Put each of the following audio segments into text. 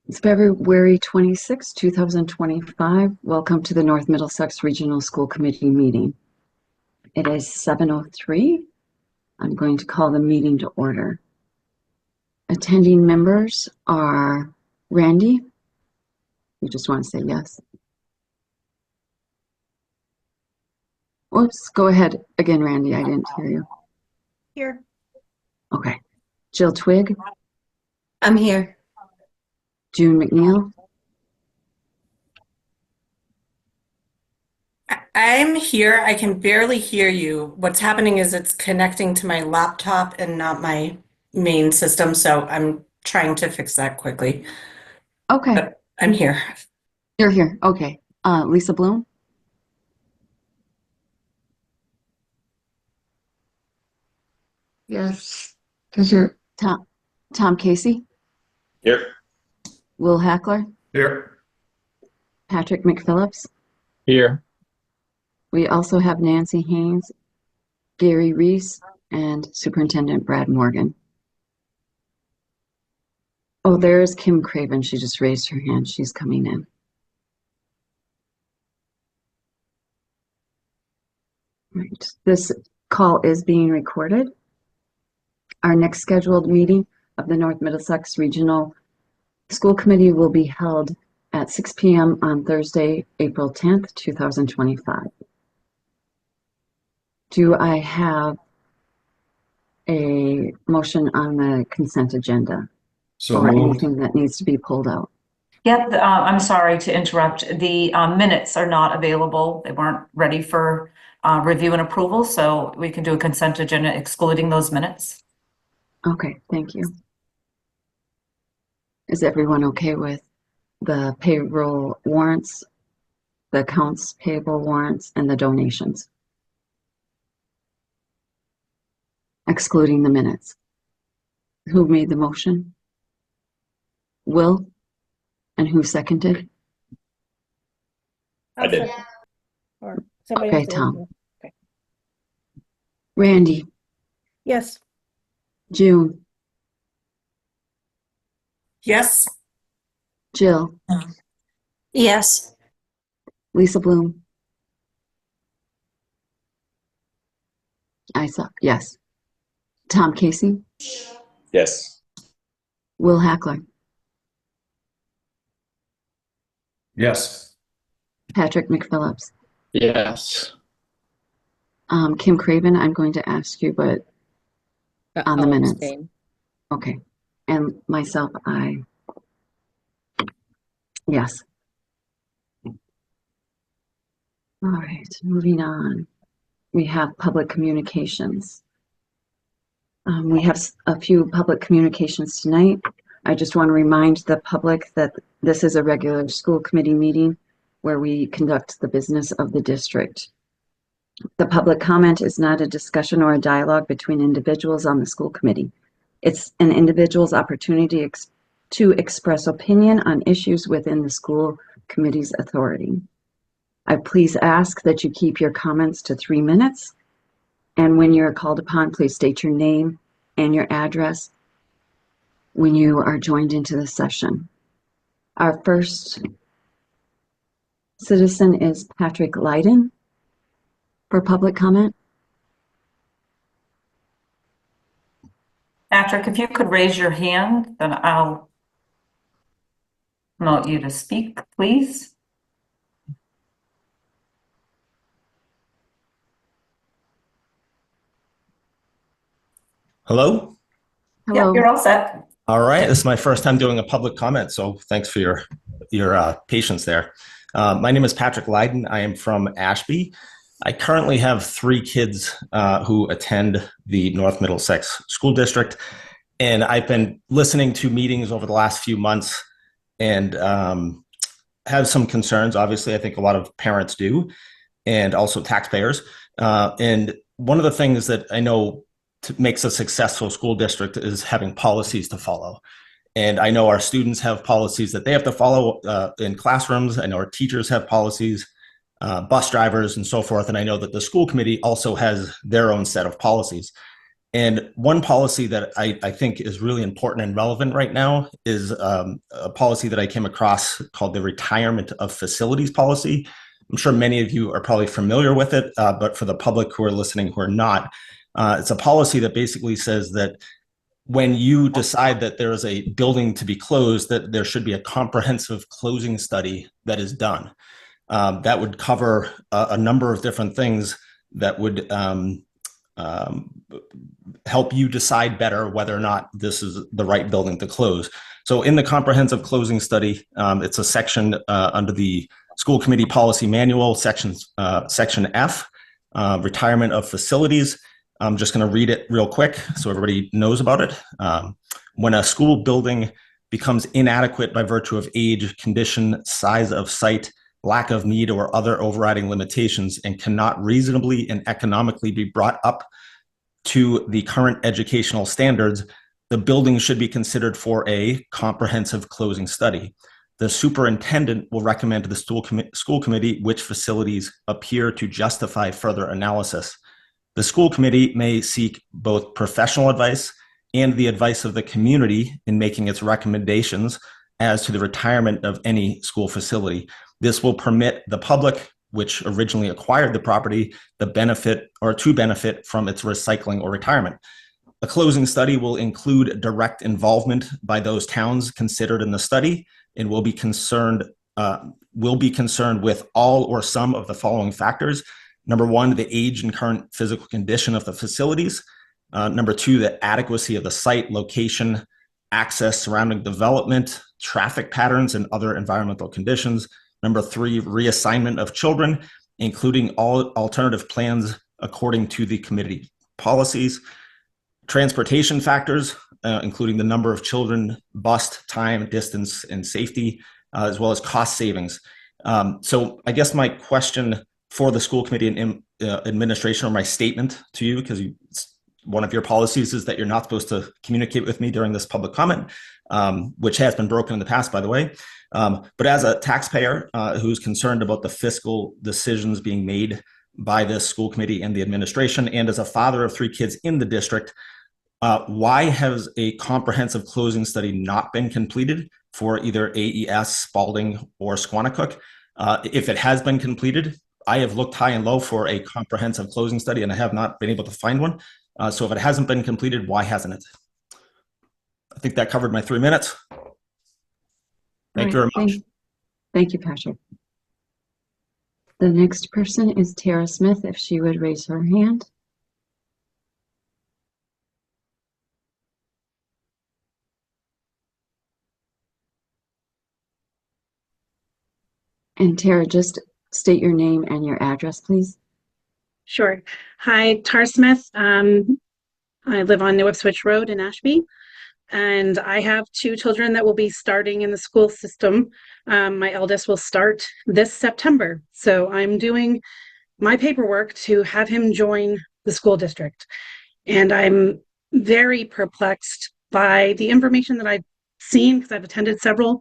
It's February 26, 2025. Welcome to the North Middlesex Regional School Committee meeting. It is 7:03. I'm going to call the meeting to order. Attending members are Randy. You just want to say yes. Oops, go ahead again, Randy. I didn't hear you. Here. Okay. Jill Twigg, I'm here. June McNeil, I'm here. I can barely hear you. What's happening is it's connecting to my laptop and not my main system, so I'm trying to fix that quickly. okay. But I'm here. You're here. Okay. Lisa Bloom, Yes. Because you're Tom Casey, Here. Will Hackler, Here. Patrick McPhillips. Here. We also have Nancy Haynes, Gary Reese, and Superintendent Brad Morgan. Oh, there's Kim Craven. She just raised her hand. She's coming in. Right. This call is being recorded. Our next scheduled meeting of the North Middlesex Regional School Committee will be held at 6 p.m. on Thursday, April 10th, 2025. Do I have a motion on the consent agenda or anything that needs to be pulled out? Yep, I'm sorry to interrupt. The minutes are not available. They weren't ready for review and approval, so we can do a consent agenda excluding those minutes. Okay, thank you. Is everyone okay with the payroll warrants, the accounts payable warrants, and the donations? Excluding the minutes. Who made the motion? Will? And who seconded? I did. Or somebody Okay, else did. Tom. Okay. Randy, Yes. June, Yes. Jill, Yes. Lisa Bloom. I saw, yes. Tom Casey, Yes. Will Hackler, Yes. Patrick McPhillips. Yes. Kim Craven, I'm going to ask you, but on the I'll minutes. abstain. Okay. And myself, yes. All right, moving on. We have public communications. We have a few public communications tonight. I just want to remind the public that this is a regular school committee meeting where we conduct the business of the district. The public comment is not a discussion or a dialogue between individuals on the school committee. It's an individual's opportunity to express opinion on issues within the school committee's authority. I please ask that you keep your comments to 3 minutes. And when you're called upon, please state your name and your address when you are joined into the session. Our first citizen is Patrick Leiden for public comment. Patrick, if you could raise your hand, then I'll promote you to speak, please. Hello? Hello. Yep, you're all set. All right, this is my first time doing a public comment, so thanks for your patience there. My name is Patrick Leiden. I am from Ashby. I currently have 3 kids who attend the North Middlesex School District, and I've been listening to meetings over the last few months and have some concerns. Obviously, I think a lot of parents do, and also taxpayers. And one of the things that I know makes a successful school district is having policies to follow. And I know our students have policies that they have to follow in classrooms. I know our teachers have policies, bus drivers and so forth. And I know that the school committee also has their own set of policies. And one policy that I think is really important and relevant right now is a policy that I came across called the Retirement of Facilities Policy. I'm sure many of you are probably familiar with it, but for the public who are listening who are not, it's a policy that basically says that when you decide that there is a building to be closed, that there should be a comprehensive closing study that is done. That would cover a number of different things that would help you decide better whether or not this is the right building to close. So in the comprehensive closing study, it's a section under the school committee policy manual, section F, retirement of facilities. I'm just going to read it real quick so everybody knows about it. When a school building becomes inadequate by virtue of age, condition, size of site, lack of need, or other overriding limitations, and cannot reasonably and economically be brought up to the current educational standards, the building should be considered for a comprehensive closing study. The superintendent will recommend to the school committee which facilities appear to justify further analysis. The school committee may seek both professional advice and the advice of the community in making its recommendations as to the retirement of any school facility. This will permit the public, which originally acquired the property, to benefit from its recycling or retirement. A closing study will include direct involvement by those towns considered in the study and will be concerned with all or some of the following factors. Number one, the age and current physical condition of the facilities. Number two, the adequacy of the site, location, access, surrounding development, traffic patterns, and other environmental conditions. Number three, reassignment of children, including all alternative plans according to the committee policies. Transportation factors, including the number of children, bus, time, distance, and safety, as well as cost savings. So I guess my question for the school committee and administration, or my statement to you, because one of your policies is that you're not supposed to communicate with me during this public comment, which has been broken in the past, by the way. But as a taxpayer who's concerned about the fiscal decisions being made by this school committee and the administration, and as a father of 3 kids in the district, why has a comprehensive closing study not been completed for either AES, Spalding, or Squanicook? If it has been completed, I have looked high and low for a comprehensive closing study, and I have not been able to find one. So if it hasn't been completed, why hasn't it? I think that covered my 3 minutes. Thank you very much. Thank you, Patrick. The next person is Tara Smith, if she would raise her hand. And Tara, just state your name and your address, please. Sure. Hi, Tar Smith. I live on New Ipswich Road in Ashby, and I have 2 children that will be starting in the school system. My eldest will start this September, so I'm doing my paperwork to have him join the school district. And I'm very perplexed by the information that I've seen, because I've attended several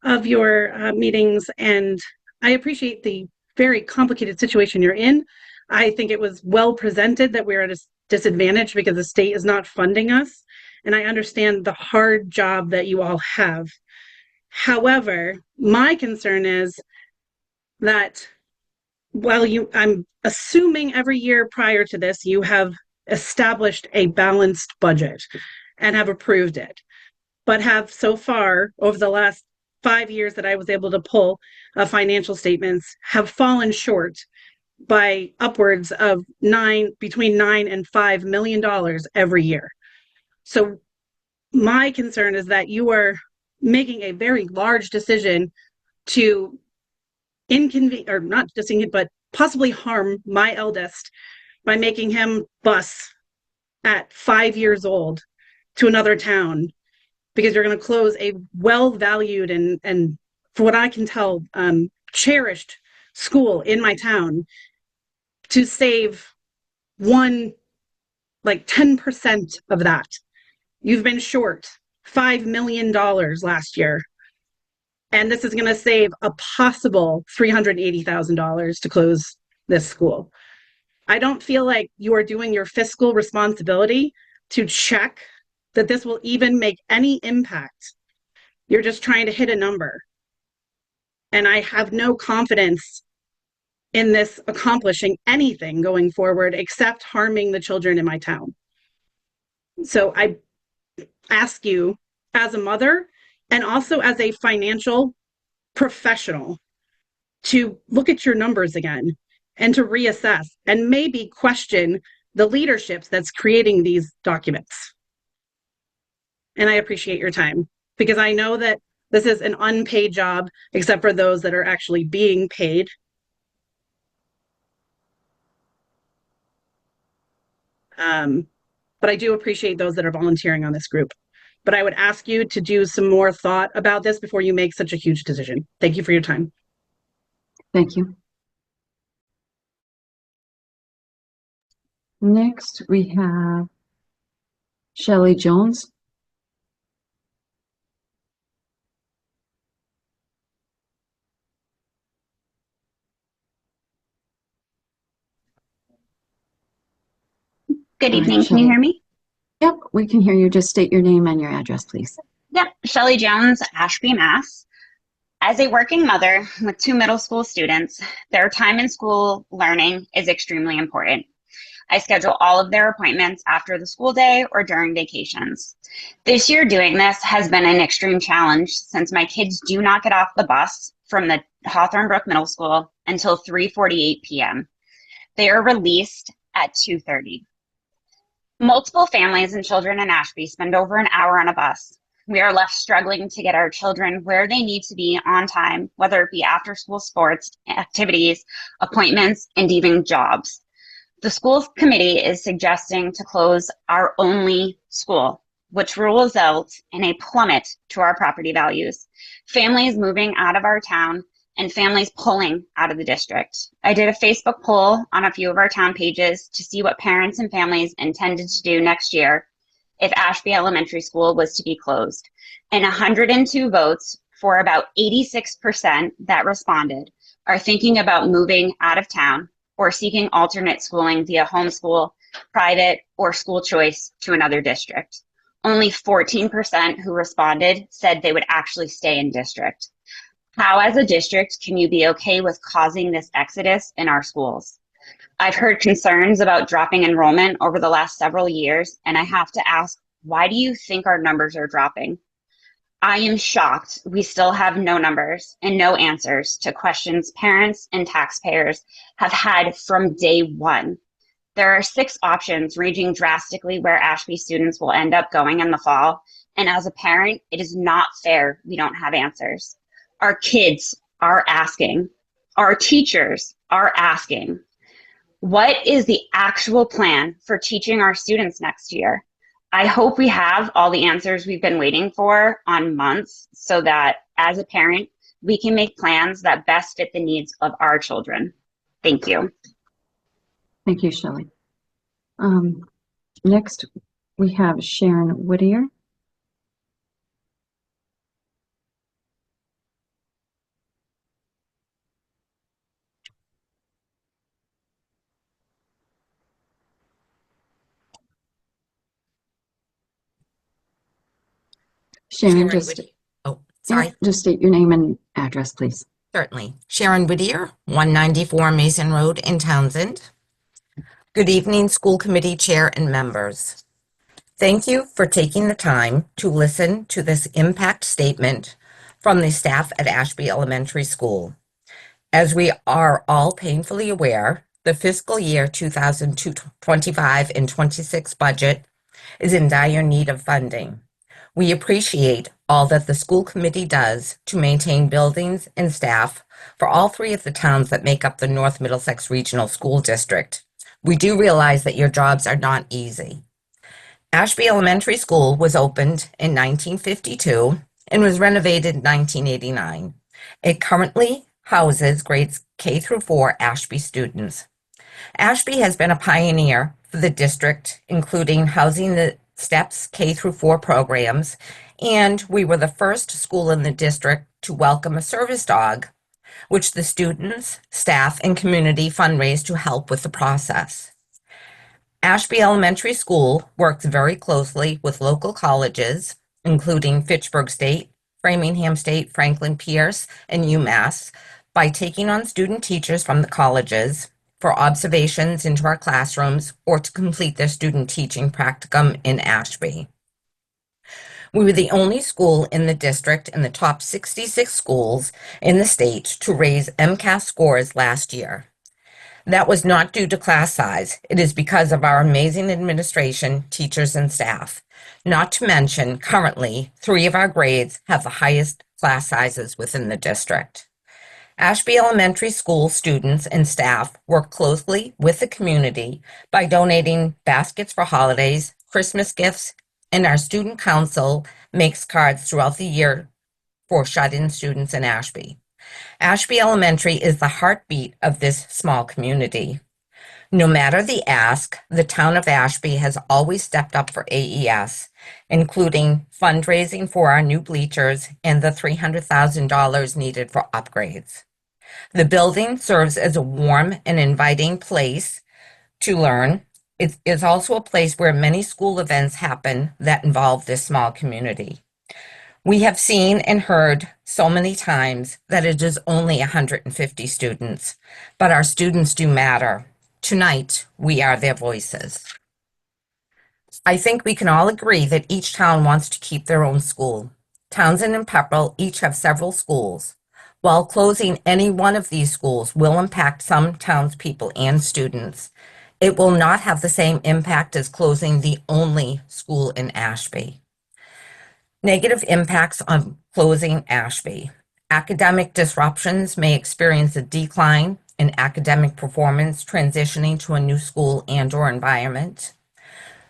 of your meetings, and I appreciate the very complicated situation you're in. I think it was well presented that we're at a disadvantage because the state is not funding us, and I understand the hard job that you all have. However, my concern is that I'm assuming every year prior to this, you have established a balanced budget and have approved it, but have so far over the last 5 years that I was able to pull financial statements have fallen short by upwards of between $9 and $5 million every year. So my concern is that you are making a very large decision to but possibly harm my eldest by making him bus at 5 years old to another town, because you're going to close a well-valued and for what I can tell, cherished school in my town to save 10% of that. You've been short $5 million last year. And this is going to save a possible $380,000 to close this school. I don't feel like you are doing your fiscal responsibility to check that this will even make any impact. You're just trying to hit a number. And I have no confidence in this accomplishing anything going forward except harming the children in my town. So I ask you, as a mother and also as a financial professional, to look at your numbers again and to reassess and maybe question the leaderships that's creating these documents. And I appreciate your time, because I know that this is an unpaid job, except for those that are actually being paid. But I do appreciate those that are volunteering on this group. But I would ask you to do some more thought about this before you make such a huge decision. Thank you for your time. Thank you. Next, we have Shelley Jones. Good All right, evening. Can you Shelley. hear me? Yep, we can hear you. Just state your name and your address, please. Yep. Shelley Jones, Ashby, Mass. As a working mother with 2 middle school students, their time in school learning is extremely important. I schedule all of their appointments after the school day or during vacations. This year doing this has been an extreme challenge since my kids do not get off the bus from the Hawthorne Brook Middle School until 3:48 p.m. They are released at 2:30. Multiple families and children in Ashby spend over an hour on a bus. We are left struggling to get our children where they need to be on time, whether it be after school sports, activities, appointments, and even jobs. The school committee is suggesting to close our only school, which will result in a plummet to our property values, families moving out of our town, and families pulling out of the district. I did a Facebook poll on a few of our town pages to see what parents and families intended to do next year if Ashby Elementary School was to be closed. And 102 votes, for about 86% that responded, are thinking about moving out of town or seeking alternate schooling via homeschool, private, or school choice to another district. Only 14% who responded said they would actually stay in district. How, as a district, can you be okay with causing this exodus in our schools? I've heard concerns about dropping enrollment over the last several years, and I have to ask, why do you think our numbers are dropping? I am shocked we still have no numbers and no answers to questions parents and taxpayers have had from day one. There are 6 options ranging drastically where Ashby students will end up going in the fall, and as a parent, it is not fair we don't have answers. Our kids are asking. Our teachers are asking. What is the actual plan for teaching our students next year? I hope we have all the answers we've been waiting for on months so that as a parent, we can make plans that best fit the needs of our children. Thank you. Thank you, Shelley. Next, we have Sharon Whittier. Sharon, just, Oh, sorry. yeah, just state your name and address, please. Certainly. Sharon Whittier, 194 Mason Road in Townsend. Good evening, school committee chair and members. Thank you for taking the time to listen to this impact statement from the staff at Ashby Elementary School. As we are all painfully aware, the fiscal year 2025 and 26 budget is in dire need of funding. We appreciate all that the school committee does to maintain buildings and staff for all 3 of the towns that make up the North Middlesex Regional School District. We do realize that your jobs are not easy. Ashby Elementary School was opened in 1952 and was renovated in 1989. It currently houses grades K through 4 Ashby students. Ashby has been a pioneer for the district, including housing the STEPS K through 4 programs, and we were the first school in the district to welcome a service dog, which the students, staff, and community fundraised to help with the process. Ashby Elementary School works very closely with local colleges, including Fitchburg State, Framingham State, Franklin Pierce, and UMass, by taking on student teachers from the colleges for observations into our classrooms or to complete their student teaching practicum in Ashby. We were the only school in the district in the top 66 schools in the state to raise MCAS scores last year. That was not due to class size. It is because of our amazing administration, teachers, and staff. Not to mention, currently, 3 of our grades have the highest class sizes within the district. Ashby Elementary School students and staff work closely with the community by donating baskets for holidays, Christmas gifts, and our student council makes cards throughout the year for shut-in students in Ashby. Ashby Elementary is the heartbeat of this small community. No matter the ask, the town of Ashby has always stepped up for AES, including fundraising for our new bleachers and the $300,000 needed for upgrades. The building serves as a warm and inviting place to learn. It is also a place where many school events happen that involve this small community. We have seen and heard so many times that it is only 150 students, but our students do matter. Tonight, we are their voices. I think we can all agree that each town wants to keep their own school. Townsend and Pepperell each have several schools. While closing any one of these schools will impact some townspeople and students, it will not have the same impact as closing the only school in Ashby. Negative impacts on closing Ashby. Academic disruptions may experience a decline in academic performance transitioning to a new school and/or environment.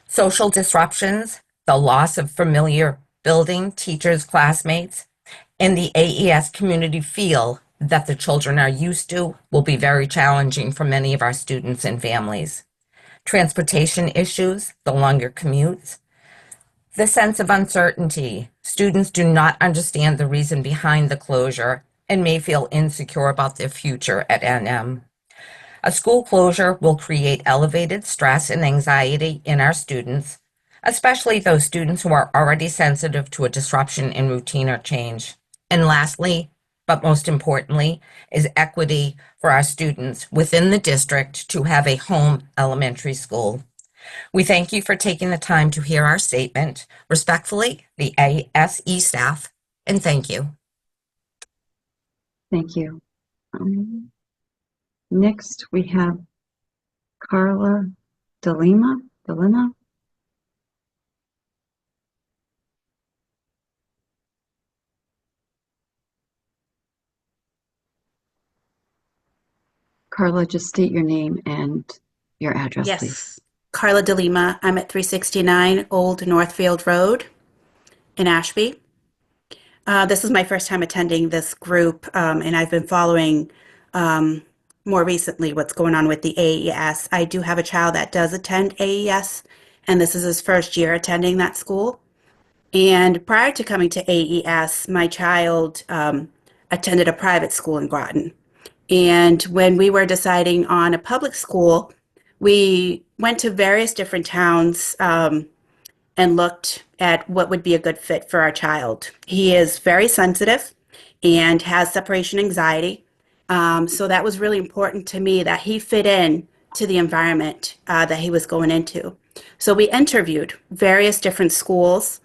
Social disruptions, the loss of familiar building, teachers, classmates, and the AES community feel that the children are used to will be very challenging for many of our students and families. Transportation issues, the longer commutes, the sense of uncertainty. Students do not understand the reason behind the closure and may feel insecure about their future at NM. A school closure will create elevated stress and anxiety in our students, especially those students who are already sensitive to a disruption in routine or change. And lastly, but most importantly, is equity for our students within the district to have a home elementary school. We thank you for taking the time to hear our statement. Respectfully, the ASE staff, and thank you. Thank you. Next, we have Carla Delima. Carla, just state your name and your address, please. Yes, Carla DeLima. I'm at 369 Old Northfield Road in Ashby. This is my first time attending this group, and I've been following more recently what's going on with the AES. I do have a child that does attend AES, and this is his first year attending that school. And prior to coming to AES, my child attended a private school in Groton. And when we were deciding on a public school, we went to various different towns and looked at what would be a good fit for our child. He is very sensitive and has separation anxiety. So that was really important to me that he fit in to the environment that he was going into. So we interviewed various different schools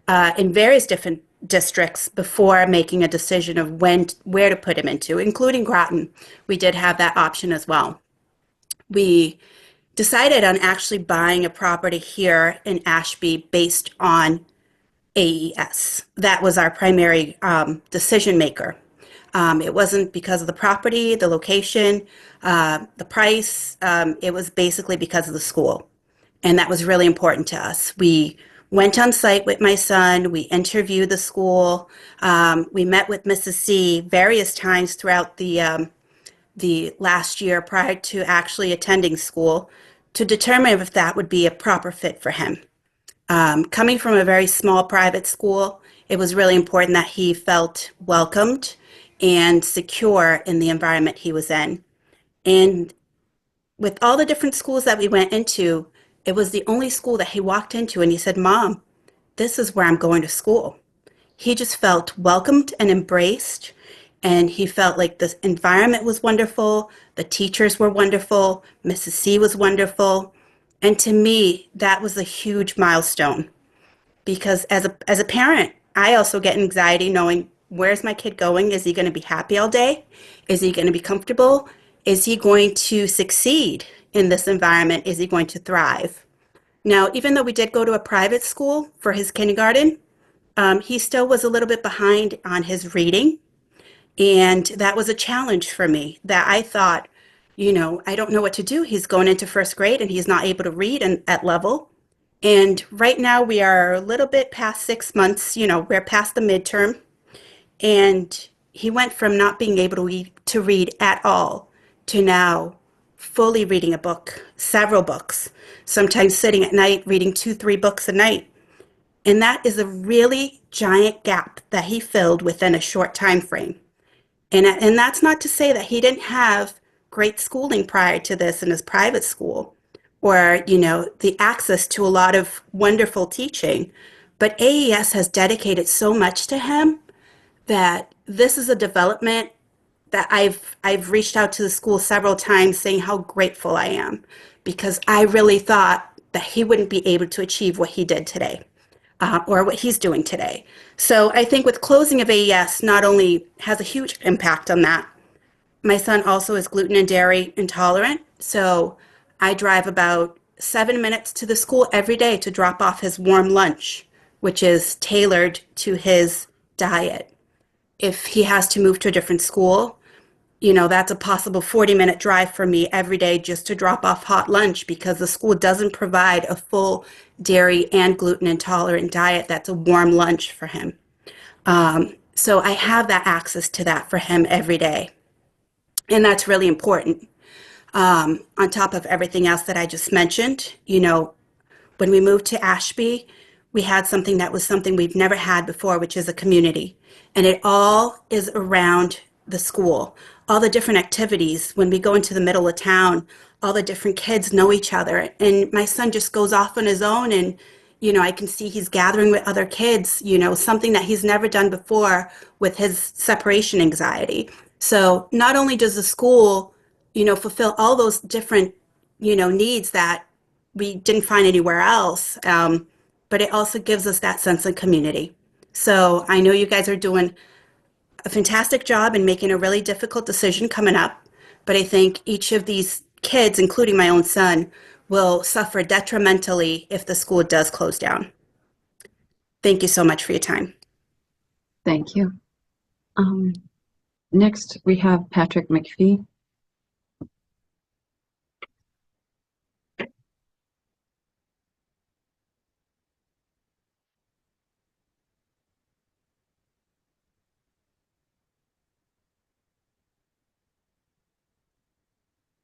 in various different districts before making a decision of where to put him into, including Groton. We did have that option as well. We decided on actually buying a property here in Ashby based on AES. That was our primary decision maker. It wasn't because of the property, the location, the price. It was basically because of the school. And that was really important to us. We went on site with my son. We interviewed the school. We met with Mrs. C various times throughout the last year prior to actually attending school to determine if that would be a proper fit for him. Coming from a very small private school, it was really important that he felt welcomed and secure in the environment he was in. And with all the different schools that we went into, It was the only school that he walked into and he said, "Mom, this is where I'm going to school." He just felt welcomed and embraced, and he felt like the environment was wonderful, the teachers were wonderful, Mrs. C was wonderful. And to me, that was a huge milestone because as a parent, I also get anxiety knowing, where's my kid going? Is he going to be happy all day? Is he going to be comfortable? Is he going to succeed in this environment? Is he going to thrive? Now, even though we did go to a private school for his kindergarten, he still was a little bit behind on his reading. And that was a challenge for me that I thought, I don't know what to do. He's going into first grade and he's not able to read at level. And right now we are a little bit past 6 months, we're past the midterm. And he went from not being able to read at all to now fully reading a book, several books, sometimes sitting at night reading 2, 3 books a night. And that is a really giant gap that he filled within a short time frame. And that's not to say that he didn't have great schooling prior to this in his private school or, the access to a lot of wonderful teaching. But AES has dedicated so much to him that this is a development that I've reached out to the school several times saying how grateful I am because I really thought that he wouldn't be able to achieve what he did today. Or what he's doing today. So I think with closing of AES not only has a huge impact on that, my son also is gluten and dairy intolerant. So I drive about 7 minutes to the school every day to drop off his warm lunch, which is tailored to his diet. If he has to move to a different school, that's a possible 40-minute drive for me every day just to drop off hot lunch because the school doesn't provide a full dairy and gluten intolerant diet that's a warm lunch for him. So I have that access to that for him every day. And that's really important. On top of everything else that I just mentioned, when we moved to Ashby, we had something that was something we've never had before, which is a community. And it all is around the school. All the different activities, when we go into the middle of town, all the different kids know each other. And my son just goes off on his own and, I can see he's gathering with other kids, something that he's never done before with his separation anxiety. So not only does the school, fulfill all those different, needs that we didn't find anywhere else, but it also gives us that sense of community. So I know you guys are doing a fantastic job in making a really difficult decision coming up, but I think each of these kids, including my own son, will suffer detrimentally if the school does close down. Thank you so much for your time. Thank you. Next, we have Patrick McPhee.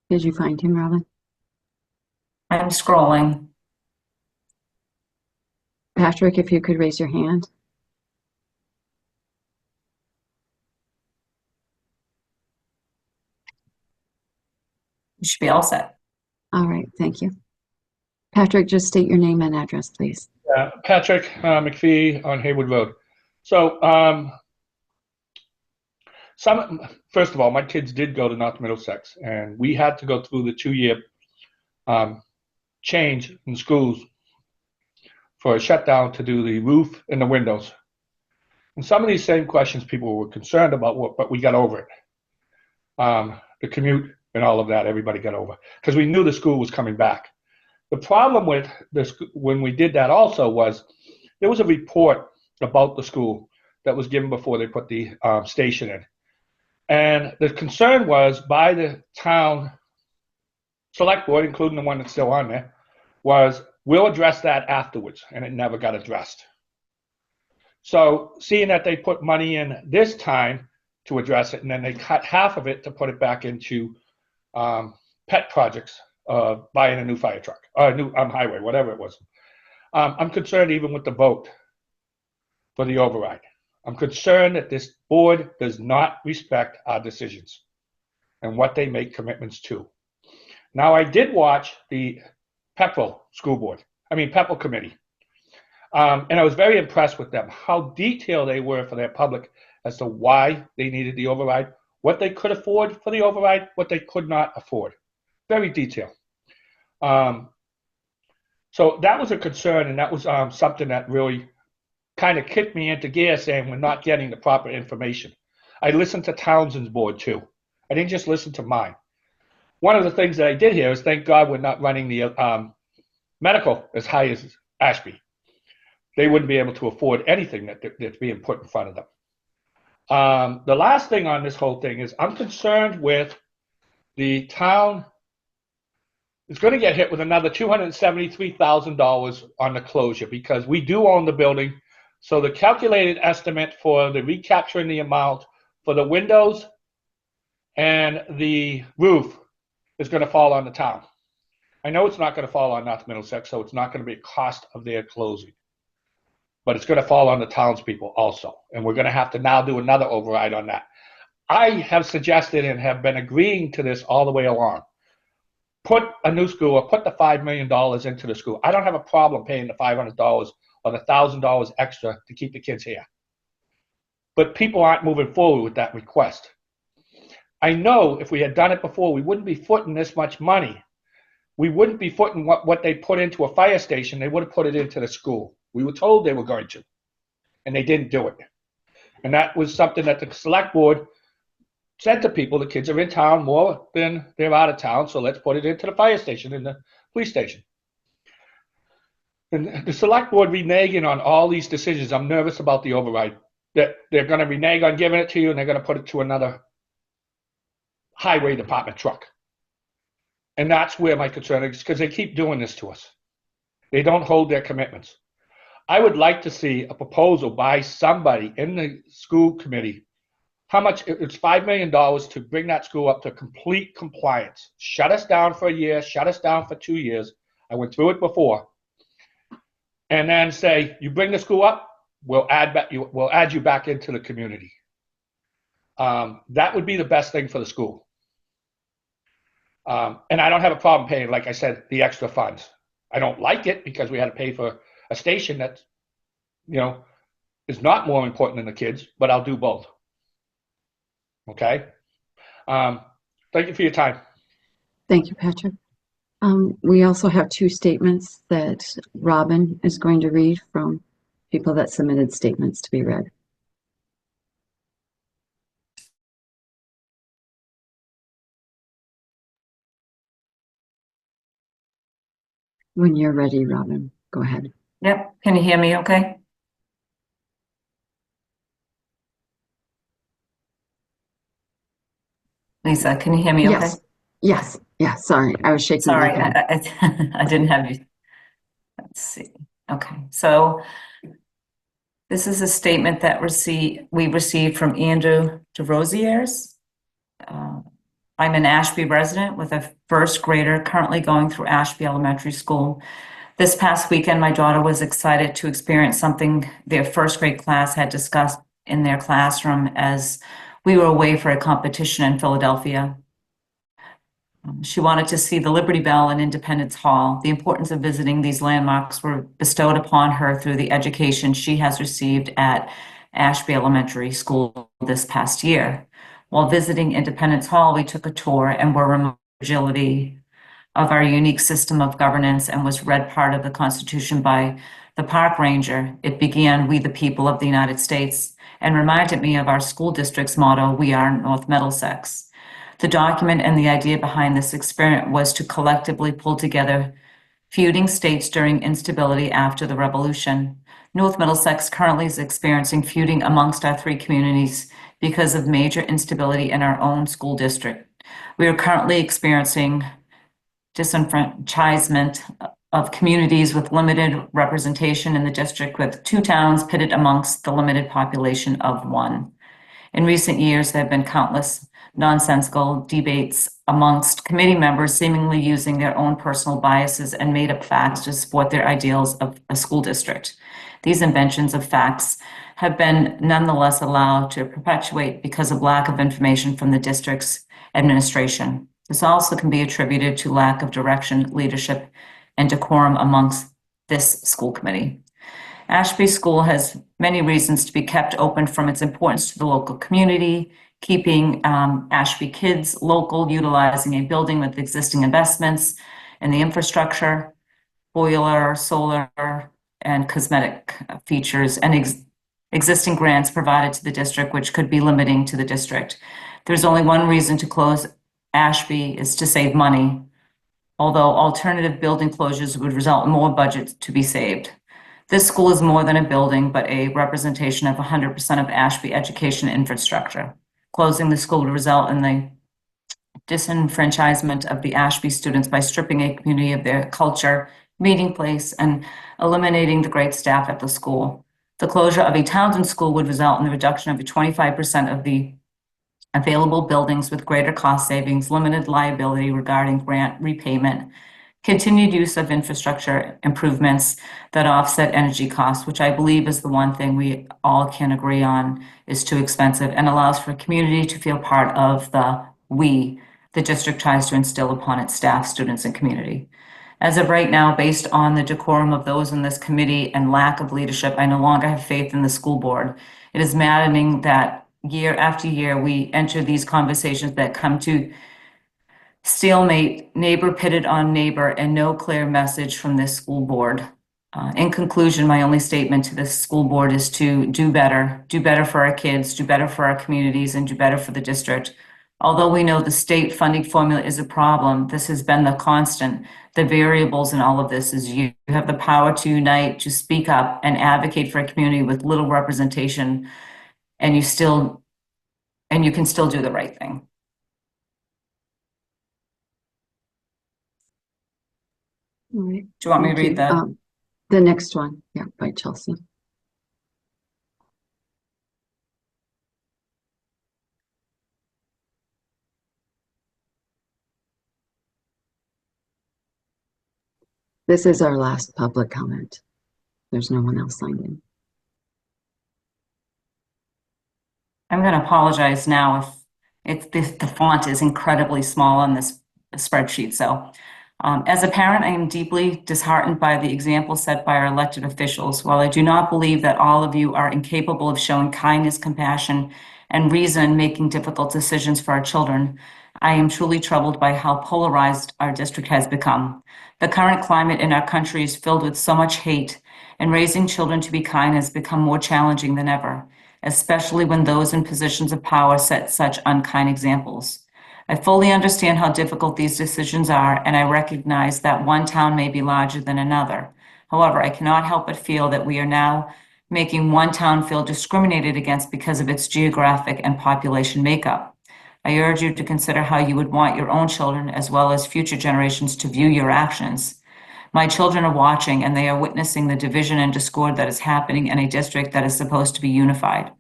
Did you find him, Robin? I'm scrolling. Patrick, if you could raise your hand. You should be all set. All right, thank you. Patrick, just state your name and address, please. Patrick McPhee on Haywood Road. So, first of all, my kids did go to North Middlesex, and we had to go through the 2-year change in schools for a shutdown to do the roof and the windows. And some of these same questions people were concerned about, but we got over it. The commute and all of that, everybody got over because we knew the school was coming back. The problem with this, when we did that also, was there was a report about the school that was given before they put the station in. And the concern was by the town select board, including the one that's still on there, was we'll address that afterwards, and it never got addressed. So seeing that they put money in this time to address it, and then they cut half of it to put it back into pet projects, buying a new fire truck, or a new highway, whatever it was. I'm concerned even with the vote for the override. I'm concerned that this board does not respect our decisions and what they make commitments to. Now, I did watch the Pepperell Pepperell Committee. And I was very impressed with them, how detailed they were for their public as to why they needed the override, what they could afford for the override, what they could not afford. Very detailed. So that was a concern, and that was something that really kind of kicked me into gear, saying we're not getting the proper information. I listened to Townsend's board too. I didn't just listen to mine. One of the things that I did here is, thank God we're not running the medical as high as Ashby. They wouldn't be able to afford anything that's being put in front of them. The last thing on this whole thing is I'm concerned with the town is going to get hit with another $273,000 on the closure, because we do own the building. So the calculated estimate for the recapturing the amount for the windows and the roof is going to fall on the town. I know it's not going to fall on North Middlesex, so it's not going to be a cost of their closing. But it's going to fall on the townspeople also. And we're going to have to now do another override on that. I have suggested and have been agreeing to this all the way along. Put a new school, or put the $5 million into the school. I don't have a problem paying the $500 or the $1,000 extra to keep the kids here. But people aren't moving forward with that request. I know if we had done it before, we wouldn't be footing this much money. We wouldn't be footing what they put into a fire station. They would have put it into the school. We were told they were going to, and they didn't do it. And that was something that the select board said to people, the kids are in town more than they're out of town, so let's put it into the fire station and the police station. And the select board reneging on all these decisions. I'm nervous about the override. That they're going to renege on giving it to you, and they're going to put it to another highway department truck. And that's where my concern is, because they keep doing this to us. They don't hold their commitments. I would like to see a proposal by somebody in the school committee. How much? It's $5 million to bring that school up to complete compliance. Shut us down for a year, shut us down for 2 years. I went through it before. And then say, you bring the school up, we'll add you back into the community. That would be the best thing for the school. And I don't have a problem paying, like I said, the extra funds. I don't like it because we had to pay for a station that, is not more important than the kids, but I'll do both. Okay. Thank you for your time. Thank you, Patrick. We also have 2 statements that Robin is going to read from people that submitted statements to be read. When you're ready, Robin, go ahead. Yep. Can you hear me okay? Lisa, can you hear me okay? Yes. Sorry, I was shaking Sorry, my head. I didn't have you. Let's see. Okay, so this is a statement that we received from Andrew DeRosiers. I'm an Ashby resident with a first grader currently going through Ashby Elementary School. This past weekend, my daughter was excited to experience something their first grade class had discussed in their classroom as we were away for a competition in Philadelphia. She wanted to see the Liberty Bell and Independence Hall. The importance of visiting these landmarks were bestowed upon her through the education she has received at Ashby Elementary School this past year. While visiting Independence Hall, we took a tour and were reminded of the fragility of our unique system of governance and was read part of the Constitution by the park ranger. It began, "We the people of the United States," and reminded me of our school district's motto, "We are North Middlesex." The document and the idea behind this experiment was to collectively pull together feuding states during instability after the revolution. North Middlesex currently is experiencing feuding amongst our 3 communities because of major instability in our own school district. We are currently experiencing disenfranchisement of communities with limited representation in the district, with 2 towns pitted amongst the limited population of 1. In recent years, there have been countless nonsensical debates amongst committee members seemingly using their own personal biases and made-up facts to support their ideals of a school district. These inventions of facts have been nonetheless allowed to perpetuate because of lack of information from the district's administration. This also can be attributed to lack of direction, leadership, and decorum amongst this school committee. Ashby School has many reasons to be kept open, from its importance to the local community, keeping Ashby kids local, utilizing a building with existing investments in the infrastructure, boiler, solar, and cosmetic features, and existing grants provided to the district, which could be limiting to the district. There's only one reason to close Ashby, is to save money, although alternative building closures would result in more budget to be saved. This school is more than a building, but a representation of 100% of Ashby education infrastructure. Closing the school would result in the disenfranchisement of the Ashby students by stripping a community of their culture, meeting place, and eliminating the great staff at the school. The closure of a Townsend school would result in the reduction of 25% of the available buildings, with greater cost savings, limited liability regarding grant repayment, continued use of infrastructure improvements that offset energy costs, which I believe is the one thing we all can agree on is too expensive, and allows for community to feel part of the district tries to instill upon its staff, students, and community. As of right now, based on the decorum of those in this committee and lack of leadership, I no longer have faith in the school board. It is maddening that year after year we enter these conversations that come to stalemate, neighbor pitted on neighbor, and no clear message from this school board. In conclusion, my only statement to this school board is to do better for our kids, do better for our communities, and do better for the district. Although we know the state funding formula is a problem, this has been the constant. The variables in all of this is you have the power to unite, to speak up, and advocate for a community with little representation, and you can still do the right thing. All right. Do you want me to Thank read you. The next one, yeah, by Chelsea. This is our last public comment. There's no one else signed in. I'm going to apologize now if the font is incredibly small on this spreadsheet. So as a parent, I am deeply disheartened by the example set by our elected officials. While I do not believe that all of you are incapable of showing kindness, compassion, and reason in making difficult decisions for our children, I am truly troubled by how polarized our district has become. The current climate in our country is filled with so much hate, and raising children to be kind has become more challenging than ever, especially when those in positions of power set such unkind examples. I fully understand how difficult these decisions are, and I recognize that one town may be larger than another. However, I cannot help but feel that we are now making one town feel discriminated against because of its geographic and population makeup. I urge you to consider how you would want your own children, as well as future generations, to view your actions. My children are watching, and they are witnessing the division and discord that is happening in a district that is supposed to be unified.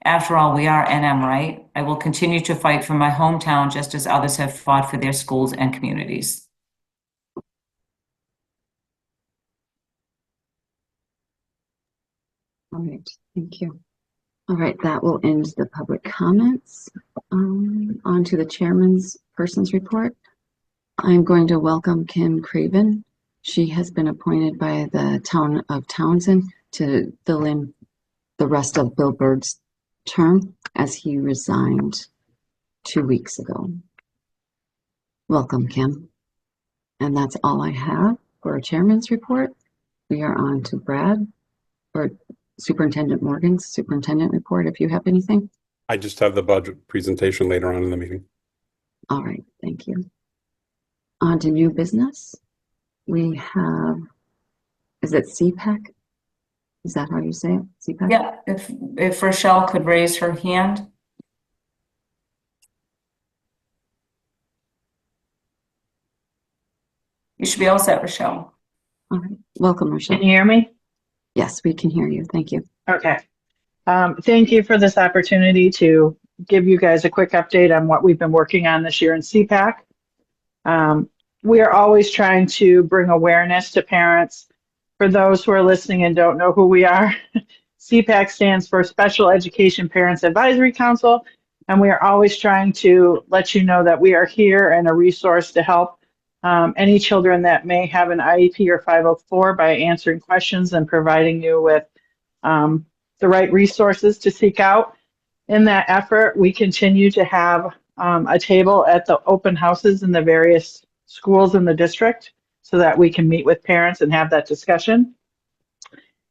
After all, we are NM, right? I will continue to fight for my hometown just as others have fought for their schools and communities. All right, thank you. All right, that will end the public comments. On to the chairman's person's report. I'm going to welcome Kim Craven. She has been appointed by the town of Townsend to fill in the rest of Bill Bird's term, as he resigned 2 weeks ago. Welcome, Kim. And that's all I have for a chairman's report. We are on to Brad, or Superintendent Morgan's superintendent report, if you have anything. I just have the budget presentation later on in the meeting. All right, thank you. On to new business. We have, is it CPAC? Is that how you say it? CPAC? Yeah, if Rochelle could raise her hand. You should be all set, Rochelle. All right, welcome, Rochelle. Can you hear me? Yes, we can hear you. Thank you. Okay. Thank you for this opportunity to give you guys a quick update on what we've been working on this year in CPAC. We are always trying to bring awareness to parents. For those who are listening and don't know who we are, CPAC stands for Special Education Parents Advisory Council, and we are always trying to let you know that we are here and a resource to help any children that may have an IEP or 504 by answering questions and providing you with the right resources to seek out. In that effort, we continue to have a table at the open houses in the various schools in the district so that we can meet with parents and have that discussion.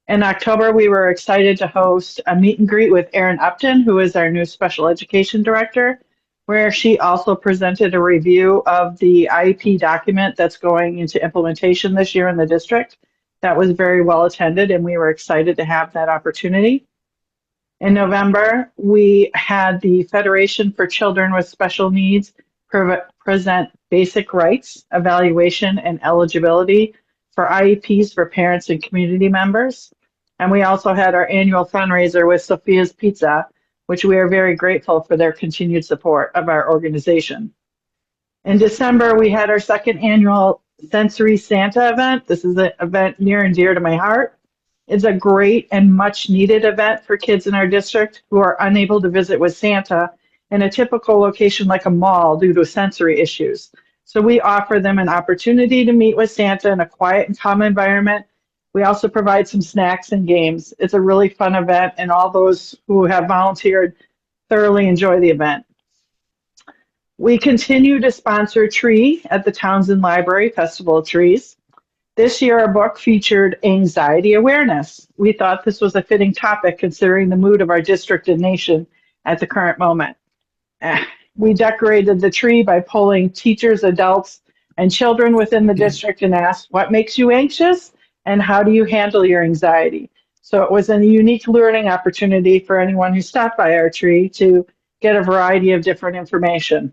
In October, we were excited to host a meet and greet with Erin Upton, who is our new special education director, where she also presented a review of the IEP document that's going into implementation this year in the district. That was very well attended, and we were excited to have that opportunity. In November, we had the Federation for Children with Special Needs present basic rights, evaluation, and eligibility for IEPs for parents and community members. And we also had our annual fundraiser with Sophia's Pizza, which we are very grateful for their continued support of our organization. In December, we had our second annual Sensory Santa event. This is an event near and dear to my heart. It's a great and much needed event for kids in our district who are unable to visit with Santa in a typical location like a mall due to sensory issues. So we offer them an opportunity to meet with Santa in a quiet and calm environment. We also provide some snacks and games. It's a really fun event, and all those who have volunteered thoroughly enjoy the event. We continue to sponsor Tree at the Townsend Library Festival of Trees. This year, our book featured anxiety awareness. We thought this was a fitting topic considering the mood of our district and nation at the current moment. We decorated the tree by polling teachers, adults, and children within the district and asked, what makes you anxious and how do you handle your anxiety? So it was a unique learning opportunity for anyone who stopped by our tree to get a variety of different information.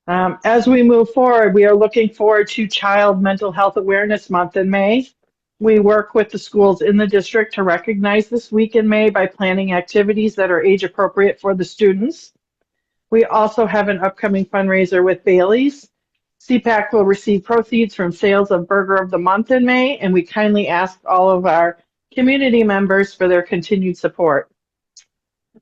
As we move forward, we are looking forward to Child Mental Health Awareness Month in May. We work with the schools in the district to recognize this week in May by planning activities that are age appropriate for the students. We also have an upcoming fundraiser with Bailey's. CPAC will receive proceeds from sales of Burger of the Month in May, and we kindly ask all of our community members for their continued support.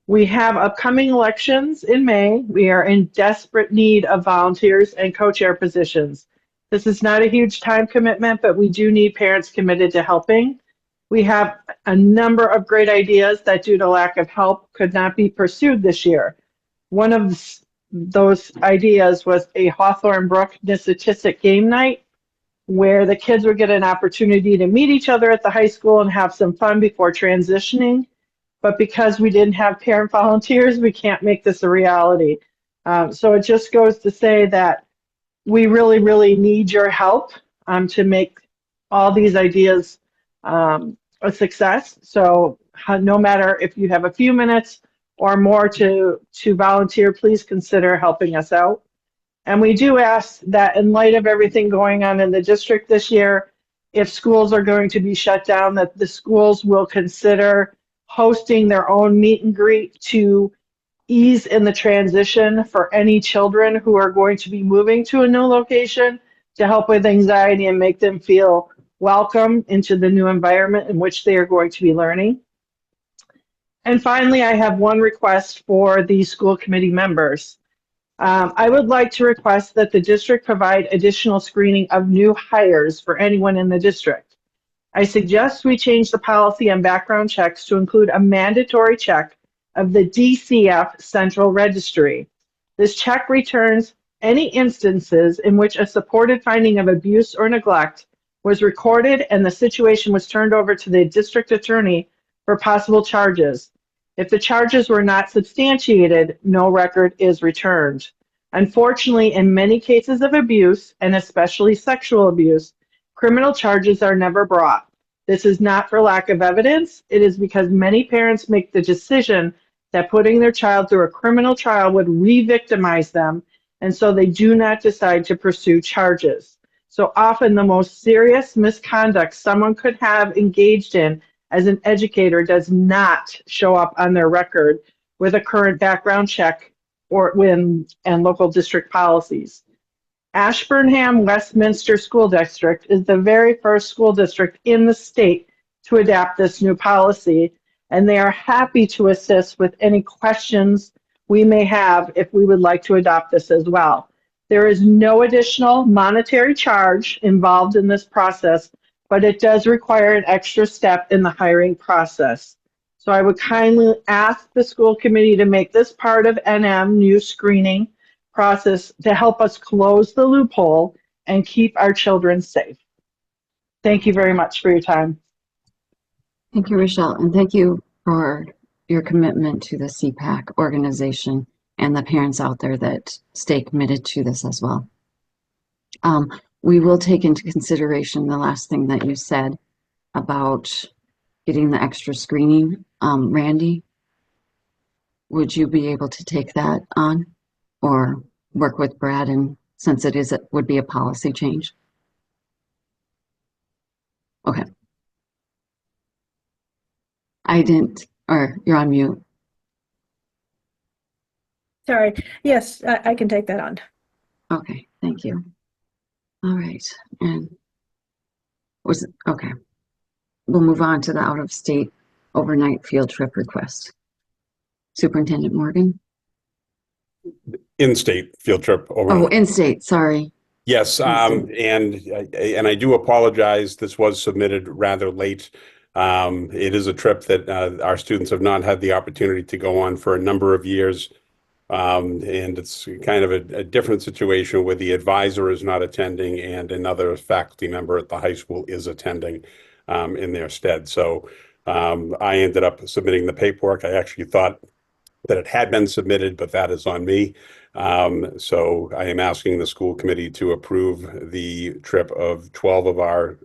We have upcoming elections in May. We are in desperate need of volunteers and co-chair positions. This is not a huge time commitment, but we do need parents committed to helping. We have a number of great ideas that, due to lack of help, could not be pursued this year. One of those ideas was a Hawthorne Brook Nissitistic game night, where the kids would get an opportunity to meet each other at the high school and have some fun before transitioning. But because we didn't have parent volunteers, we can't make this a reality. So it just goes to say that we really, really need your help to make all these ideas a success. So no matter if you have a few minutes or more to volunteer, please consider helping us out. And we do ask that in light of everything going on in the district this year, if schools are going to be shut down, that the schools will consider hosting their own meet and greet to ease in the transition for any children who are going to be moving to a new location, to help with anxiety and make them feel welcome into the new environment in which they are going to be learning. And finally, I have one request for the school committee members. I would like to request that the district provide additional screening of new hires for anyone in the district. I suggest we change the policy on background checks to include a mandatory check of the DCF Central Registry. This check returns any instances in which a supported finding of abuse or neglect was recorded and the situation was turned over to the district attorney for possible charges. If the charges were not substantiated, no record is returned. Unfortunately, in many cases of abuse, and especially sexual abuse, criminal charges are never brought. This is not for lack of evidence. It is because many parents make the decision that putting their child through a criminal trial would re-victimize them, and so they do not decide to pursue charges. So often the most serious misconduct someone could have engaged in as an educator does not show up on their record with a current background check or and local district policies. Ashburnham Westminster School District is the very first school district in the state to adapt this new policy, and they are happy to assist with any questions we may have if we would like to adopt this as well. There is no additional monetary charge involved in this process, but it does require an extra step in the hiring process. So I would kindly ask the school committee to make this part of NM new screening process to help us close the loophole and keep our children safe. Thank you very much for your time. Thank you, Rochelle, and thank you for your commitment to the CPAC organization and the parents out there that stay committed to this as well. We will take into consideration the last thing that you said about getting the extra screening. Randy, would you be able to take that on or work with Brad, and since it would be a policy change? Okay. You're on mute. Sorry. Yes, I can take that on. Okay, thank you. All right, and okay. We'll move on to the out-of-state overnight field trip request. Superintendent Morgan? In-state field trip over. Oh, in-state, sorry. Yes, and I do apologize. This was submitted rather late. It is a trip that our students have not had the opportunity to go on for a number of years. And it's kind of a different situation where the advisor is not attending and another faculty member at the high school is attending in their stead. So I ended up submitting the paperwork. I actually thought that it had been submitted, but that is on me. So I am asking the school committee to approve the trip of 12 of our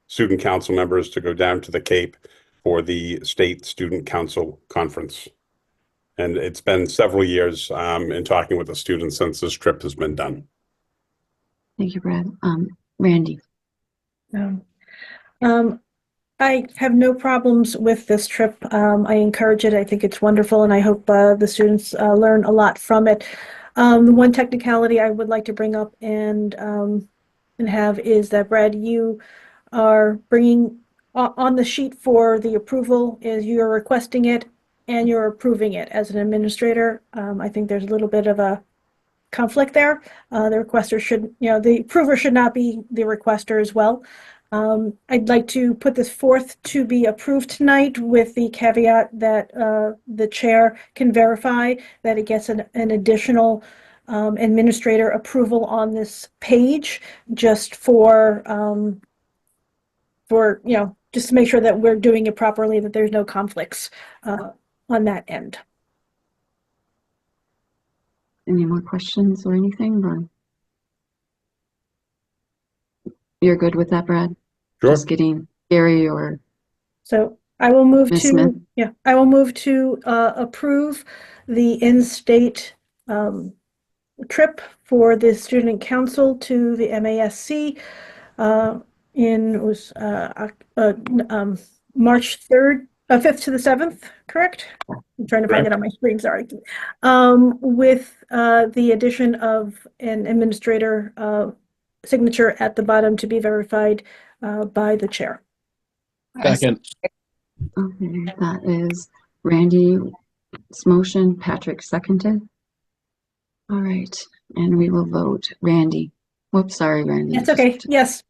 student council members to go down to the Cape for the State Student Council Conference. And it's been several years in talking with the students since this trip has been done. Thank you, Brad. Randy? I have no problems with this trip. I encourage it. I think it's wonderful, and I hope the students learn a lot from it. The one technicality I would like to bring up and have is that, Brad, you are bringing on the sheet for the approval is you're requesting it and you're approving it as an administrator. I think there's a little bit of a conflict there. The requester should, the approver should not be the requester as well. I'd like to put this forth to be approved tonight with the caveat that the chair can verify that it gets an additional administrator approval on this page just for just to make sure that we're doing it properly, that there's no conflicts on that end. Any more questions or anything? Or you're good with that, Brad? Sure. Just getting Gary or So I will move Ms. Smith? I will move to approve the in-state trip for the student council to the MASC March 3rd, 5th to the 7th, correct? I'm trying to find it on my screen, sorry. With the addition of an administrator signature at the bottom to be verified by the chair. Second. Okay, that is Randy's motion, Patrick seconded. All right, and we will vote. Randy. Whoops, sorry, Randy. That's okay, yes.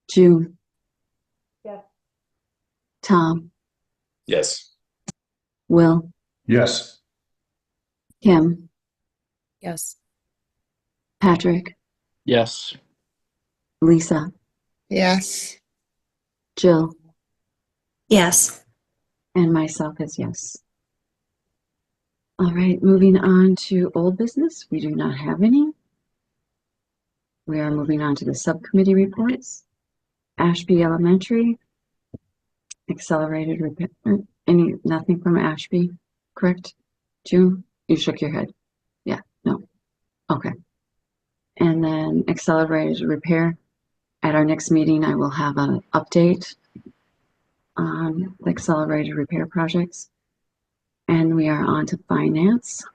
June. Yes. Tom. Yes. Will. Yes. Kim. Yes. Patrick. Yes. Lisa. Yes. Jill. Yes. And myself is yes. All right, moving on to old business. We do not have any. We are moving on to the subcommittee reports. Ashby Elementary, accelerated repair. Nothing from Ashby, correct? June, you shook your head. Yeah, no. Okay. And then accelerated repair. At our next meeting, I will have an update on the accelerated repair projects. And we are on to finance.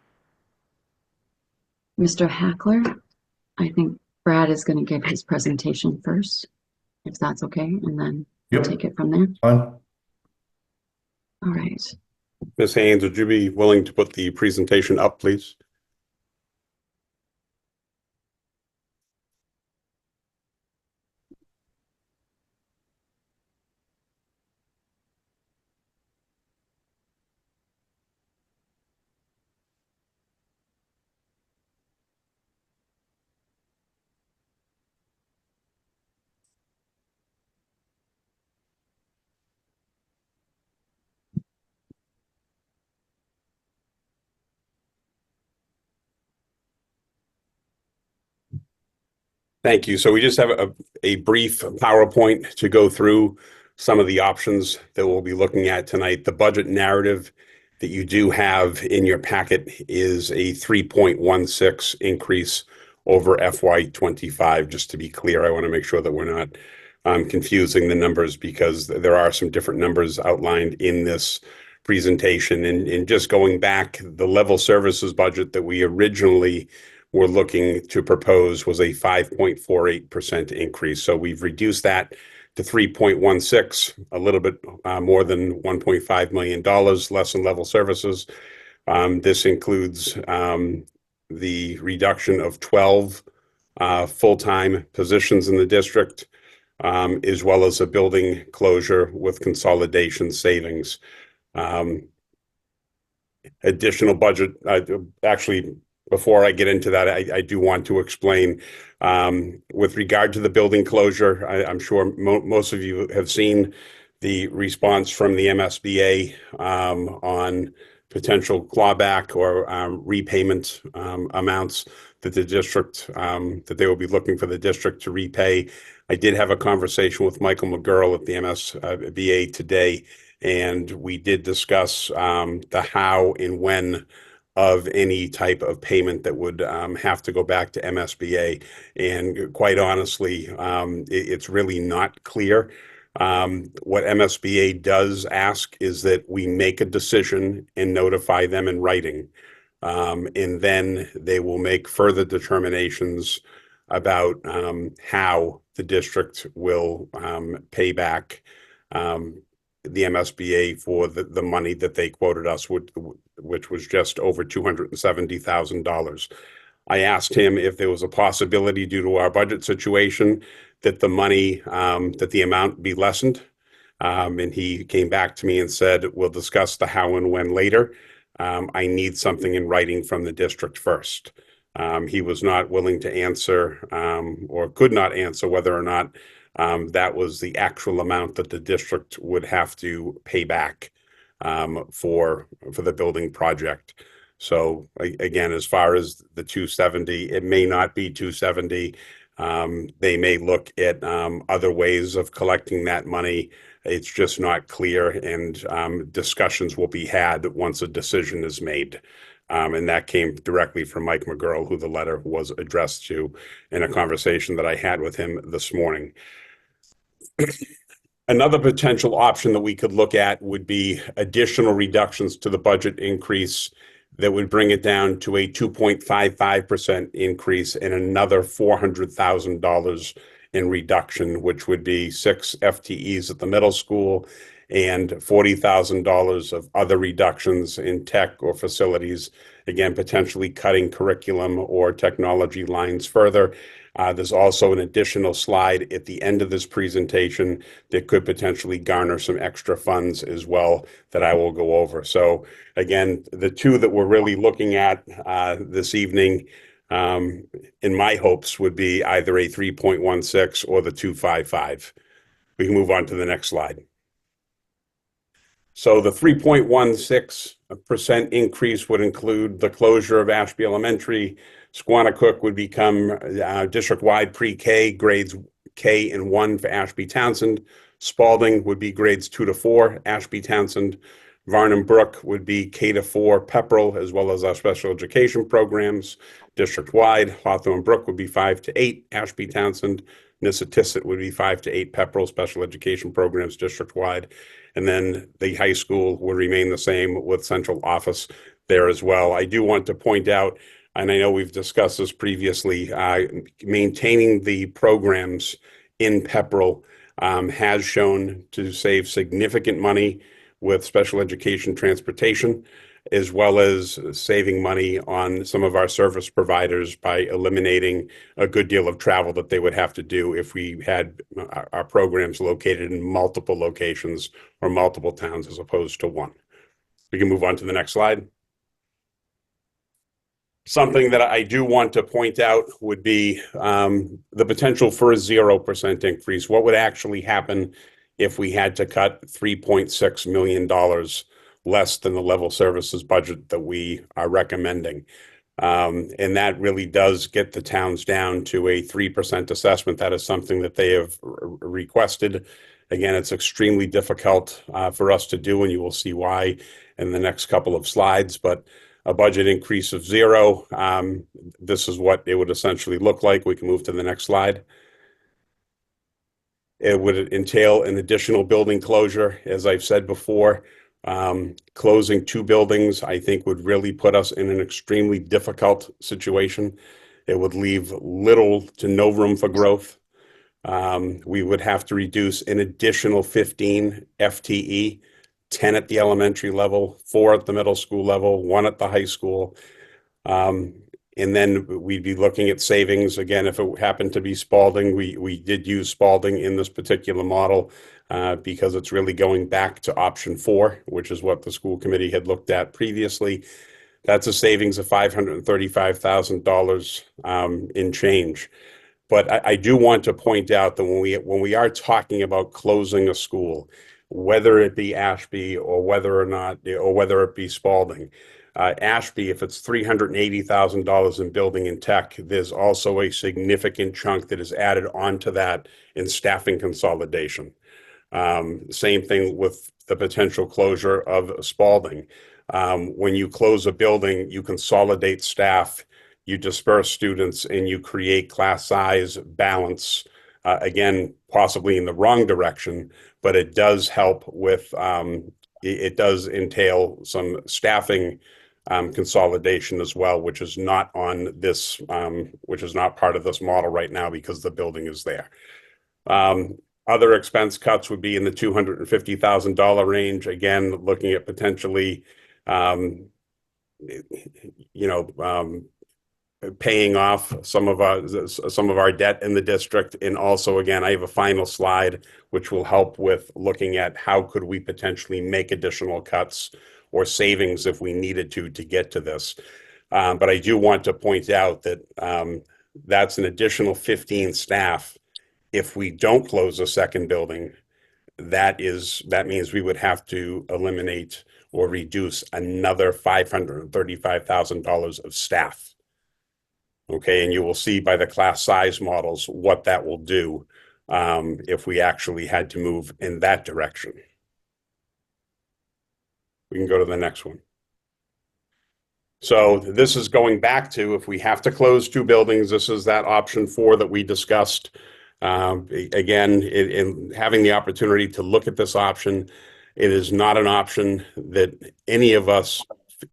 Mr. Hackler, I think Brad is going to give his presentation first, if that's okay, and then we'll take it from there. Fine. All right. Ms. Haynes, would you be willing to put the presentation up, please? Thank you. So we just have a brief PowerPoint to go through some of the options that we'll be looking at tonight. The budget narrative that you do have in your packet is a 3.16 increase over FY25. Just to be clear, I want to make sure that we're not confusing the numbers, because there are some different numbers outlined in this presentation. And just going back, the level services budget that we originally were looking to propose was a 5.48% increase. So we've reduced that to 3.16, a little bit more than $1.5 million less in level services. This includes the reduction of 12 full-time positions in the district, as well as a building closure with consolidation savings. Additional budget, actually, before I get into that, I do want to explain with regard to the building closure. I'm sure most of you have seen the response from the MSBA on potential clawback or repayment amounts that the district, that they will be looking for the district to repay. I did have a conversation with Michael McGurl at the MSBA today, and we did discuss the how and when of any type of payment that would have to go back to MSBA. And quite honestly, it's really not clear. What MSBA does ask is that we make a decision and notify them in writing. And then they will make further determinations about how the district will pay back the MSBA for the money that they quoted us, which was just over $270,000. I asked him if there was a possibility, due to our budget situation, that the money, that the amount be lessened. And he came back to me and said, we'll discuss the how and when later. I need something in writing from the district first. He was not willing to answer or could not answer whether or not that was the actual amount that the district would have to pay back for the building project. So again, as far as the 270, it may not be 270. They may look at other ways of collecting that money. It's just not clear, and discussions will be had once a decision is made. And that came directly from Mike McGurl, who the letter was addressed to, in a conversation that I had with him this morning. Another potential option that we could look at would be additional reductions to the budget increase that would bring it down to a 2.55% increase and another $400,000 in reduction, which would be 6 FTEs at the middle school and $40,000 of other reductions in tech or facilities, again, potentially cutting curriculum or technology lines further. There's also an additional slide at the end of this presentation that could potentially garner some extra funds as well that I will go over. So again, the two that we're really looking at this evening, in my hopes, would be either a 3.16 or the 255. We can move on to the next slide. So the 3.16% increase would include the closure of Ashby Elementary. Squannacook would become district-wide pre-K, grades K and 1 for Ashby Townsend. Spalding would be grades 2 to 4, Ashby Townsend. Varnum Brook would be K to 4 Pepperell, as well as our special education programs. District-wide, Hawthorne Brook would be 5 to 8, Ashby Townsend. Nissitissit would be 5 to 8 Pepperell special education programs district-wide. And then the high school would remain the same with central office there as well. I do want to point out, and I know we've discussed this previously, maintaining the programs in Pepperell has shown to save significant money with special education transportation, as well as saving money on some of our service providers by eliminating a good deal of travel that they would have to do if we had our programs located in multiple locations or multiple towns as opposed to one. We can move on to the next slide. Something that I do want to point out would be the potential for a 0% increase. What would actually happen if we had to cut $3.6 million less than the level services budget that we are recommending? And that really does get the towns down to a 3% assessment. That is something that they have requested. Again, it's extremely difficult for us to do, and you will see why in the next couple of slides, but a budget increase of 0, this is what it would essentially look like. We can move to the next slide. It would entail an additional building closure, as I've said before. Closing 2 buildings, I think, would really put us in an extremely difficult situation. It would leave little to no room for growth. We would have to reduce an additional 15 FTE, 10 at the elementary level, 4 at the middle school level, 1 at the high school. And then we'd be looking at savings. Again, if it happened to be Spalding, we did use Spalding in this particular model because it's really going back to option 4, which is what the school committee had looked at previously. That's a savings of $535,000 in change. But I do want to point out that when we are talking about closing a school, whether it be Ashby or whether it be Spalding, Ashby, if it's $380,000 in building and tech, there's also a significant chunk that is added onto that in staffing consolidation. Same thing with the potential closure of Spalding. When you close a building, you consolidate staff, you disperse students, and you create class size balance. Again, possibly in the wrong direction, but it does help with, it does entail some staffing consolidation as well, which is not on this, which is not part of this model right now because the building is there. Other expense cuts would be in the $250,000 range. Again, looking at potentially, paying off some of our debt in the district. And also, again, I have a final slide which will help with looking at how could we potentially make additional cuts or savings if we needed to get to this. But I do want to point out that that's an additional 15 staff. If we don't close a second building, that means we would have to eliminate or reduce another $535,000 of staff. Okay, and you will see by the class size models what that will do if we actually had to move in that direction. We can go to the next one. So this is going back to, if we have to close 2 buildings, this is that option 4 that we discussed. Again, in having the opportunity to look at this option, it is not an option that any of us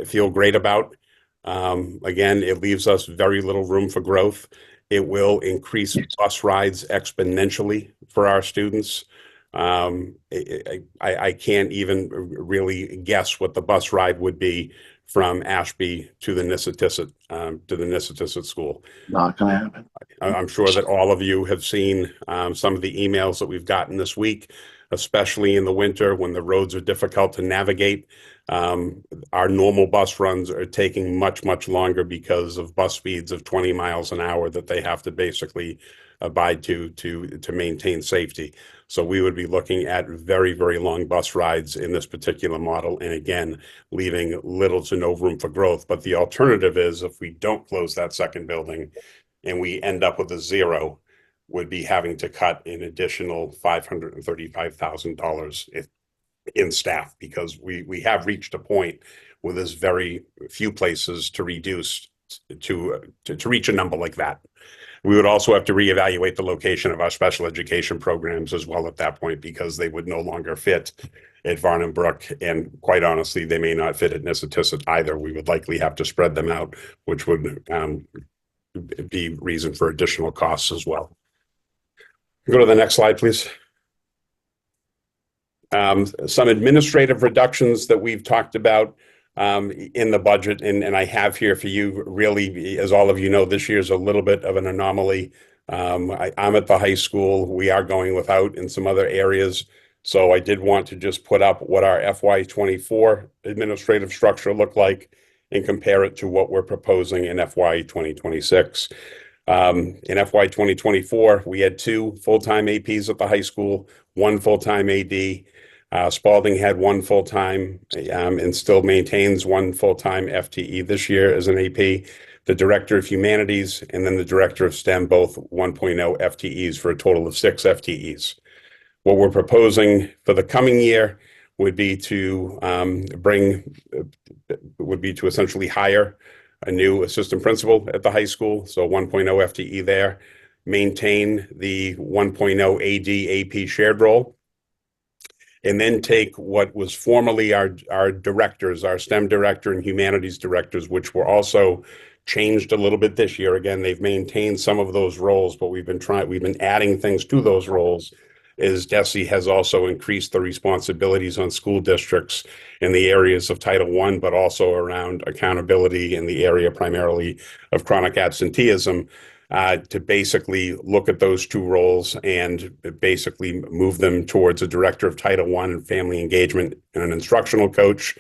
feel great about. Again, it leaves us very little room for growth. It will increase bus rides exponentially for our students. I can't even really guess what the bus ride would be from Ashby to the Nissitissit school. Not gonna happen. I'm sure that all of you have seen some of the emails that we've gotten this week, especially in the winter when the roads are difficult to navigate. Our normal bus runs are taking much longer because of bus speeds of 20 miles an hour that they have to basically abide to maintain safety. So we would be looking at very long bus rides in this particular model, and again, leaving little to no room for growth. But the alternative is, if we don't close that second building and we end up with a 0, would be having to cut an additional $535,000 in staff, because we have reached a point where there's very few places to reduce to reach a number like that. We would also have to reevaluate the location of our special education programs as well at that point, because they would no longer fit at Varnum Brook, and quite honestly, they may not fit at Nissitissit either. We would likely have to spread them out, which would be reason for additional costs as well. Go to the next slide, please. Some administrative reductions that we've talked about in the budget, and I have here for you, really, as all of you know, this year's a little bit of an anomaly. I'm at the high school. We are going without in some other areas. So I did want to just put up what our FY24 administrative structure looked like and compare it to what we're proposing in FY 2026. In FY 2024, we had 2 full-time APs at the high school, 1 full-time AD. Spalding had 1 full-time and still maintains 1 full-time FTE this year as an AP. the Director of Humanities, and then the Director of STEM, both 1.0 FTEs for a total of 6 FTEs. What we're proposing for the coming year would be to essentially hire a new assistant principal at the high school, so 1.0 FTE there, maintain the 1.0 AD AP shared role, and then take what was formerly our directors, our STEM director and humanities directors, which were also changed a little bit this year. Again, they've maintained some of those roles, but we've been adding things to those roles, as DESE has also increased the responsibilities on school districts in the areas of Title I, but also around accountability in the area primarily of chronic absenteeism, to basically look at those two roles and basically move them towards a director of Title I and family engagement and an instructional coach.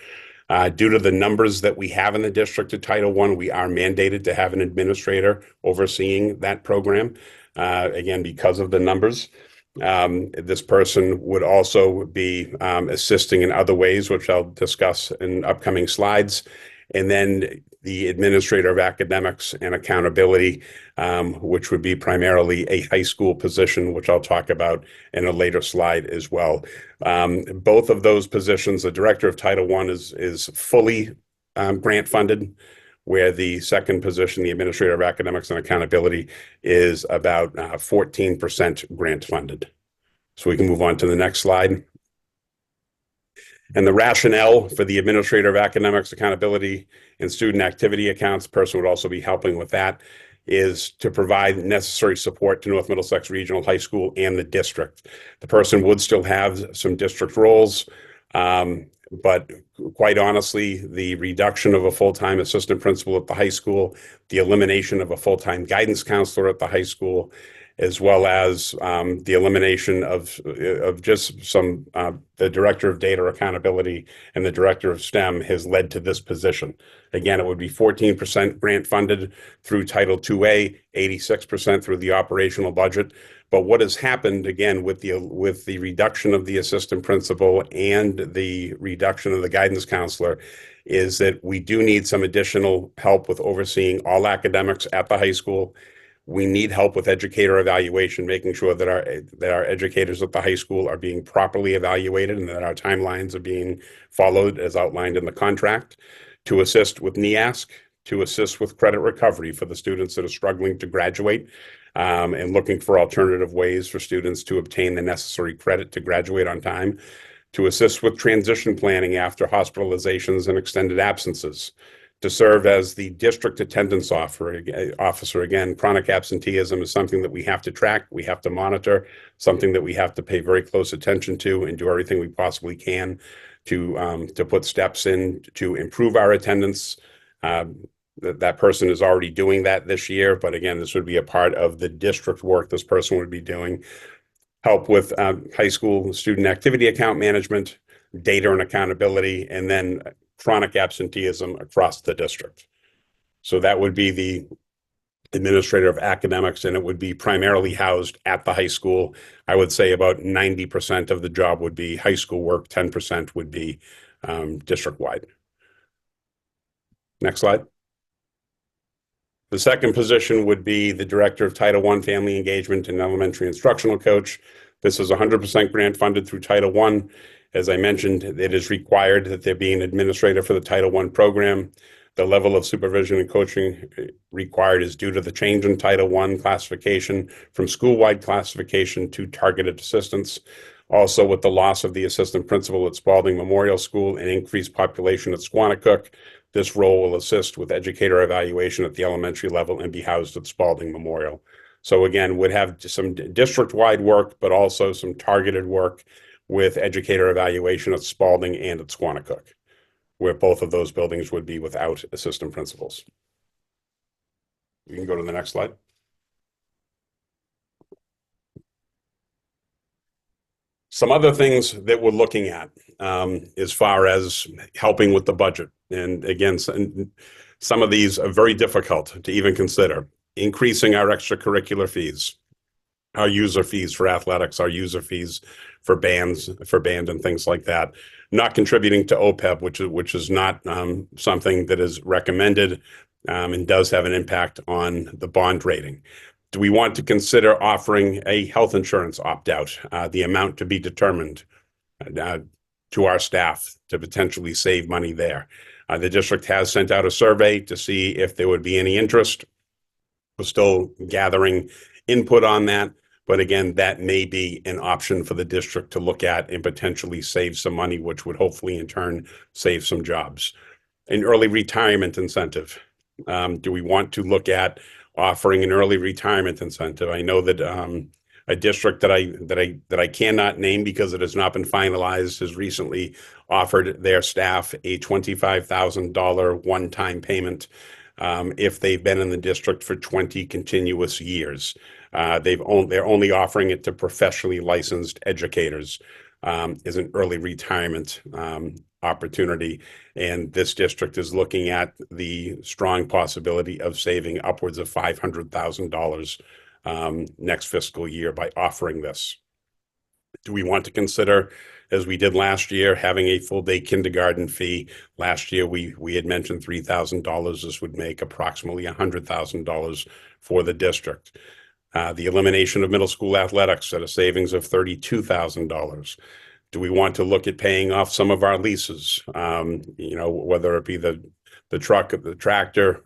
Due to the numbers that we have in the district of Title I, we are mandated to have an administrator overseeing that program, again, because of the numbers. This person would also be assisting in other ways, which I'll discuss in upcoming slides. And then the administrator of academics and accountability, which would be primarily a high school position, which I'll talk about in a later slide as well. Both of those positions, the director of Title I is fully grant funded, where the second position, the administrator of academics and accountability, is about 14% grant funded. So we can move on to the next slide. And the rationale for the administrator of academics, accountability, and student activity accounts, the person would also be helping with that, is to provide necessary support to North Middlesex Regional High School and the district. The person would still have some district roles, but quite honestly, the reduction of a full-time assistant principal at the high school, the elimination of a full-time guidance counselor at the high school, as well as the elimination of just some, the director of data accountability and the director of STEM has led to this position. Again, it would be 14% grant funded through Title IIA, 86% through the operational budget. But what has happened, again, with the reduction of the assistant principal and the reduction of the guidance counselor, is that we do need some additional help with overseeing all academics at the high school. We need help with educator evaluation, making sure that our educators at the high school are being properly evaluated and that our timelines are being followed as outlined in the contract. To assist with NEASC, to assist with credit recovery for the students that are struggling to graduate, and looking for alternative ways for students to obtain the necessary credit to graduate on time, to assist with transition planning after hospitalizations and extended absences, to serve as the district attendance officer. Again, chronic absenteeism is something that we have to track, we have to monitor, something that we have to pay very close attention to and do everything we possibly can to put steps in to improve our attendance. That person is already doing that this year, but again, this would be a part of the district work this person would be doing. Help with high school student activity account management, data and accountability, and then chronic absenteeism across the district. So that would be the administrator of academics, and it would be primarily housed at the high school. I would say about 90% of the job would be high school work, 10% would be district-wide. Next slide. The second position would be the director of Title I Family Engagement and Elementary Instructional Coach. This is 100% grant funded through Title I. As I mentioned, it is required that there be an administrator for the Title I program. The level of supervision and coaching required is due to the change in Title I classification from school-wide classification to targeted assistance. Also, with the loss of the assistant principal at Spalding Memorial School and increased population at Squanicook, this role will assist with educator evaluation at the elementary level and be housed at Spalding Memorial. So again, would have some district-wide work, but also some targeted work with educator evaluation at Spalding and at Squanicook, where both of those buildings would be without assistant principals. You can go to the next slide. Some other things that we're looking at as far as helping with the budget. And again, some of these are very difficult to even consider. Increasing our extracurricular fees, our user fees for athletics, our user fees for band and things like that. Not contributing to OPEB, which is not something that is recommended. and does have an impact on the bond rating. Do we want to consider offering a health insurance opt-out, the amount to be determined to our staff to potentially save money there? The district has sent out a survey to see if there would be any interest. We're still gathering input on that. But again, that may be an option for the district to look at and potentially save some money, which would hopefully in turn save some jobs. An early retirement incentive. Do we want to look at offering an early retirement incentive? I know that a district that I cannot name because it has not been finalized has recently offered their staff a $25,000 one-time payment if they've been in the district for 20 continuous years. They're only offering it to professionally licensed educators as an early retirement opportunity. And this district is looking at the strong possibility of saving upwards of $500,000 next fiscal year by offering this. Do we want to consider, as we did last year, having a full day kindergarten fee? Last year, we had mentioned $3,000. This would make approximately $100,000 for the district. The elimination of middle school athletics at a savings of $32,000. Do we want to look at paying off some of our leases? Whether it be the truck, the tractor,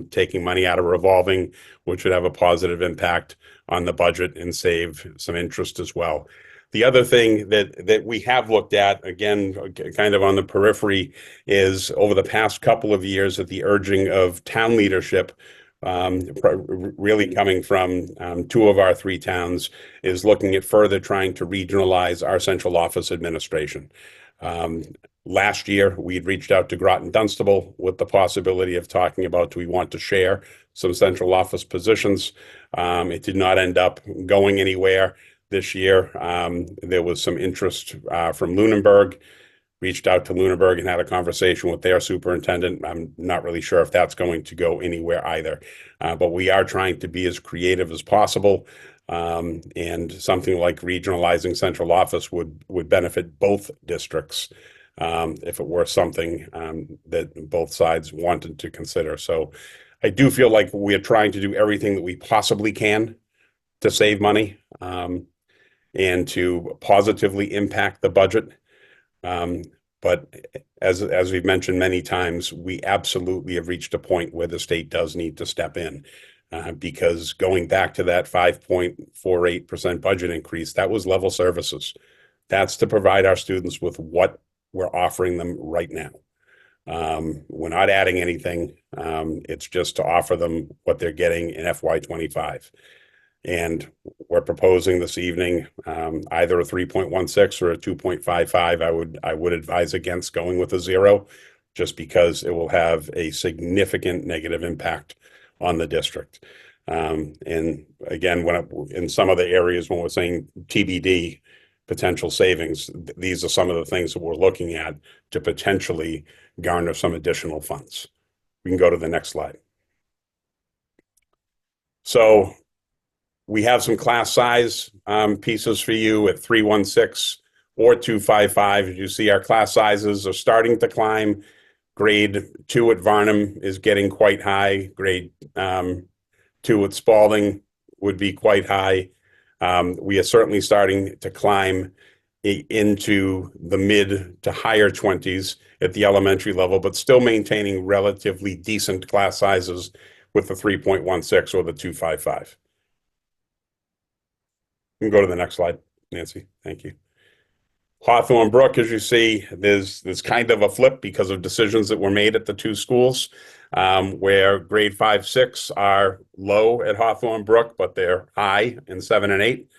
taking money out of revolving, which would have a positive impact on the budget and save some interest as well. The other thing that we have looked at, again, kind of on the periphery, is over the past couple of years at the urging of town leadership, really coming from two of our three towns, is looking at further trying to regionalize our central office administration. Last year, we had reached out to Groton Dunstable with the possibility of talking about, do we want to share some central office positions? It did not end up going anywhere. This year, there was some interest from Lunenburg. Reached out to Lunenburg and had a conversation with their superintendent. I'm not really sure if that's going to go anywhere either. But we are trying to be as creative as possible. And something like regionalizing central office would benefit both districts if it were something that both sides wanted to consider. So I do feel like we are trying to do everything that we possibly can to save money and to positively impact the budget. But as we've mentioned many times, we absolutely have reached a point where the state does need to step in because going back to that 5.48% budget increase, that was level services. That's to provide our students with what we're offering them right now. We're not adding anything. It's just to offer them what they're getting in FY25. And we're proposing this evening either a 3.16 or a 2.55. I would advise against going with a 0, just because it will have a significant negative impact on the district. And again, in some of the areas when we're saying TBD, potential savings, these are some of the things that we're looking at to potentially garner some additional funds. We can go to the next slide. So we have some class size pieces for you at 316 or 255. As you see, our class sizes are starting to climb. Grade 2 at Varnum is getting quite high. Grade 2 at Spalding would be quite high. We are certainly starting to climb into the mid to higher 20s at the elementary level, but still maintaining relatively decent class sizes with the 3.16 or the 255. You can go to the next slide, Nancy. Thank you. Hawthorne Brook, as you see, there's kind of a flip because of decisions that were made at the two schools where grade 5, 6 are low at Hawthorne Brook, but they're high in 7 and 8.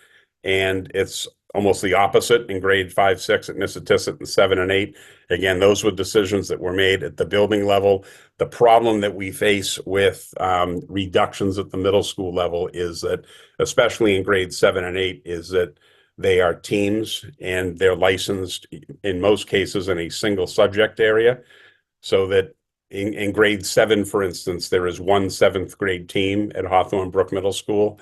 And it's almost the opposite in grade 5, 6 at Nissitissit and 7 and 8. Again, those were decisions that were made at the building level. The problem that we face with reductions at the middle school level is that, especially in grades 7 and 8, is that they are teams and they're licensed in most cases in a single subject area. So that in grade 7, for instance, there is one 7th grade team at Hawthorne Brook Middle School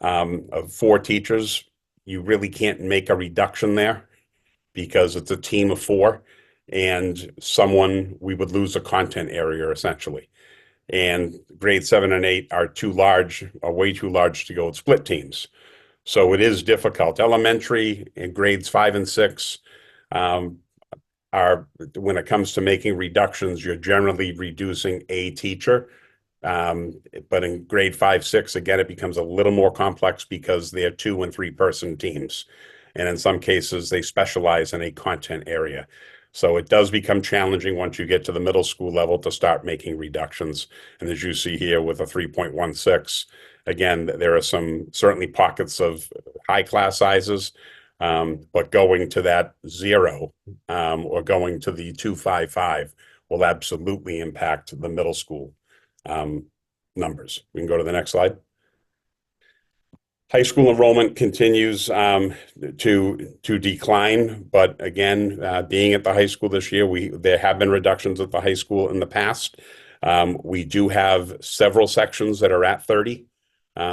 of 4 teachers. You really can't make a reduction there because it's a team of 4 and we would lose a content area essentially. and grade 7 and 8 are way too large to go with split teams. So it is difficult. Elementary and grades 5 and 6 are, when it comes to making reductions, you're generally reducing a teacher. But in grade 5, 6, again, it becomes a little more complex because they're 2 and 3 person teams. And in some cases, they specialize in a content area. So it does become challenging once you get to the middle school level to start making reductions. And as you see here with a 3.16, again, there are some certainly pockets of high class sizes, but going to that 0 or going to the 255 will absolutely impact the middle school numbers. We can go to the next slide. High school enrollment continues to decline, but again, being at the high school this year, there have been reductions at the high school in the past. We do have several sections that are at 30,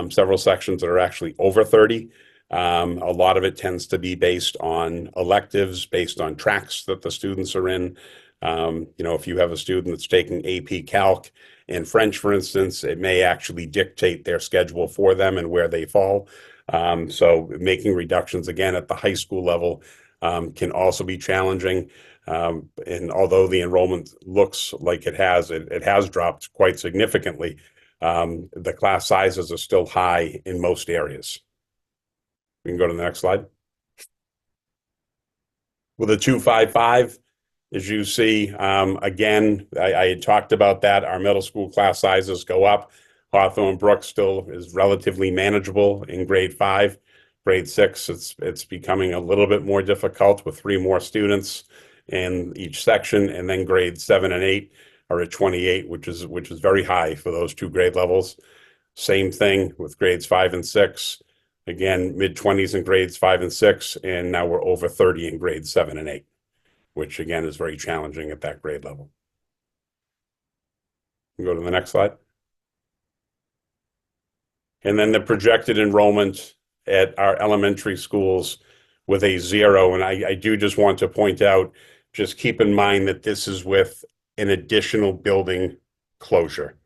several sections that are actually over 30. A lot of it tends to be based on electives, based on tracks that the students are in. If you have a student that's taking AP Calc and French, for instance, it may actually dictate their schedule for them and where they fall. So making reductions again at the high school level can also be challenging. And although the enrollment looks like it has dropped quite significantly, the class sizes are still high in most areas. We can go to the next slide. With a 255, as you see, again, I had talked about that. Our middle school class sizes go up. Hawthorne Brook still is relatively manageable in grade 5. Grade 6, it's becoming a little bit more difficult with 3 more students in each section. And then grades 7 and 8 are at 28, which is very high for those 2 grade levels. Same thing with grades 5 and 6. Again, mid-20s in grades 5 and 6, and now we're over 30 in grades 7 and 8. Which again is very challenging at that grade level. Go to the next slide. And then the projected enrollment at our elementary schools with a 0. And I do just want to point out, just keep in mind that this is with an additional building closure.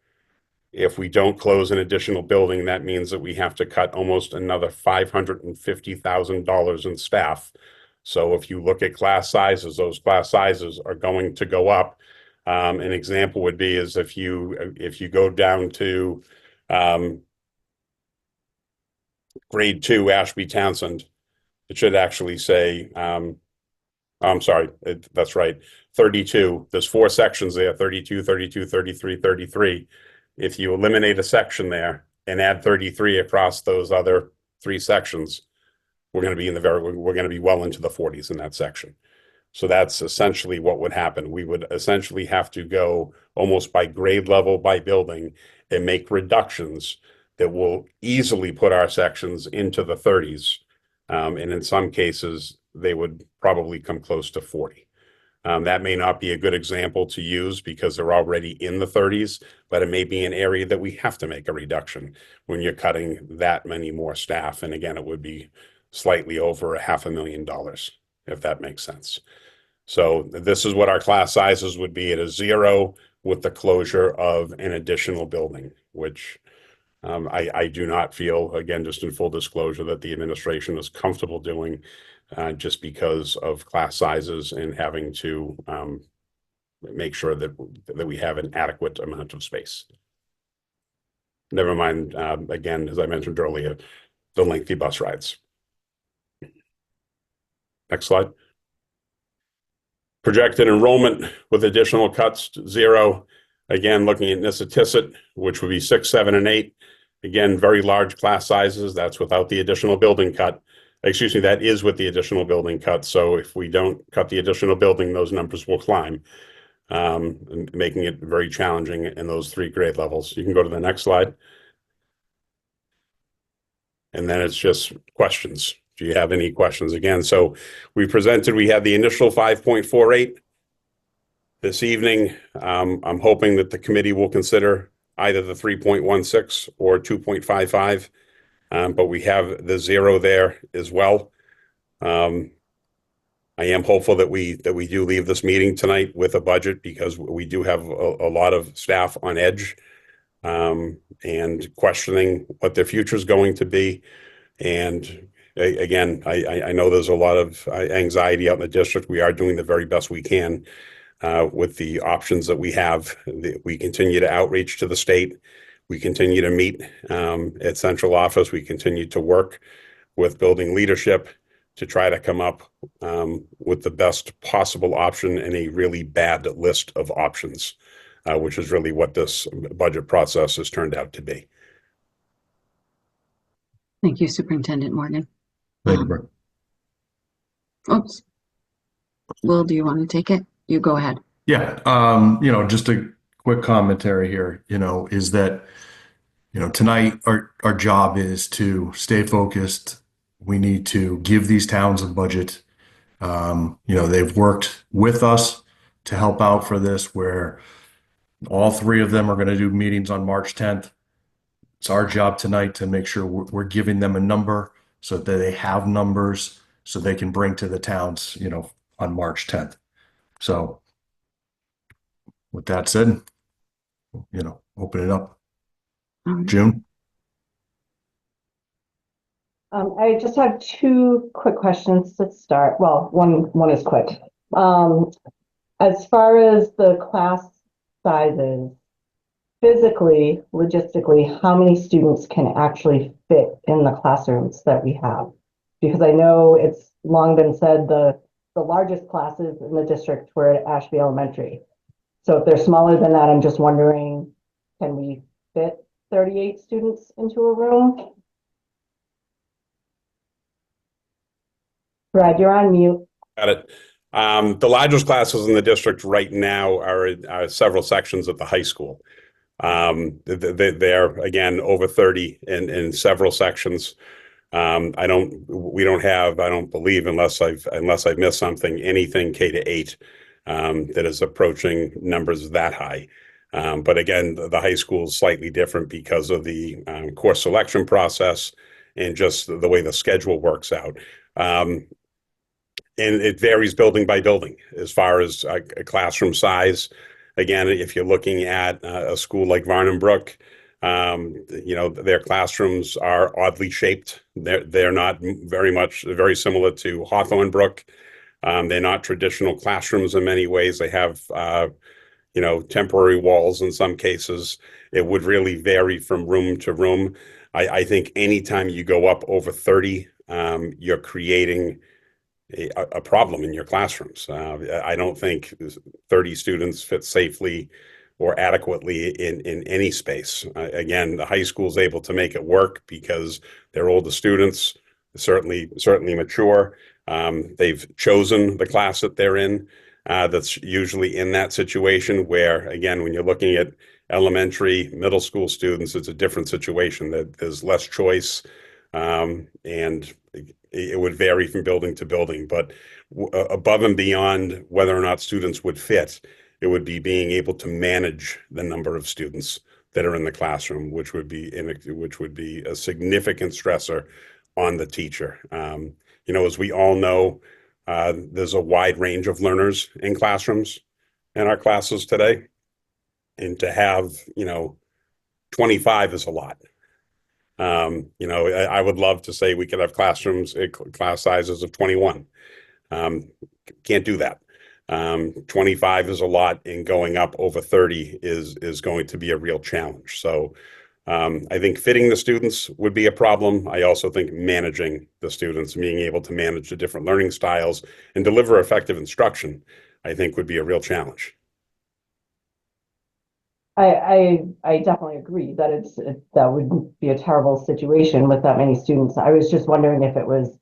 If we don't close an additional building, that means that we have to cut almost another $550,000 in staff. So if you look at class sizes, those class sizes are going to go up. An example would be is if you go down to grade 2, Ashby Townsend, it should actually say, I'm sorry, that's right, 32. There's 4 sections there, 32, 32, 33, 33. If you eliminate a section there and add 33 across those other 3 sections, we're going to be well into the 40s in that section. So that's essentially what would happen. We would essentially have to go almost by grade level, by building, and make reductions that will easily put our sections into the 30s. And in some cases, they would probably come close to 40. That may not be a good example to use because they're already in the 30s, but it may be an area that we have to make a reduction when you're cutting that many more staff. And again, it would be slightly over $500,000, if that makes sense. So this is what our class sizes would be at a 0 with the closure of an additional building, which I do not feel, again, just in full disclosure, that the administration is comfortable doing just because of class sizes and having to make sure that we have an adequate amount of space. Never mind, again, as I mentioned earlier, the lengthy bus rides. Next slide. Projected enrollment with additional cuts to 0. Again, looking at Nissitissit, which would be 6, 7, and 8. Again, very large class sizes. That's without the additional building cut. Excuse me, that is with the additional building cut. So if we don't cut the additional building, those numbers will climb, making it very challenging in those 3 grade levels. You can go to the next slide. And then it's just questions. Do you have any questions? Again, so we had the initial 5.48 this evening. I'm hoping that the committee will consider either the 3.16 or 2.55, but we have the 0 there as well. I am hopeful that we do leave this meeting tonight with a budget because we do have a lot of staff on edge. and questioning what their future is going to be. And again, I know there's a lot of anxiety out in the district. We are doing the very best we can with the options that we have. We continue to outreach to the state. We continue to meet at central office. We continue to work with building leadership to try to come up with the best possible option in a really bad list of options, which is really what this budget process has turned out to be. Thank you, Superintendent Morgan. Thank you, Brett. Oops. Will, do you want to take it? You go ahead. Yeah, just a quick commentary here, is that, tonight our job is to stay focused. We need to give these towns a budget. They've worked with us to help out for this, where all three of them are going to do meetings on March 10th. It's our job tonight to make sure we're giving them a number so that they have numbers so they can bring to the towns, on March 10th. So with that said, open it up. June? I just have two quick questions to start. Well, one is quick. As far as the class sizes, physically, logistically, how many students can actually fit in the classrooms that we have? Because I know it's long been said the largest classes in the district were at Ashby Elementary. So if they're smaller than that, I'm just wondering, can we fit 38 students into a room? Brad, you're on mute. Got it. The largest classes in the district right now are several sections at the high school. They're again over 30 in several sections. I don't believe, unless I've missed something, anything K-8 that is approaching numbers that high. But again, the high school is slightly different because of the course selection process and just the way the schedule works out. And it varies building by building as far as a classroom size. Again, if you're looking at a school like Varnum Brook, their classrooms are oddly shaped. They're not very similar to Hawthorne Brook. They're not traditional classrooms in many ways. They have, temporary walls in some cases. It would really vary from room to room. I think anytime you go up over 30, you're creating a problem in your classrooms. I don't think 30 students fit safely or adequately in any space. Again, the high school is able to make it work because they're older students, certainly mature. They've chosen the class that they're in. That's usually in that situation where, again, when you're looking at elementary, middle school students, it's a different situation. That there's less choice, and it would vary from building to building. But above and beyond whether or not students would fit, it would be being able to manage the number of students that are in the classroom, which would be a significant stressor on the teacher. As we all know, there's a wide range of learners in classrooms in our classes today, and to have 25 is a lot. I would love to say we could have class sizes of 21. Can't do that. 25 is a lot, and going up over 30 is going to be a real challenge. So I think fitting the students would be a problem. I also think managing the students, being able to manage the different learning styles and deliver effective instruction, I think would be a real challenge. I definitely agree that that would be a terrible situation with that many students. I was just wondering if it was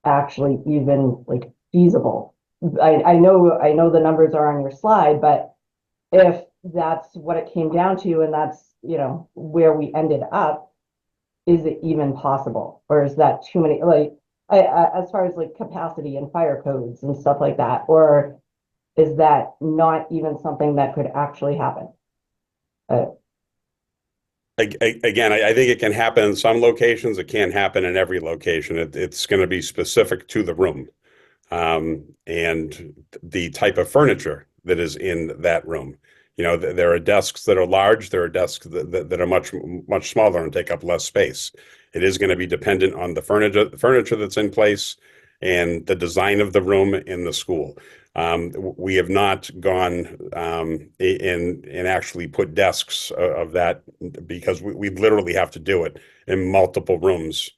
actually even feasible. I know the numbers are on your slide, but if that's what it came down to and that's where we ended up, is it even possible, or is that too many? As far as capacity and fire codes and stuff like that, or is that not even something that could actually happen? Again, I think it can happen in some locations. It can't happen in every location. It's going to be specific to the room and the type of furniture that is in that room. There are desks that are large, there are desks that are much smaller and take up less space. It is going to be dependent on the furniture that's in place and the design of the room in the school. We have not gone and actually put desks of that because we literally have to do it in multiple rooms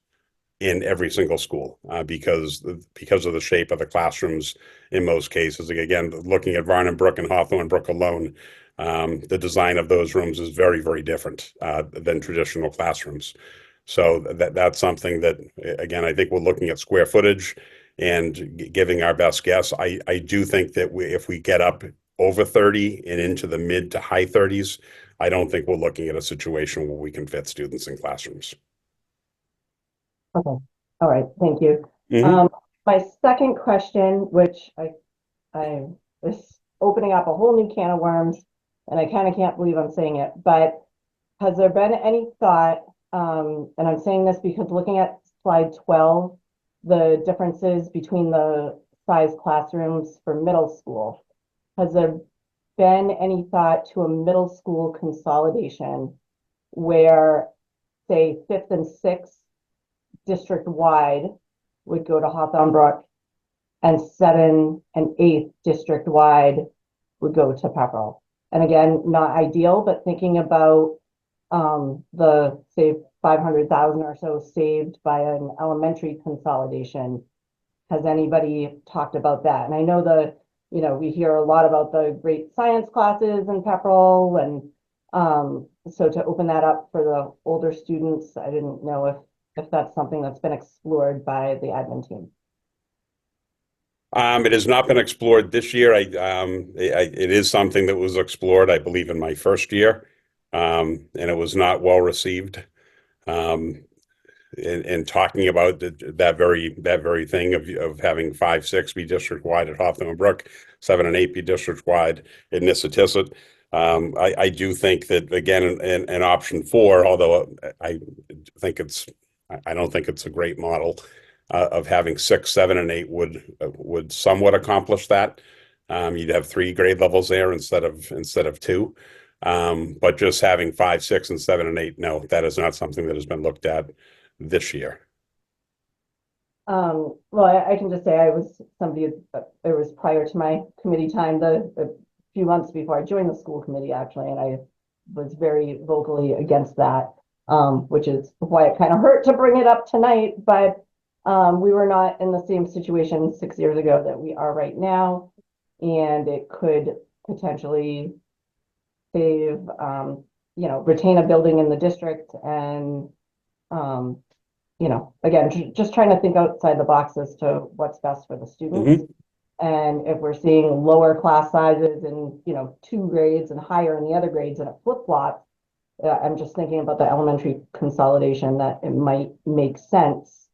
in every single school because of the shape of the classrooms in most cases. Again, looking at Varnum Brook and Hawthorne Brook alone, the design of those rooms is very, very different than traditional classrooms. So that's something that, again, I think we're looking at square footage and giving our best guess. I do think that if we get up over 30 and into the mid to high 30s, I don't think we're looking at a situation where we can fit students in classrooms. Okay. All right. Thank you. Mhm. My second question, which I is opening up a whole new can of worms, and I kind of can't believe I'm saying it, but has there been any thought, and I'm saying this because looking at slide 12, the differences between the size classrooms for middle school, has there been any thought to a middle school consolidation where, say, fifth and sixth district-wide would go to Hawthorne Brook, and 7 and 8 district-wide would go to Pepperell? And again, not ideal, but thinking about the, say, 500,000 or so saved by an elementary consolidation. Has anybody talked about that? And I know we hear a lot about the great science classes in Pepperell, and so to open that up for the older students, I didn't know if that's something that's been explored by the admin team. It has not been explored this year. It is something that was explored, I believe, in my first year, and it was not well received. And talking about that very thing of having 5, 6 be district wide at Hawthorne Brook, 7 and 8 be district wide in Nissitissit. I do think that, again, in option 4, although I don't think it's a great model, of having 6, 7, and 8 would somewhat accomplish that. You'd have 3 grade levels there instead of 2. But just having 5, 6, and 7 and 8, no, that is not something that has been looked at this year. Well, I can just say it was prior to my committee time, a few months before I joined the school committee, actually, and I was very vocally against that, which is why it kind of hurt to bring it up tonight. But we were not in the same situation 6 years ago that we are right now, and it could potentially save, retain a building in the district, and again, just trying to think outside the box as to what's best for the students. And if we're seeing lower class sizes in 2 grades and higher in the other grades, and it flip-flops, I'm just thinking about the elementary consolidation, that it might make sense.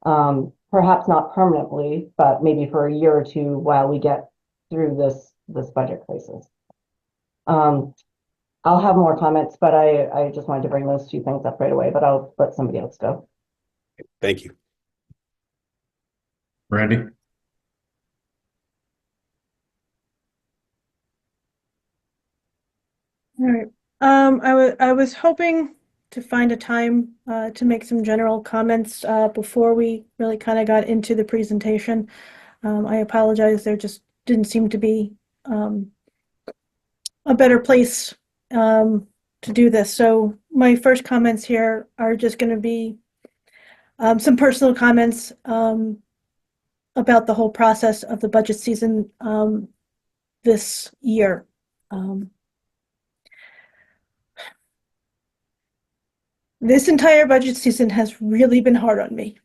Perhaps not permanently, but maybe for a year or 2 while we get through this budget crisis. I'll have more comments, but I just wanted to bring those 2 things up right away, but I'll let somebody else go. Thank you. Randy? All right. I was hoping to find a time to make some general comments before we really kind of got into the presentation. I apologize, there just didn't seem to be a better place to do this. So my first comments here are just going to be some personal comments about the whole process of the budget season this year. This entire budget season has really been hard on me.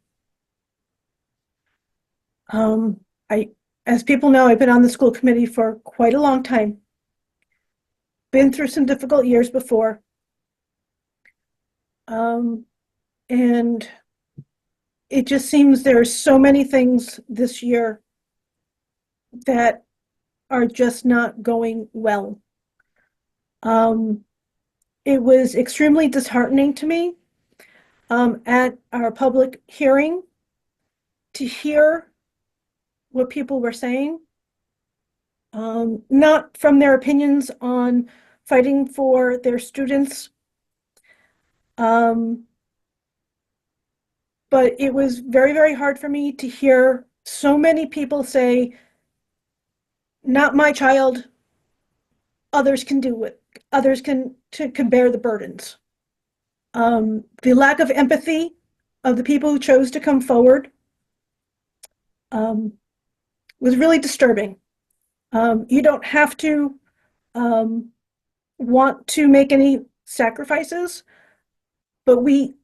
As people know, I've been on the school committee for quite a long time. Been through some difficult years before. And it just seems there are so many things this year that are just not going well. It was extremely disheartening to me at our public hearing to hear what people were saying, not from their opinions on fighting for their students. But it was very, very hard for me to hear so many people say, not my child, others can do it. Others can bear the burdens. The lack of empathy of the people who chose to come forward was really disturbing. You don't have to want to make any sacrifices, but we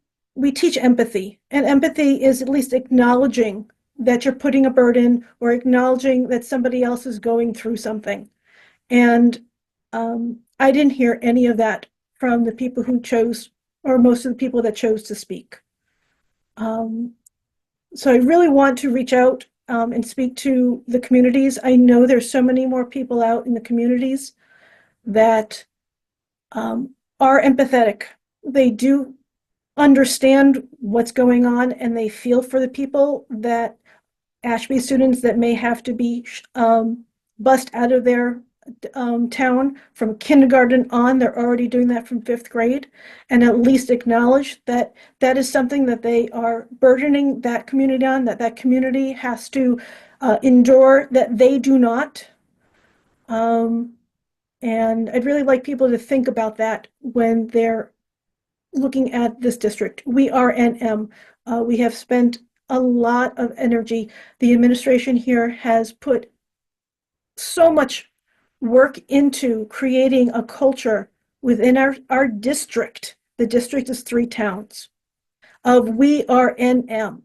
teach empathy, and empathy is at least acknowledging that you're putting a burden or acknowledging that somebody else is going through something. And I didn't hear any of that from the people who chose, or most of the people that chose to speak. So I really want to reach out and speak to the communities. I know there's so many more people out in the communities that are empathetic. They do understand what's going on, and they feel for the people that Ashby students that may have to be bussed out of their town from kindergarten on. They're already doing that from 5th grade, and at least acknowledge that that is something that they are burdening that community on, that that community has to endure, that they do not. And I'd really like people to think about that when they're looking at this district. We are NM. We have spent a lot of energy. The administration here has put so much work into creating a culture within our district. The district is 3 towns of we are NM.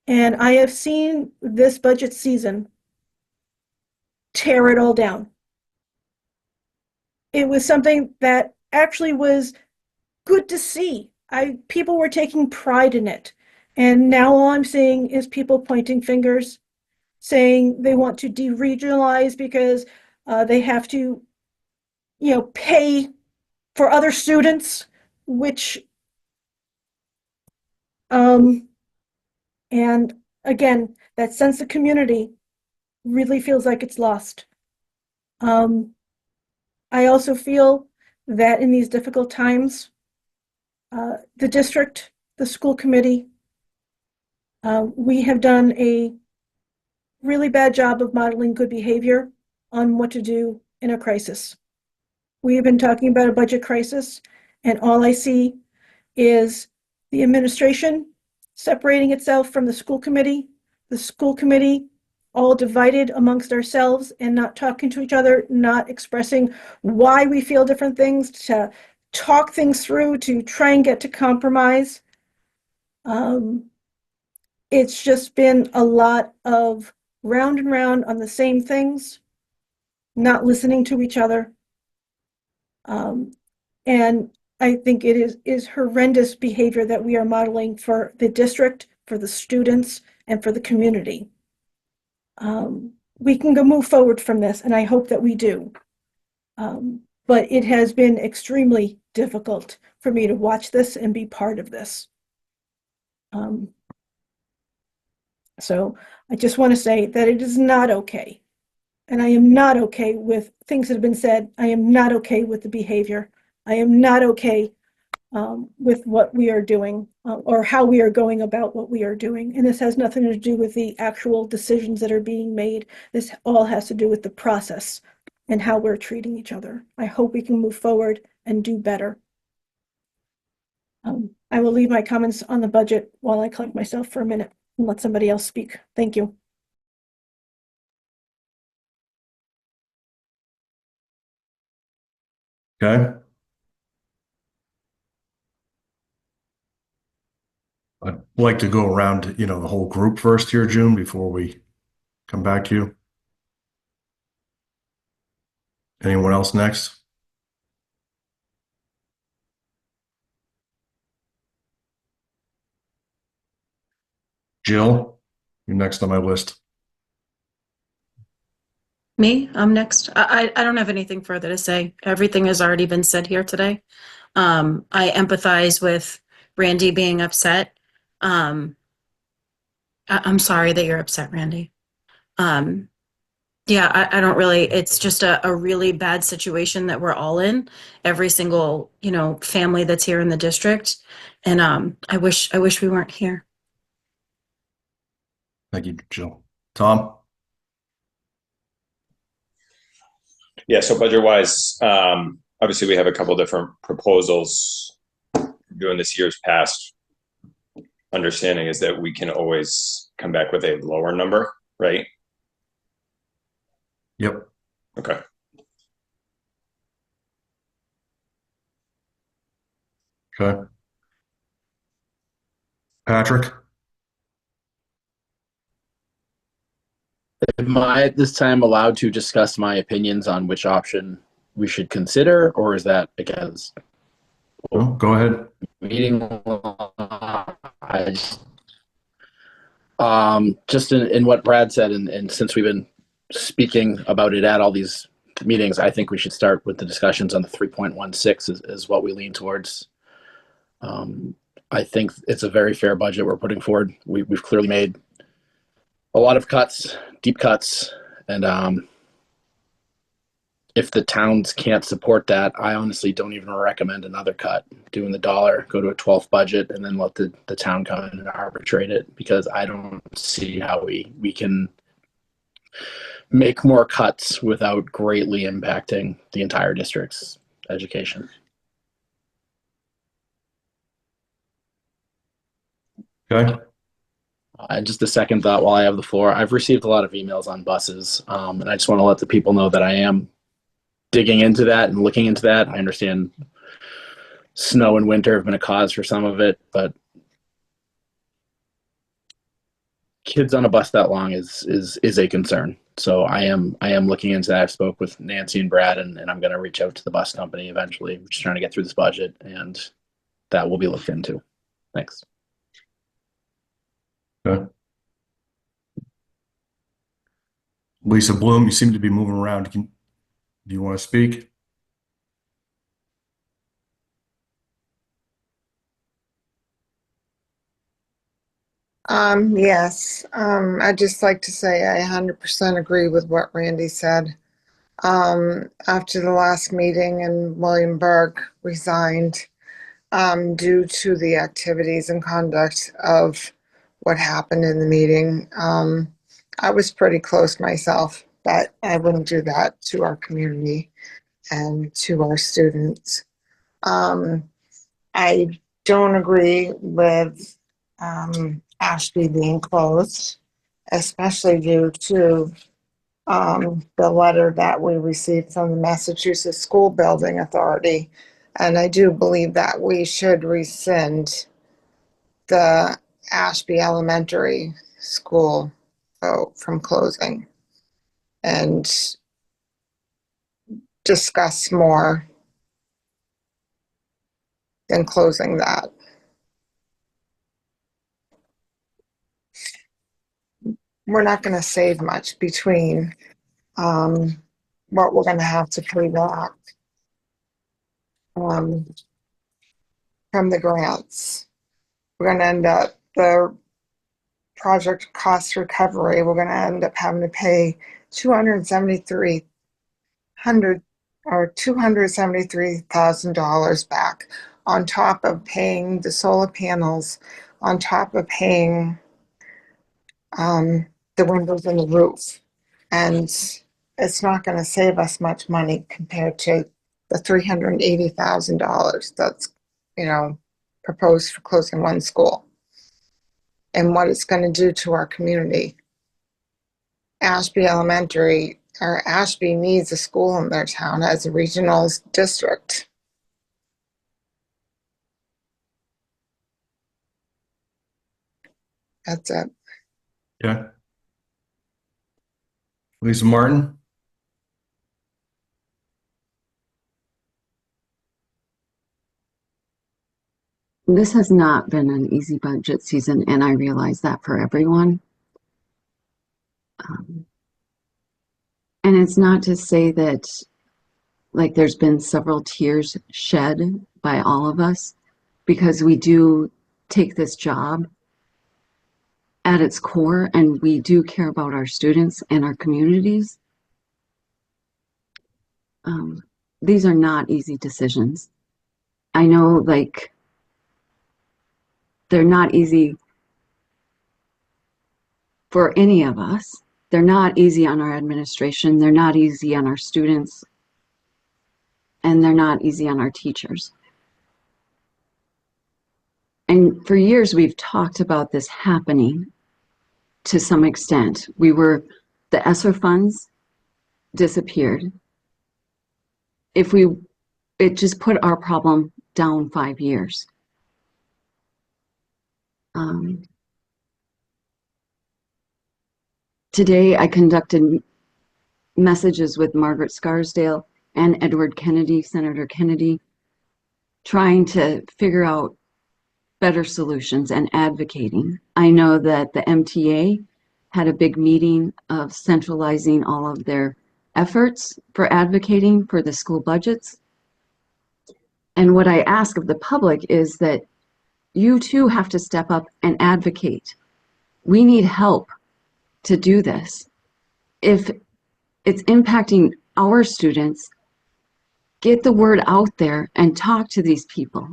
And I have seen this budget season tear it all down. It was something that actually was good to see. People were taking pride in it. And now all I'm seeing is people pointing fingers, saying they want to deregionalize because they have to, pay for other students, which, and again, that sense of community really feels like it's lost. I also feel that in these difficult times, the district, the school committee, we have done a really bad job of modeling good behavior on what to do in a crisis. We have been talking about a budget crisis, and all I see is the administration separating itself from the school committee all divided amongst ourselves and not talking to each other, not expressing why we feel different things, to talk things through, to try and get to compromise. It's just been a lot of round and round on the same things, not listening to each other. And I think it is horrendous behavior that we are modeling for the district, for the students, and for the community. We can move forward from this, and I hope that we do. But it has been extremely difficult for me to watch this and be part of this. So I just want to say that it is not okay. And I am not okay with things that have been said. I am not okay with the behavior. I am not okay with what we are doing or how we are going about what we are doing. And this has nothing to do with the actual decisions that are being made. This all has to do with the process and how we're treating each other. I hope we can move forward and do better. I will leave my comments on the budget while I collect myself for a minute and let somebody else speak. Thank you. Okay. I'd like to go around, the whole group first here, June, before we come back to you. Anyone else next? Jill, you're next on my list. Me? I'm next. I don't have anything further to say. Everything has already been said here today. I empathize with Randy being upset. I'm sorry that you're upset, Randy. Yeah, I don't really, it's just a really bad situation that we're all in, every single, family that's here in the district. And I wish we weren't here. Thank you, Jill. Tom? Yeah, so budget-wise, obviously we have a couple different proposals. Doing this year's past understanding is that we can always come back with a lower number, right? Yep. Okay. Okay. Patrick? Am I at this time allowed to discuss my opinions on which option we should consider, or is that against No, go ahead. meeting? I just in what Brad said, and since we've been speaking about it at all these meetings, I think we should start with the discussions on the 3.16 is what we lean towards. I think it's a very fair budget we're putting forward. We've clearly made a lot of cuts, deep cuts, and if the towns can't support that, I honestly don't even recommend another cut. Doing the dollar, go to a 12th budget, and then let the town come in and arbitrate it, because I don't see how we can make more cuts without greatly impacting the entire district's education. Okay. And just a second thought while I have the floor. I've received a lot of emails on buses, and I just want to let the people know that I am digging into that and looking into that. I understand snow and winter have been a cause for some of it, but kids on a bus that long is a concern. So I am looking into that. I've spoke with Nancy and Brad, and I'm going to reach out to the bus company eventually. We're just trying to get through this budget, and that will be looked into. Thanks. Okay. Lisa Bloom, you seem to be moving around. Do you want to speak? Yes, I'd just like to say I 100% agree with what Randy said. After the last meeting and William Berg resigned, due to the activities and conduct of what happened in the meeting, I was pretty close myself, but I wouldn't do that to our community and to our students. I don't agree with Ashby being closed, especially due to the letter that we received from the Massachusetts School Building Authority. And I do believe that we should rescind the Ashby Elementary School vote from closing and discuss more than closing that. We're not going to save much between what we're going to have to pay back from the grants. We're going to end up, the project cost recovery, we're going to end up having to pay $273,000 back, on top of paying the solar panels, on top of paying the windows in the roof. And it's not going to save us much money compared to the $380,000 that's, proposed for closing one school, and what it's going to do to our community. Ashby needs a school in their town as a regional district. That's it. Yeah. Lisa Martin? This has not been an easy budget season, and I realize that for everyone. And it's not to say that, like, there's been several tears shed by all of us, because we do take this job at its core, and we do care about our students and our communities. Um, these are not easy decisions. I know, like, they're not easy for any of us. They're not easy on our administration. They're not easy on our students. And they're not easy on our teachers. And for years, we've talked about this happening to some extent. The ESSER funds disappeared. It just put our problem down 5 years. Today, I conducted messages with Margaret Scarsdale and Edward Kennedy, Senator Kennedy, trying to figure out better solutions and advocating. I know that the MTA had a big meeting of centralizing all of their efforts for advocating for the school budgets. And what I ask of the public is that you too have to step up and advocate. We need help to do this. If it's impacting our students, get the word out there and talk to these people.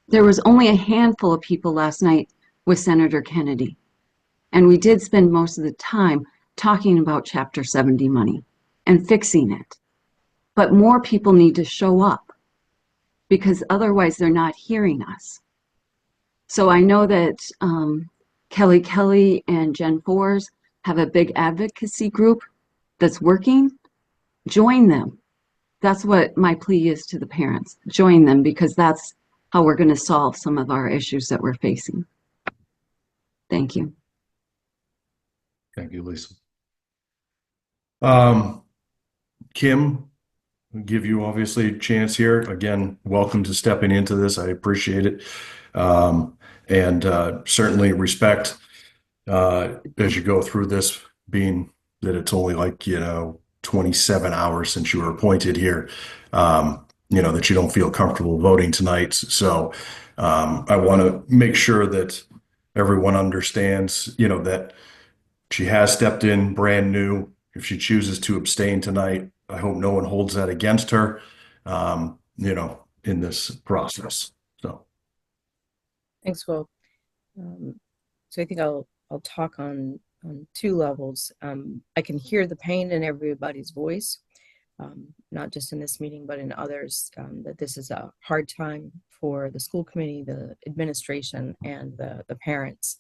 There was only a handful of people last night with Senator Kennedy, and we did spend most of the time talking about Chapter 70 money and fixing it. But more people need to show up because otherwise they're not hearing us. So I know that Kelly and Gen 4s have a big advocacy group that's working. Join them. That's what my plea is to the parents. Join them, because that's how we're going to solve some of our issues that we're facing. Thank you. Thank you, Lisa. Kim, I'll give you obviously a chance here. Again, welcome to stepping into this. I appreciate it. And certainly respect as you go through this, being that it's only like, 27 hours since you were appointed here, that you don't feel comfortable voting tonight. So I want to make sure that everyone understands, that she has stepped in brand new. If she chooses to abstain tonight, I hope no one holds that against her, in this process. So. Thanks, Will. So I think I'll talk on two levels. I can hear the pain in everybody's voice, not just in this meeting, but in others, that this is a hard time for the school committee, the administration, and the parents.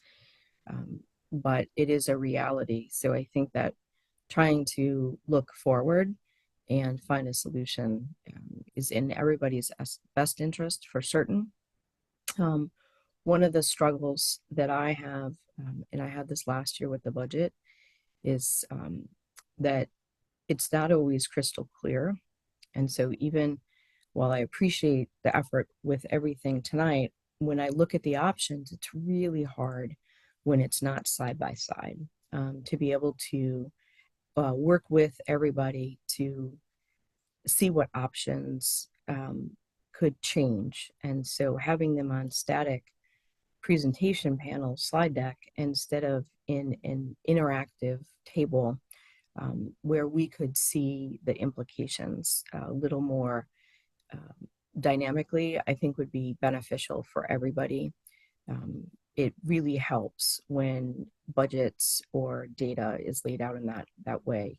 But it is a reality. So I think that trying to look forward and find a solution is in everybody's best interest for certain. One of the struggles that I have, and I had this last year with the budget, is that it's not always crystal clear. And so even while I appreciate the effort with everything tonight, when I look at the options, it's really hard when it's not side by side, to be able to work with everybody to see what options could change. And so having them on static presentation panel slide deck instead of in an interactive table, where we could see the implications a little more dynamically, I think would be beneficial for everybody. It really helps when budgets or data is laid out in that way.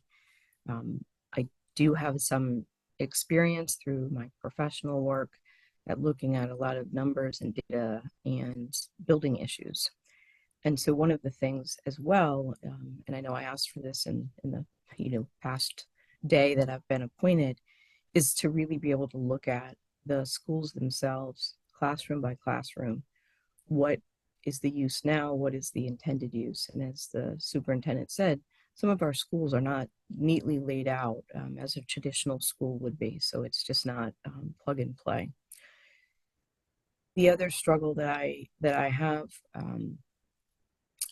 I do have some experience through my professional work at looking at a lot of numbers and data and building issues. And so one of the things as well, and I know I asked for this in the past day that I've been appointed, is to really be able to look at the schools themselves, classroom by classroom. What is the use now? What is the intended use? And as the superintendent said, some of our schools are not neatly laid out as a traditional school would be. So it's just not plug and play. The other struggle that I have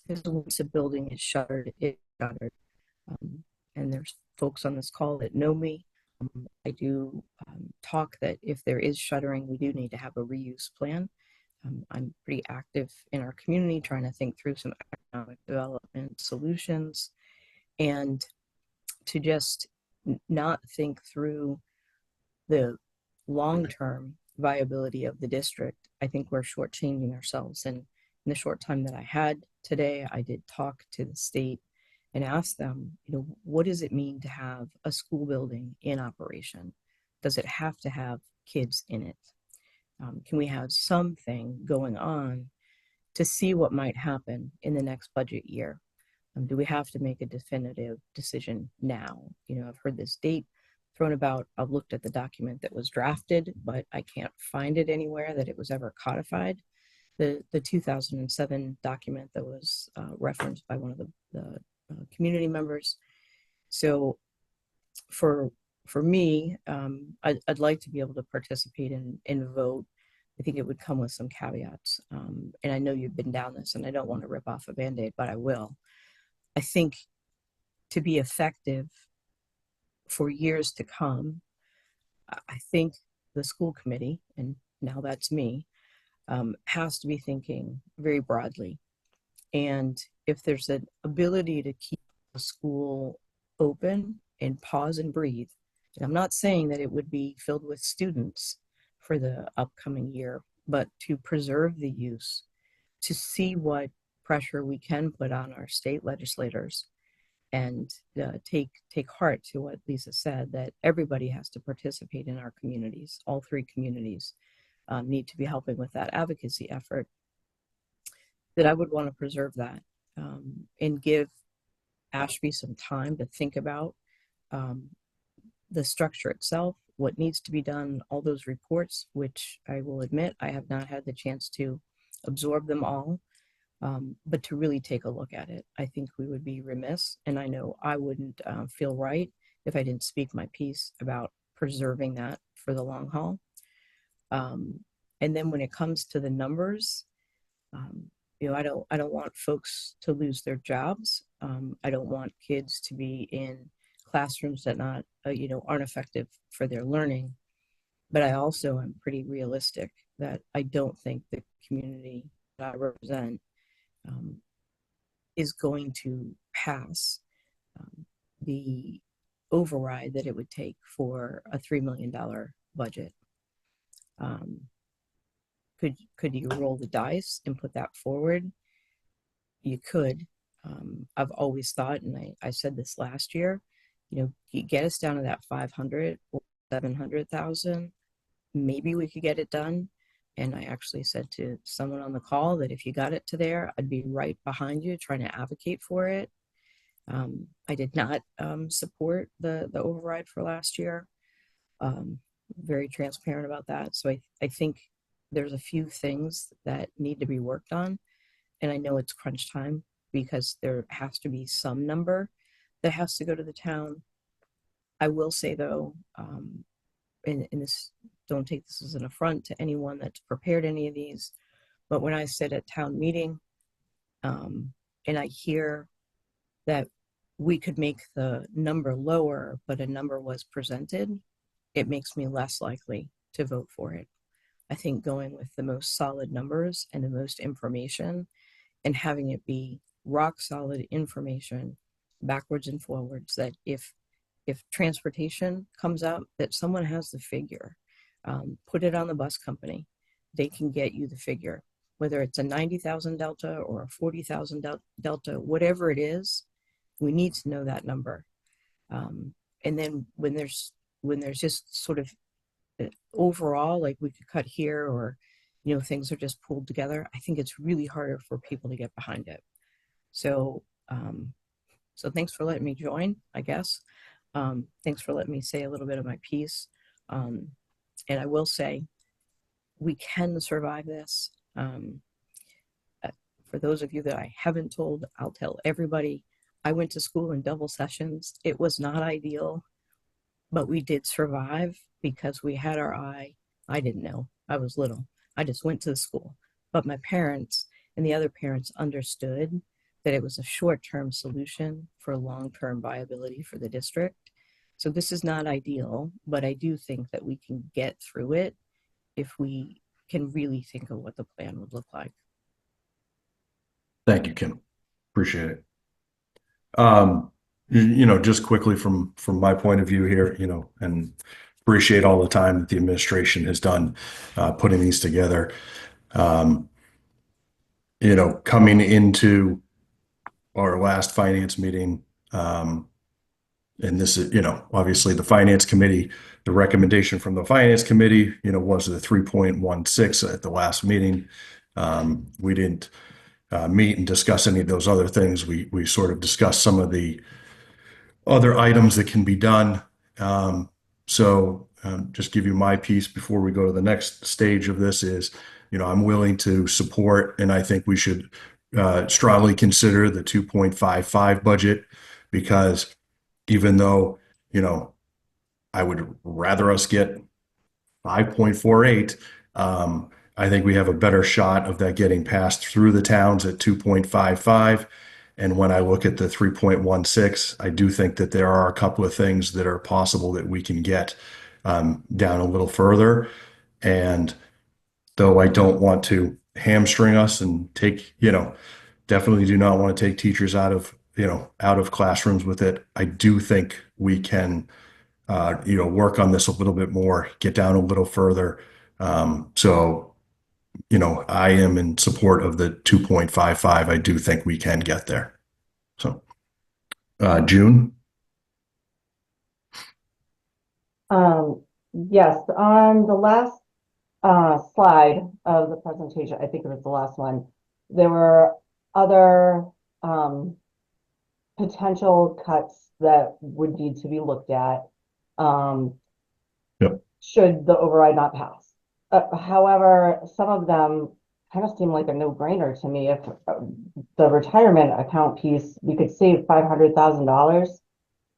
is once a building is shuttered, it's shuttered. And there's folks on this call that know me. I do talk that if there is shuttering, we do need to have a reuse plan. I'm pretty active in our community trying to think through some economic development solutions, and to just not think through the long-term viability of the district, I think we're shortchanging ourselves. And in the short time that I had today, I did talk to the state and ask them, what does it mean to have a school building in operation? Does it have to have kids in it? Can we have something going on to see what might happen in the next budget year? Do we have to make a definitive decision now? I've heard this date thrown about. I've looked at the document that was drafted, but I can't find it anywhere that it was ever codified. The 2007 document that was referenced by one of the community members. So for me, I'd like to be able to participate and vote. I think it would come with some caveats. And I know you've been down this, and I don't want to rip off a Band-Aid, but I will. I think to be effective for years to come, I think the school committee, and now that's me, has to be thinking very broadly. And if there's an ability to keep a school open and pause and breathe, and I'm not saying that it would be filled with students for the upcoming year, but to preserve the use, to see what pressure we can put on our state legislators, and take heart to what Lisa said, that everybody has to participate in our communities. All three communities need to be helping with that advocacy effort. That I would want to preserve that and give Ashby some time to think about the structure itself, what needs to be done, all those reports, which I will admit I have not had the chance to absorb them all, but to really take a look at it. I think we would be remiss, and I know I wouldn't feel right if I didn't speak my piece about preserving that for the long haul. And then when it comes to the numbers, I don't want folks to lose their jobs. I don't want kids to be in classrooms that aren't effective for their learning. But I also am pretty realistic that I don't think the community that I represent is going to pass the override that it would take for a $3 million budget. Could you roll the dice and put that forward? You could. I've always thought, and I said this last year, you get us down to that 500 or 700,000, maybe we could get it done. And I actually said to someone on the call that if you got it to there, I'd be right behind you trying to advocate for it. I did not support the override for last year. Very transparent about that. So I think there's a few things that need to be worked on. And I know it's crunch time because there has to be some number that has to go to the town. I will say though, and this, don't take this as an affront to anyone that's prepared any of these, but when I sit at town meeting and I hear that we could make the number lower, but a number was presented, it makes me less likely to vote for it. I think going with the most solid numbers and the most information and having it be rock solid information backwards and forwards, that if transportation comes up, that someone has the figure, put it on the bus company. They can get you the figure, whether it's a 90,000 delta or a 40,000 delta, whatever it is, we need to know that number. And then when there's just sort of overall, like we could cut here, or things are just pulled together, I think it's really harder for people to get behind it. So thanks for letting me join, I guess. Thanks for letting me say a little bit of my piece. And I will say, we can survive this. For those of you that I haven't told, I'll tell everybody. I went to school in double sessions. It was not ideal, but we did survive because we had our eye. I didn't know. I was little. I just went to the school. But my parents and the other parents understood that it was a short-term solution for long-term viability for the district. So this is not ideal, but I do think that we can get through it if we can really think of what the plan would look like. Thank you, Kim. Appreciate it. Just quickly from my point of view here, and appreciate all the time that the administration has done putting these together. Coming into our last finance meeting, and this is, obviously the finance committee, the recommendation from the finance committee, was the 3.16 at the last meeting. We didn't meet and discuss any of those other things. We sort of discussed some of the other items that can be done. Just give you my piece before we go to the next stage of this is, I'm willing to support, and I think we should strongly consider the 2.55 budget, because even though, I would rather us get 5.48, I think we have a better shot of that getting passed through the towns at 2.55. And when I look at the 3.16, I do think that there are a couple of things that are possible that we can get down a little further. And though I don't want to hamstring us and take, definitely do not want to take teachers out of classrooms with it, I do think we can, work on this a little bit more, get down a little further. I am in support of the 2.55. I do think we can get there. So, June? Yes, on the last slide of the presentation, I think it was the last one, there were other potential cuts that would need to be looked at should the override not pass. However, some of them kind of seem like a no-brainer to me. If the retirement account piece, we could save $500,000,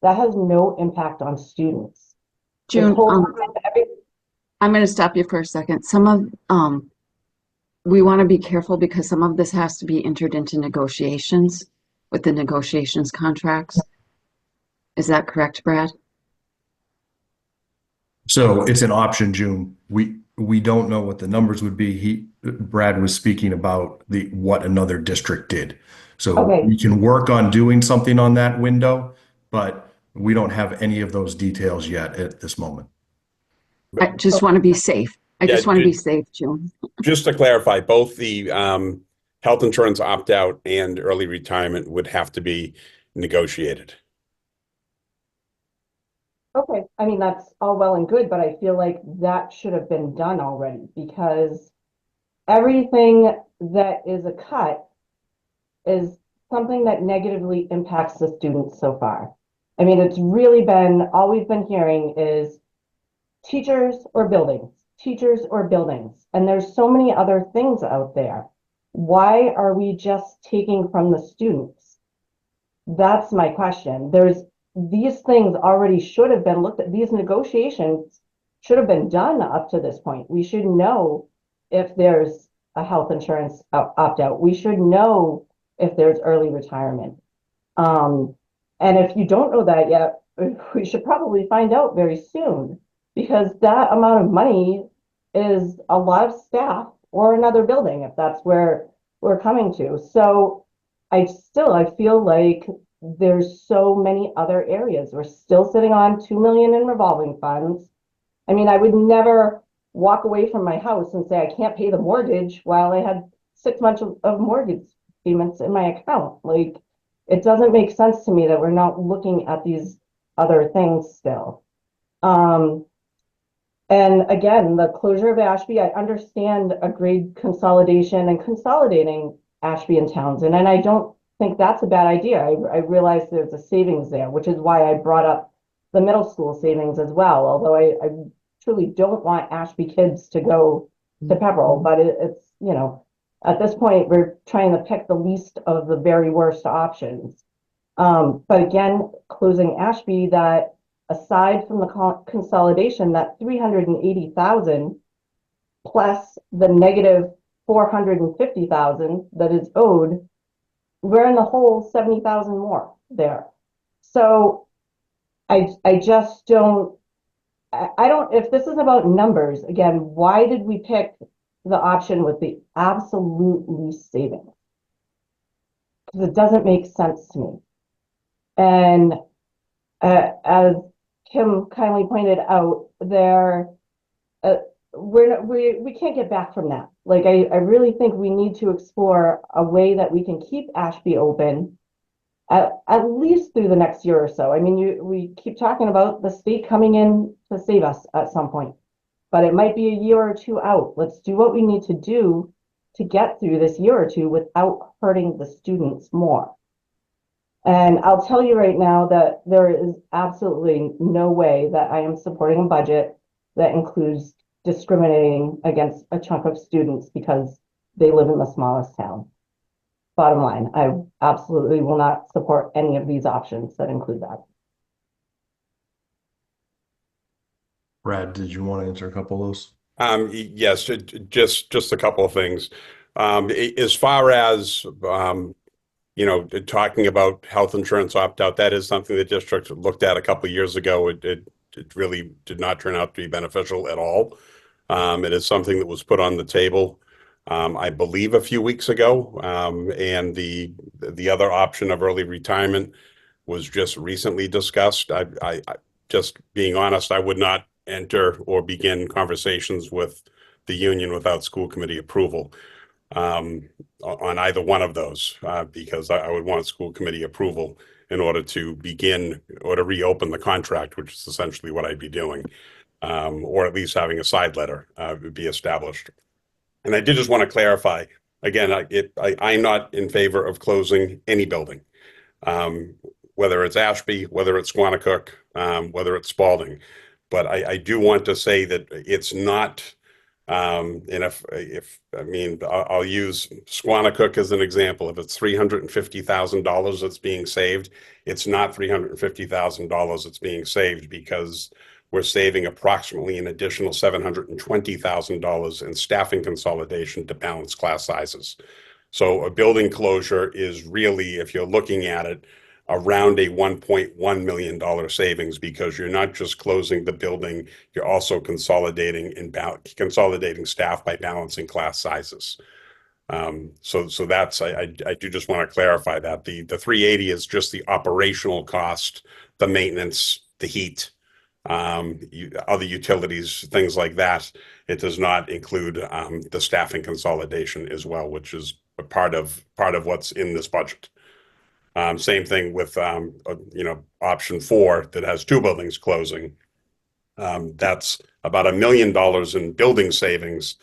that has no impact on students. June, I'm going to stop you for a second. We want to be careful because some of this has to be entered into negotiations with the negotiations contracts. Is that correct, Brad? So it's an option, June. We don't know what the numbers would be. Brad was speaking about what another district did. So we can work on doing something on that window, but we don't have any of those details yet at this moment. I just want to be safe. I just want to be safe, June. Just to clarify, both the health insurance opt-out and early retirement would have to be negotiated. Okay, I mean, that's all well and good, but I feel like that should have been done already, because everything that is a cut is something that negatively impacts the students so far. I mean, it's really been, all we've been hearing is teachers or buildings, and there's so many other things out there. Why are we just taking from the students? That's my question. These things already should have been looked at. These negotiations should have been done up to this point. We should know if there's a health insurance opt-out. We should know if there's early retirement. And if you don't know that yet, we should probably find out very soon, because that amount of money is a lot of staff or another building, if that's where we're coming to. So I feel like there's so many other areas. We're still sitting on 2 million in revolving funds. I mean, I would never walk away from my house and say I can't pay the mortgage while I had 6 months of mortgage payments in my account. Like, it doesn't make sense to me that we're not looking at these other things still. And again, the closure of Ashby, I understand a grade consolidation and consolidating Ashby and Townsend, and I don't think that's a bad idea. I realize there's a savings there, which is why I brought up the middle school savings as well, although I truly don't want Ashby kids to go to Pepperell, but it's, at this point, we're trying to pick the least of the very worst options. But again, closing Ashby, that aside from the consolidation, that 380,000 plus the negative 450,000 that is owed, we're in the hole 70,000 more there. So I just don't, if this is about numbers, again, why did we pick the option with the absolute least savings? Because it doesn't make sense to me. And as Kim kindly pointed out, we can't get back from that. Like, I really think we need to explore a way that we can keep Ashby open at least through the next year or so. I mean, we keep talking about the state coming in to save us at some point, but it might be a year or two out. Let's do what we need to do to get through this year or two without hurting the students more. And I'll tell you right now that there is absolutely no way that I am supporting a budget that includes discriminating against a chunk of students because they live in the smallest town. Bottom line, I absolutely will not support any of these options that include that. Brad, did you want to answer a couple of those? Yes, just a couple of things. As far as talking about health insurance opt-out, that is something the district looked at a couple of years ago. It really did not turn out to be beneficial at all. It is something that was put on the table, I believe, a few weeks ago, and the other option of early retirement was just recently discussed. I just being honest, I would not enter or begin conversations with the union without school committee approval on either one of those, because I would want school committee approval in order to begin or to reopen the contract, which is essentially what I'd be doing, or at least having a side letter be established. And I did just want to clarify, again, I'm not in favor of closing any building, whether it's Ashby, whether it's Squannacook, whether it's Spalding. But I do want to say that it's not, and I'll use Squannacook as an example. If it's $350,000 that's being saved, it's not $350,000 that's being saved, because we're saving approximately an additional $720,000 in staffing consolidation to balance class sizes. So a building closure is really, if you're looking at it, around a $1.1 million savings, because you're not just closing the building, you're also consolidating staff by balancing class sizes. So that's, I do just want to clarify that the 380 is just the operational cost, the maintenance, the heat, other utilities, things like that. It does not include the staffing consolidation as well, which is a part of what's in this budget. Same thing with option 4 that has 2 buildings closing. That's about $1 million in building savings,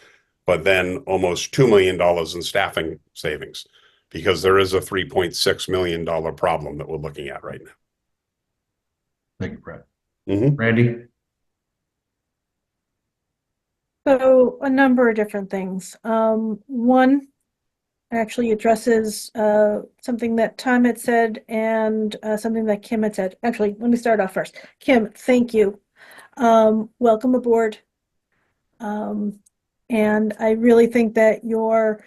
but then almost $2 million in staffing savings, because there is a $3.6 million problem that we're looking at right now. Thank you, Brad. Mm-hmm. Randy? So a number of different things. One actually addresses something that Tom had said and something that Kim had said. Actually, let me start off first. Kim, thank you. Welcome aboard. And I really think that your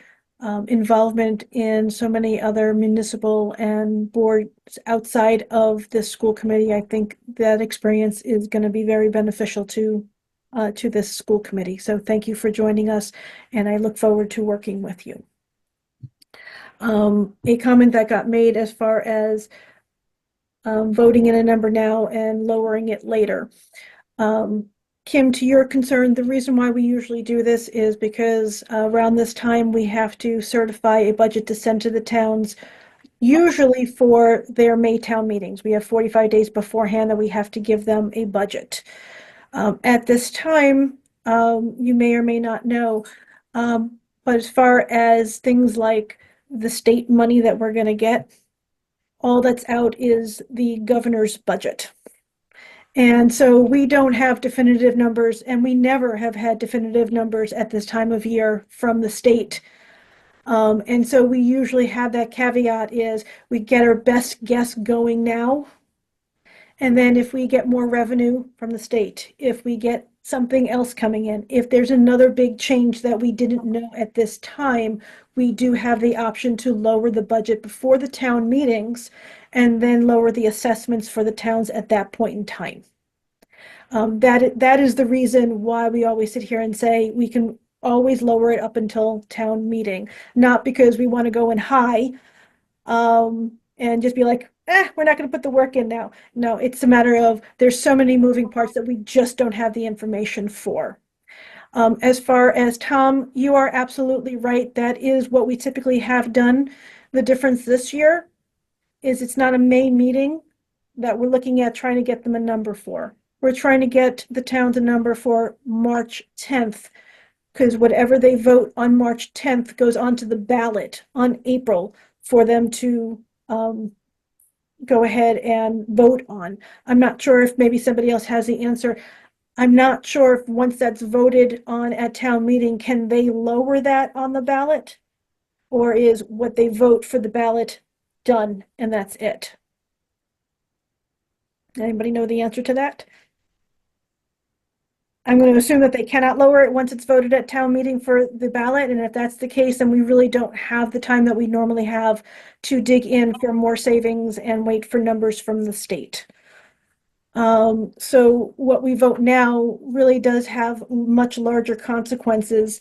involvement in so many other municipal and boards outside of this school committee, I think that experience is going to be very beneficial to this school committee. So thank you for joining us, and I look forward to working with you. A comment that got made as far as voting in a number now and lowering it later. Kim, to your concern, the reason why we usually do this is because around this time we have to certify a budget to send to the towns, usually for their May town meetings. We have 45 days beforehand that we have to give them a budget. At this time, you may or may not know, but as far as things like the state money that we're going to get, all that's out is the governor's budget. And so we don't have definitive numbers, and we never have had definitive numbers at this time of year from the state. And so we usually have that caveat is we get our best guess going now. And then if we get more revenue from the state, if we get something else coming in, if there's another big change that we didn't know at this time, we do have the option to lower the budget before the town meetings and then lower the assessments for the towns at that point in time. That is the reason why we always sit here and say we can always lower it up until town meeting, not because we want to go in high and just be like, we're not going to put the work in now. No, it's a matter of there's so many moving parts that we just don't have the information for. As far as Tom, you are absolutely right. That is what we typically have done. The difference this year is it's not a May meeting that we're looking at trying to get them a number for. We're trying to get the towns a number for March 10th, because whatever they vote on March 10th goes onto the ballot on April for them to go ahead and vote on. I'm not sure if maybe somebody else has the answer. I'm not sure if once that's voted on at town meeting, can they lower that on the ballot? Or is what they vote for the ballot done and that's it? Anybody know the answer to that? I'm going to assume that they cannot lower it once it's voted at town meeting for the ballot. And if that's the case, then we really don't have the time that we normally have to dig in for more savings and wait for numbers from the state. So what we vote now really does have much larger consequences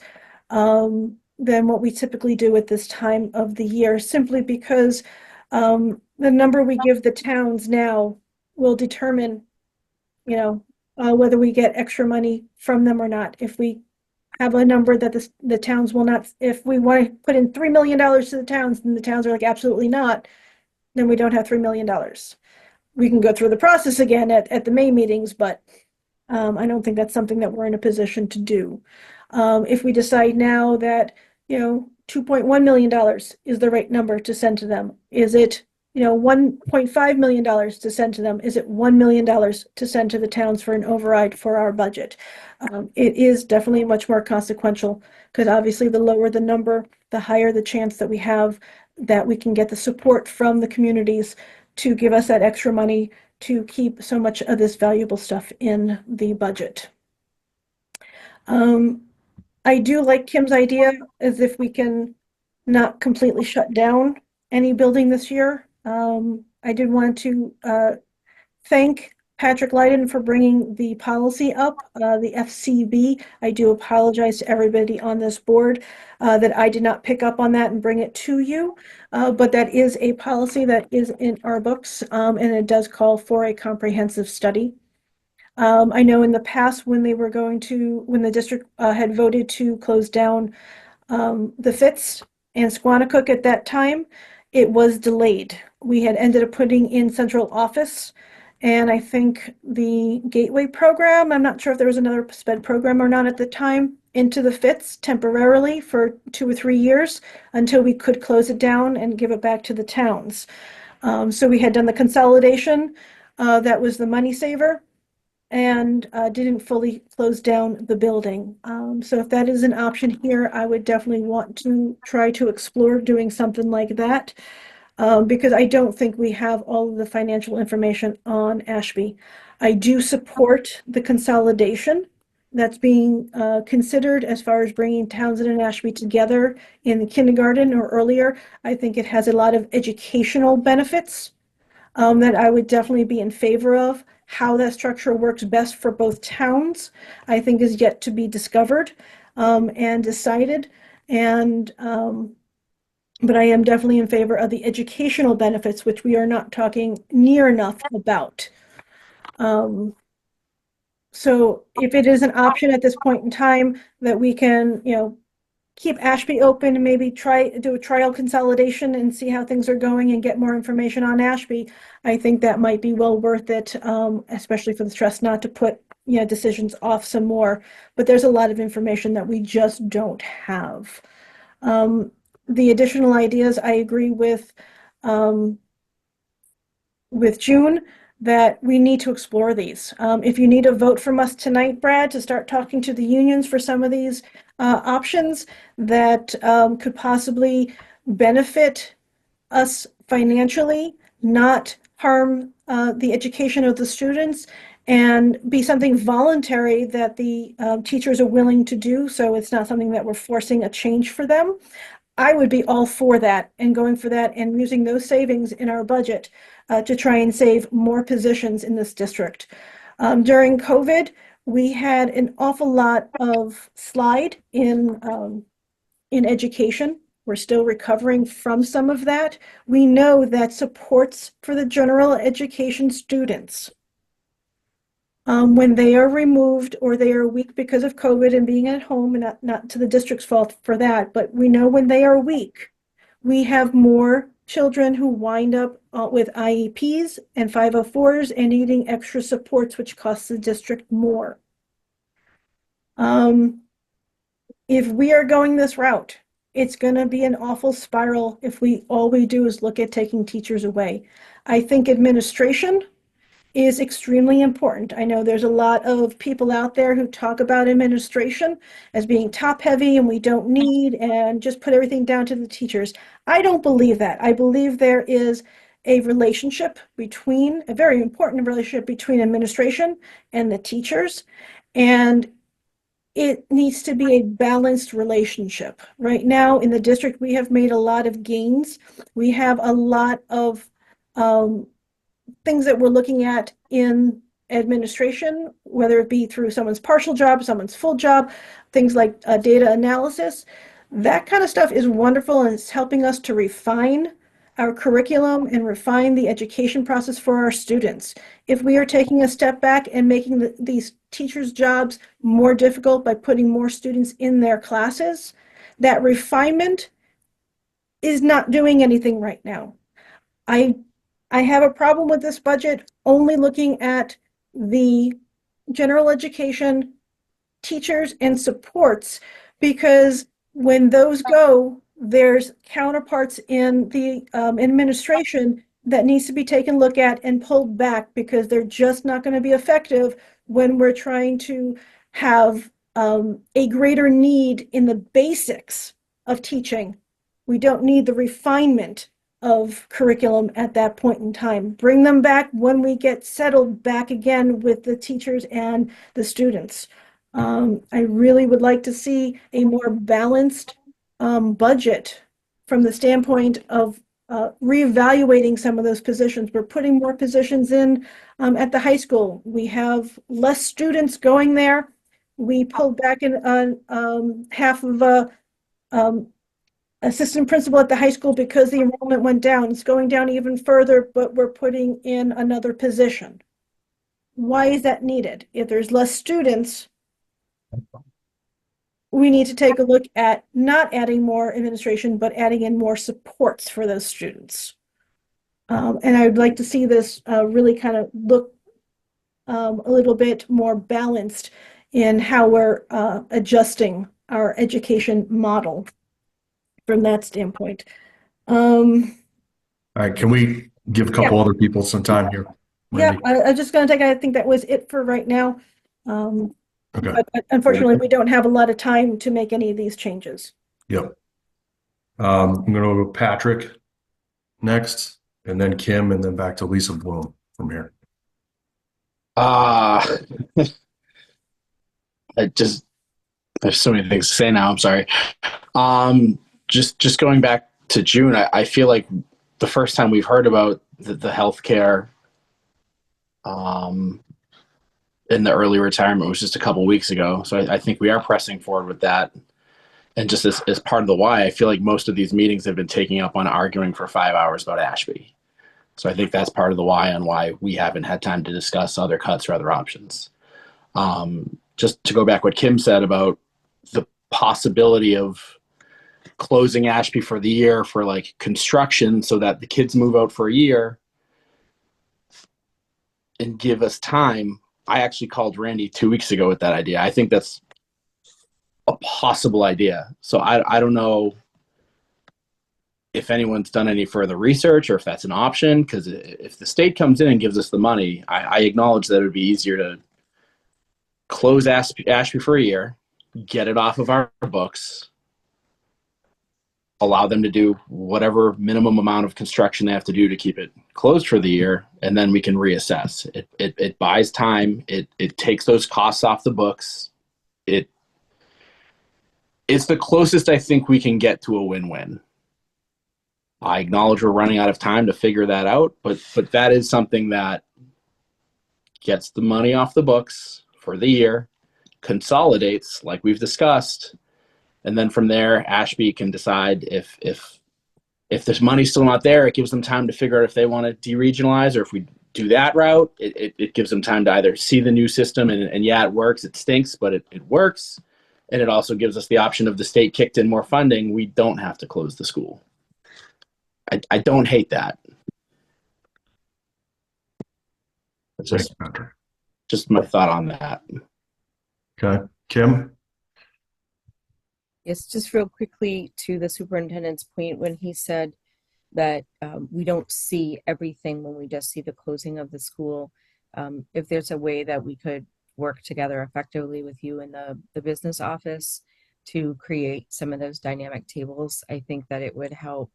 than what we typically do at this time of the year, simply because the number we give the towns now will determine, whether we get extra money from them or not. If we have a number that the towns will not, if we want to put in $3 million to the towns, and the towns are like, absolutely not, then we don't have $3 million. We can go through the process again at the May meetings, but I don't think that's something that we're in a position to do. If we decide now that, $2.1 million is the right number to send to them, is it, $1.5 million to send to them? Is it $1 million to send to the towns for an override for our budget? It is definitely much more consequential, because obviously the lower the number, the higher the chance that we have that we can get the support from the communities to give us that extra money to keep so much of this valuable stuff in the budget. I do like Kim's idea, as if we can not completely shut down any building this year. I did want to thank Patrick Leiden for bringing the policy up, the FCB. I do apologize to everybody on this board that I did not pick up on that and bring it to you, but that is a policy that is in our books, and it does call for a comprehensive study. I know in the past when the district had voted to close down the Fitz and Squanicook at that time, it was delayed. We had ended up putting in central office, and I think the Gateway program, I'm not sure if there was another SPED program or not at the time, into the Fitz temporarily for 2 or 3 years until we could close it down and give it back to the towns. So we had done the consolidation, that was the money saver, and didn't fully close down the building. So if that is an option here, I would definitely want to try to explore doing something like that, because I don't think we have all of the financial information on Ashby. I do support the consolidation that's being considered as far as bringing Townsend and Ashby together in kindergarten or earlier. I think it has a lot of educational benefits that I would definitely be in favor of. How that structure works best for both towns, I think, is yet to be discovered and decided. But I am definitely in favor of the educational benefits, which we are not talking near enough about. So if it is an option at this point in time that we can, keep Ashby open and maybe do a trial consolidation and see how things are going and get more information on Ashby, I think that might be well worth it, especially for the trust not to put, decisions off some more. But there's a lot of information that we just don't have. The additional ideas, I agree with June, that we need to explore these. If you need a vote from us tonight, Brad, to start talking to the unions for some of these options that could possibly benefit us financially, not harm the education of the students, and be something voluntary that the teachers are willing to do, so it's not something that we're forcing a change for them, I would be all for that and going for that and using those savings in our budget to try and save more positions in this district. During COVID, we had an awful lot of slide in education. We're still recovering from some of that. We know that supports for the general education students, when they are removed or they are weak because of COVID and being at home, and not to the district's fault for that, but we know when they are weak, we have more children who wind up with IEPs and 504s and needing extra supports, which costs the district more. If we are going this route, it's going to be an awful spiral if all we do is look at taking teachers away. I think administration is extremely important. I know there's a lot of people out there who talk about administration as being top heavy and we don't need and just put everything down to the teachers. I don't believe that. I believe there is a very important relationship between administration and the teachers, and it needs to be a balanced relationship. Right now in the district, we have made a lot of gains. We have a lot of things that we're looking at in administration, whether it be through someone's partial job, someone's full job, things like data analysis. That kind of stuff is wonderful, and it's helping us to refine our curriculum and refine the education process for our students. If we are taking a step back and making these teachers' jobs more difficult by putting more students in their classes, that refinement is not doing anything right now. I have a problem with this budget only looking at the general education teachers and supports, because when those go, there's counterparts in the administration that needs to be taken a look at and pulled back, because they're just not going to be effective when we're trying to have a greater need in the basics of teaching. We don't need the refinement of curriculum at that point in time. Bring them back when we get settled back again with the teachers and the students. I really would like to see a more balanced budget from the standpoint of reevaluating some of those positions. We're putting more positions in at the high school. We have less students going there. We pulled back in half of a assistant principal at the high school because the enrollment went down. It's going down even further, but we're putting in another position. Why is that needed? If there's less students, we need to take a look at not adding more administration, but adding in more supports for those students. And I would like to see this really kind of look a little bit more balanced in how we're adjusting our education model from that standpoint. All right, can we give a couple other people some time here? Yeah, I'm just going to I think that was it for right now. Okay. But unfortunately, we don't have a lot of time to make any of these changes. Yep. I'm going to go to Patrick next, and then Kim, and then back to Lisa Bloom from here. There's so many things to say now. I'm sorry. Just going back to June, I feel like the first time we've heard about the healthcare in the early retirement was just a couple weeks ago. So I think we are pressing forward with that. And just as part of the why, I feel like most of these meetings have been taking up on arguing for 5 hours about Ashby. So I think that's part of the why on why we haven't had time to discuss other cuts or other options. Just to go back what Kim said about the possibility of closing Ashby for the year for like construction so that the kids move out for a year and give us time. I actually called Randy 2 weeks ago with that idea. I think that's a possible idea. So I don't know if anyone's done any further research or if that's an option, because if the state comes in and gives us the money, I acknowledge that it would be easier to close Ashby for a year, get it off of our books, allow them to do whatever minimum amount of construction they have to do to keep it closed for the year, and then we can reassess. It buys time. It takes those costs off the books. It's the closest I think we can get to a win-win. I acknowledge we're running out of time to figure that out, but that is something that gets the money off the books for the year, consolidates, like we've discussed, And then from there, Ashby can decide if this money's still not there, it gives them time to figure out if they want to deregionalize, or if we do that route, it gives them time to either see the new system and yeah, it works, it stinks, but it works. And it also gives us the option of the state kicked in more funding. We don't have to close the school. I don't hate that. Thanks, Patrick. Just my thought on that. Okay. Kim? Yes, just real quickly to the superintendent's point when he said that we don't see everything when we just see the closing of the school. If there's a way that we could work together effectively with you in the business office to create some of those dynamic tables, I think that it would help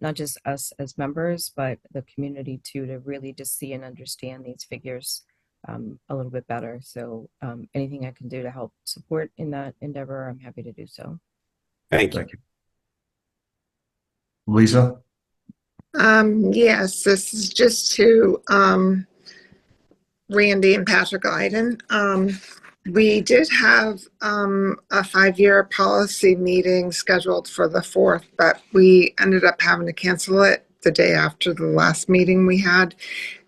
not just us as members, but the community too, to really just see and understand these figures a little bit better. So anything I can do to help support in that endeavor, I'm happy to do so. Thank you. Lisa? Yes, this is just to Randy and Patrick Leiden. We did have a 5-year policy meeting scheduled for the 4th, but we ended up having to cancel it the day after the last meeting we had.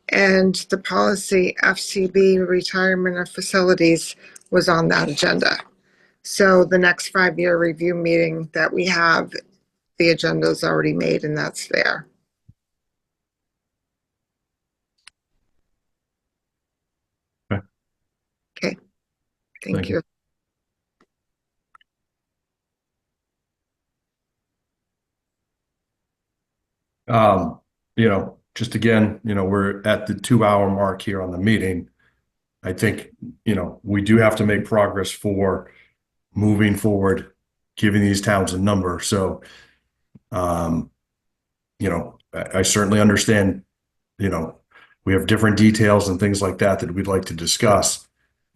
And the policy FCB, retirement of facilities, was on that agenda. So the next 5-year review meeting that we have, the agenda is already made and that's there. Okay. Thank you. Just again, we're at the 2-hour mark here on the meeting. I think, we do have to make progress for moving forward, giving these towns a number. So, I certainly understand, we have different details and things like that we'd like to discuss.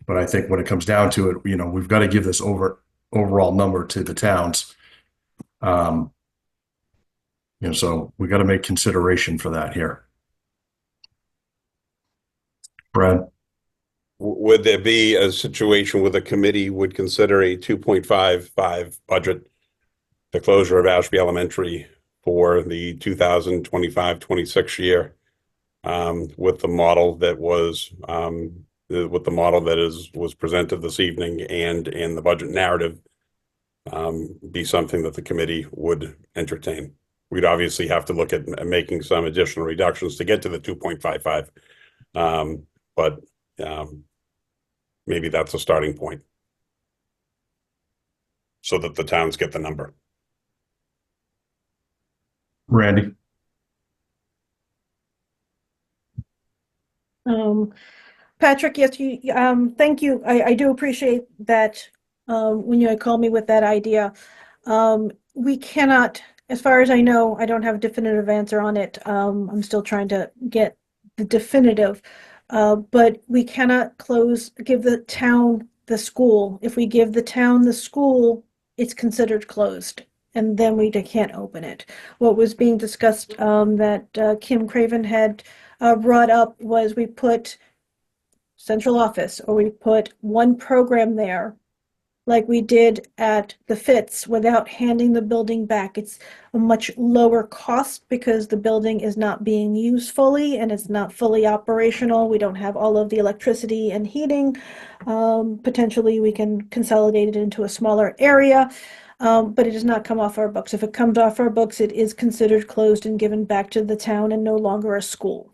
But I think when it comes down to it, we've got to give this overall number to the towns. So we got to make consideration for that here. Brad? Would there be a situation where the committee would consider a 2.55 budget, the closure of Ashby Elementary for the 2025-26 year, with the model that was presented this evening and the budget narrative, be something that the committee would entertain? We'd obviously have to look at making some additional reductions to get to the 2.55, but maybe that's a starting point so that the towns get the number. Randy? Patrick, yes, thank you. I do appreciate that when you called me with that idea. We cannot, as far as I know, I don't have a definitive answer on it. I'm still trying to get the definitive, but we cannot give the town the school. If we give the town the school, it's considered closed, and then we can't open it. What was being discussed that Kim Craven had brought up was we put central office, or we put one program there like we did at the Fitz without handing the building back. It's a much lower cost because the building is not being used fully and it's not fully operational. We don't have all of the electricity and heating. Potentially we can consolidate it into a smaller area, but it does not come off our books. If it comes off our books, it is considered closed and given back to the town and no longer a school.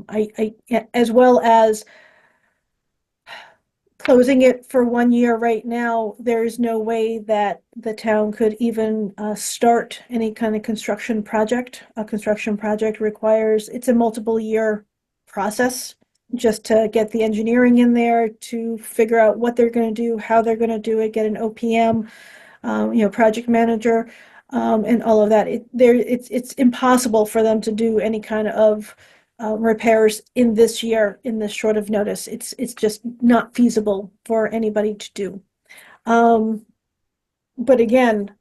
I as well as closing it for 1 year right now, there's no way that the town could even start any kind of construction project. A construction project it's a multiple year process just to get the engineering in there, to figure out what they're going to do, how they're going to do it, get an OPM, project manager, and all of that. It's impossible for them to do any kind of repairs in this year, in this short of notice. It's just not feasible for anybody to do. But again,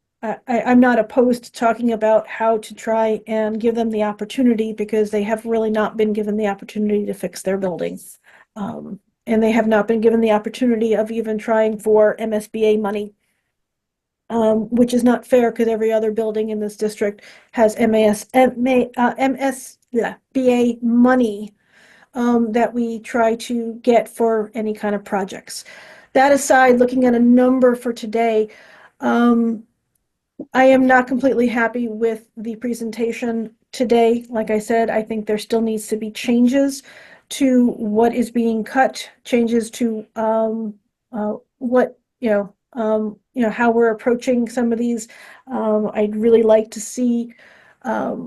I'm not opposed to talking about how to try and give them the opportunity, because they have really not been given the opportunity to fix their buildings. And they have not been given the opportunity of even trying for MSBA money, which is not fair because every other building in this district has MSBA money that we try to get for any kind of projects. That aside, looking at a number for today, I am not completely happy with the presentation today. Like I said, I think there still needs to be changes to what is being cut, changes to what, how we're approaching some of these. I'd really like to see at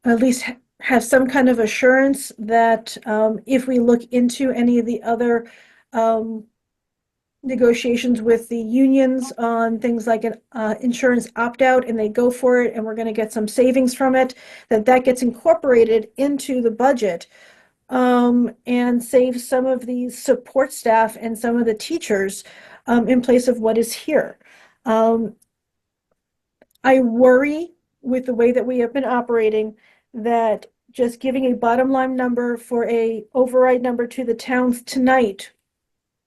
least have some kind of assurance that if we look into any of the other negotiations with the unions on things like an insurance opt-out and they go for it and we're going to get some savings from it, that gets incorporated into the budget and save some of the support staff and some of the teachers in place of what is here. I worry with the way that we have been operating that just giving a bottom line number for a override number to the towns tonight,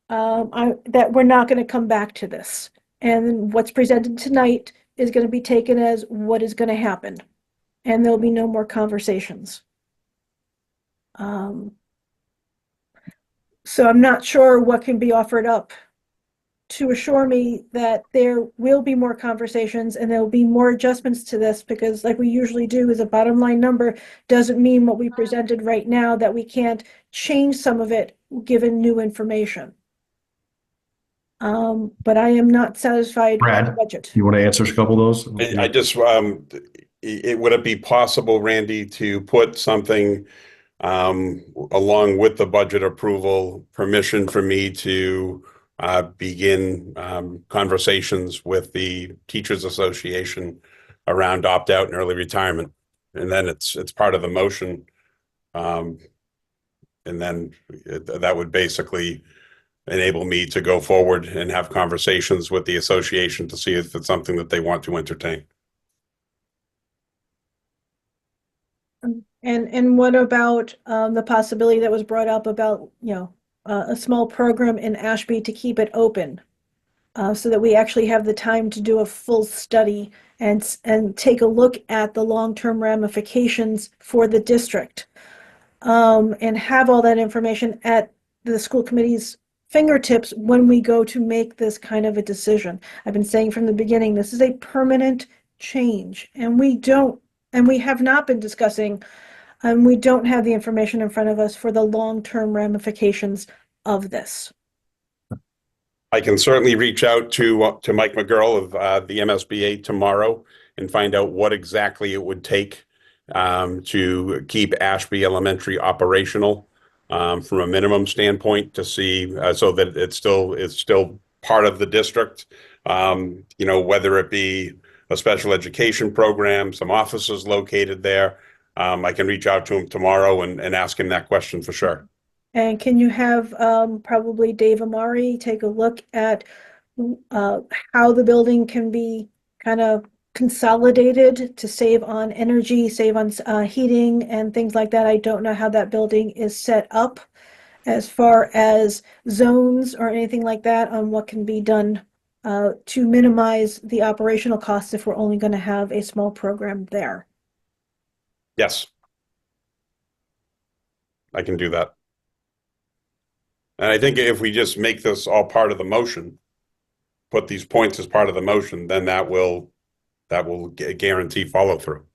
that we're not going to come back to this. And what's presented tonight is going to be taken as what is going to happen. And there'll be no more conversations. So I'm not sure what can be offered up to assure me that there will be more conversations and there will be more adjustments to this, because like we usually do, is a bottom line number doesn't mean what we presented right now that we can't change some of it given new information. But I am not satisfied with the Brad, budget. you want to answer a couple of those? I just, would it be possible, Randy, to put something along with the budget approval, permission for me to begin conversations with the Teachers Association around opt-out and early retirement? And then it's part of the motion. And then that would basically enable me to go forward and have conversations with the association to see if it's something that they want to entertain. And what about the possibility that was brought up about, a small program in Ashby to keep it open, so that we actually have the time to do a full study and take a look at the long-term ramifications for the district, and have all that information at the school committee's fingertips when we go to make this kind of a decision. I've been saying from the beginning, this is a permanent change, and we have not been discussing, and we don't have the information in front of us for the long-term ramifications of this. I can certainly reach out to Mike McGurl of the MSBA tomorrow and find out what exactly it would take to keep Ashby Elementary operational from a minimum standpoint, to see so that it's still part of the district. Whether it be a special education program, some offices located there. I can reach out to him tomorrow and ask him that question for sure. And can you have probably Dave Amari take a look at how the building can be kind of consolidated to save on energy, save on heating and things like that? I don't know how that building is set up as far as zones or anything like that on what can be done to minimize the operational costs if we're only going to have a small program there. Yes, I can do that. And I think if we just make this all part of the motion, put these points as part of the motion, then that will guarantee follow through.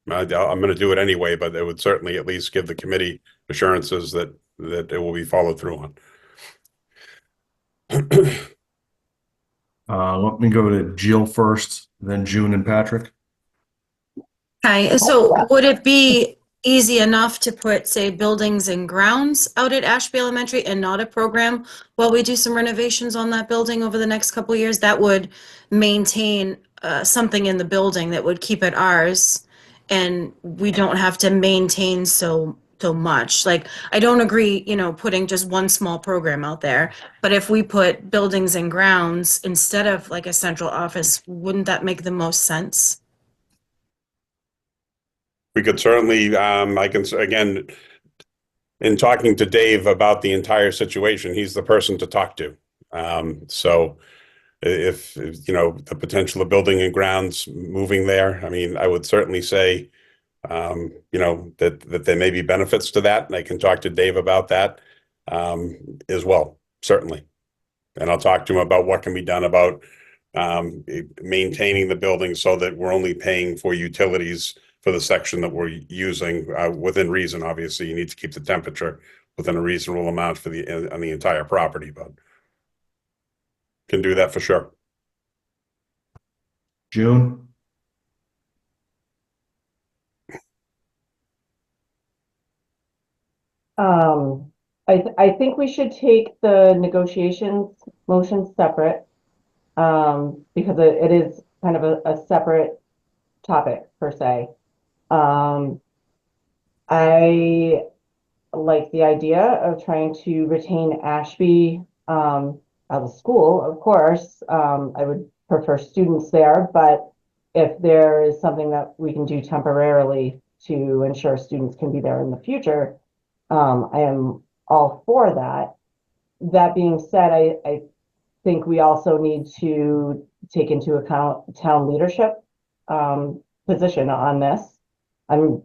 I'm going to do it anyway, but it would certainly at least give the committee assurances that it will be followed through on. Let me go to Jill first, then June and Patrick. Hi, so would it be easy enough to put, say, buildings and grounds out at Ashby Elementary and not a program while we do some renovations on that building over the next couple of years? That would maintain something in the building that would keep it ours, and we don't have to maintain so much. Like, I don't agree, putting just one small program out there, but if we put buildings and grounds instead of like a central office, wouldn't that make the most sense? We could certainly, I can, again, in talking to Dave about the entire situation, he's the person to talk to. So if you know the potential of building and grounds moving there, I mean, I would certainly say, you know, that there may be benefits to that, and I can talk to Dave about that as well, certainly. And I'll talk to him about what can be done about maintaining the building so that we're only paying for utilities for the section that we're using within reason. Obviously, you need to keep the temperature within a reasonable amount for the on the entire property, but can do that for sure. June? I think we should take the negotiations motion separate, because it is kind of a separate topic per se. I like the idea of trying to retain Ashby as a school, of course. I would prefer students there, but if there is something that we can do temporarily to ensure students can be there in the future, I am all for that. That being said, I think we also need to take into account town leadership position on this. I'm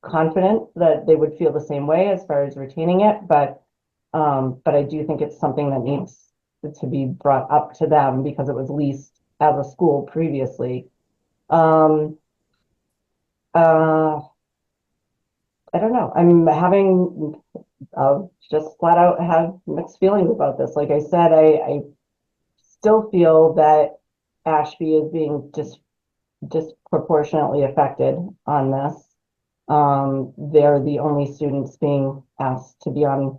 confident that they would feel the same way as far as retaining it, but I do think it's something that needs to be brought up to them because it was leased as a school previously. I don't know. I'm having just flat out have mixed feelings about this. Like I said, I still feel that Ashby is being disproportionately affected on this. They're the only students being asked to be on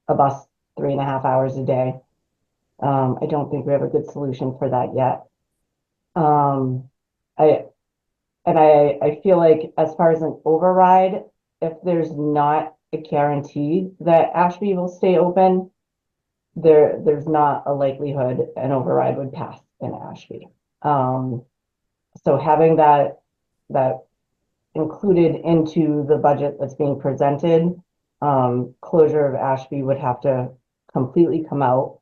a bus 3.5 hours a day. I don't think we have a good solution for that yet. I feel like as far as an override, if there's not a guarantee that Ashby will stay open, there's not a likelihood an override would pass in Ashby. So having that included into the budget that's being presented, closure of Ashby would have to completely come out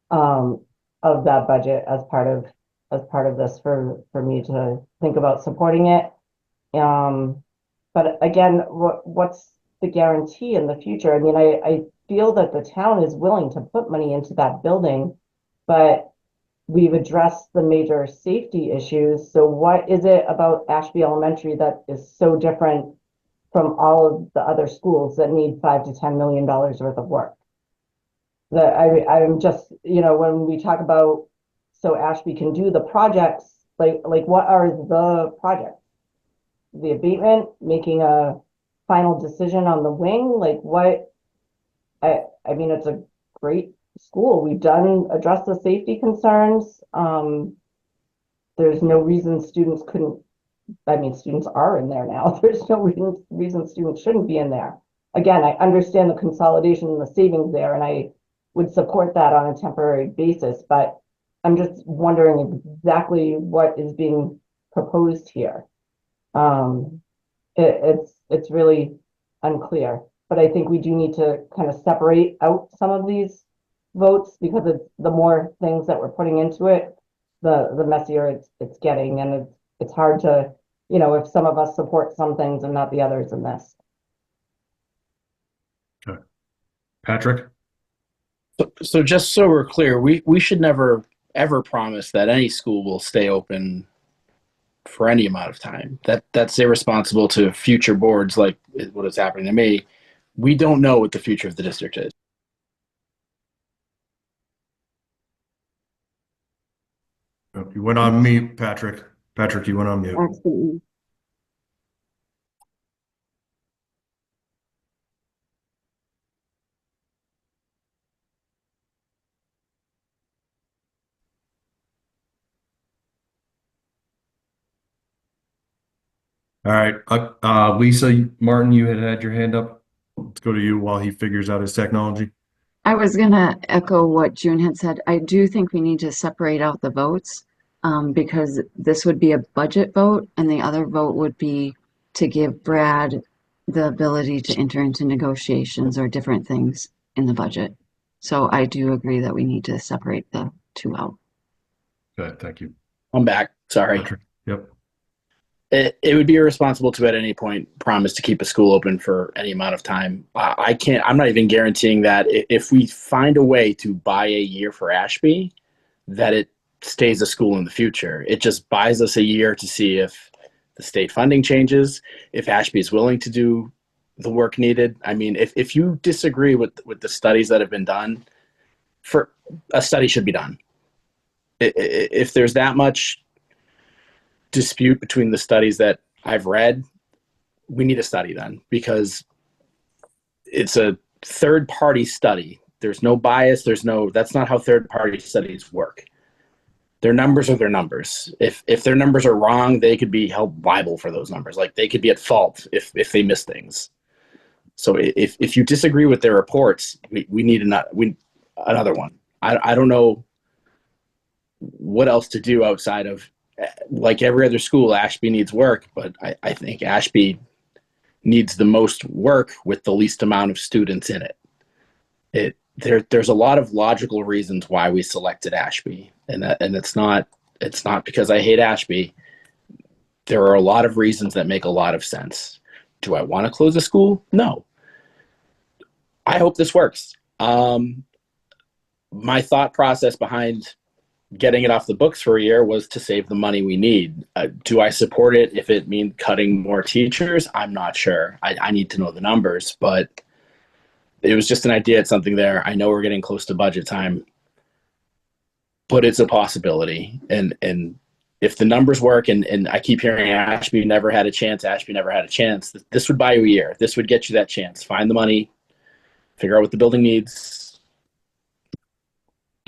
of that budget as part of this for me to think about supporting it. But again, what's the guarantee in the future? I mean, I feel that the town is willing to put money into that building, but we've addressed the major safety issues. So what is it about Ashby Elementary that is so different from all of the other schools that need $5 to $10 million worth of work? That I'm just, you know, when we talk about so Ashby can do the projects, like what are the projects? The abatement, making a final decision on the wing, like what? I mean, it's a great school. We've addressed the safety concerns. There's no reason students couldn't, I mean, students are in there now. There's no reason students shouldn't be in there. Again, I understand the consolidation and the savings there, and I would support that on a temporary basis, but I'm just wondering exactly what is being proposed here. It's really unclear, but I think we do need to kind of separate out some of these votes because it's the more things that we're putting into it, the messier it's getting, and it's hard to, you know, if some of us support some things and not the others in this. Okay. Patrick? So just so we're clear, we should never ever promise that any school will stay open for any amount of time. That's irresponsible to future boards like what is happening to me. We don't know what the future of the district is. You went on mute, Patrick. Patrick, you went on mute. Absolutely. All right. Lisa Martin, you had your hand up. Let's go to you while he figures out his technology. I was going to echo what June had said. I do think we need to separate out the votes because this would be a budget vote and the other vote would be to give Brad the ability to enter into negotiations or different things in the budget. So I do agree that we need to separate the two out. Good, thank you. I'm back. Sorry. Patrick. Yep. It would be irresponsible to at any point promise to keep a school open for any amount of time. I can't, I'm not even guaranteeing that if we find a way to buy a year for Ashby, that it stays a school in the future. It just buys us a year to see if the state funding changes, if Ashby is willing to do the work needed. I mean, if you disagree with the studies that have been done, for a study should be done. If there's that much dispute between the studies that I've read, we need a study then, because it's a third party study. There's no bias. That's not how third party studies work. Their numbers are their numbers. If their numbers are wrong, they could be held liable for those numbers. Like, they could be at fault if they miss things. So if you disagree with their reports, we need another one. I don't know what else to do outside of, like every other school, Ashby needs work, but I think Ashby needs the most work with the least amount of students in it. There's a lot of logical reasons why we selected Ashby, and it's not because I hate Ashby. There are a lot of reasons that make a lot of sense. Do I want to close a school? No. I hope this works. My thought process behind getting it off the books for a year was to save the money we need. Do I support it if it means cutting more teachers? I'm not sure. I need to know the numbers, but it was just an idea. It's something there. I know we're getting close to budget time, but it's a possibility. And if the numbers work, and I keep hearing Ashby never had a chance, this would buy you a year. This would get you that chance. Find the money, figure out what the building needs.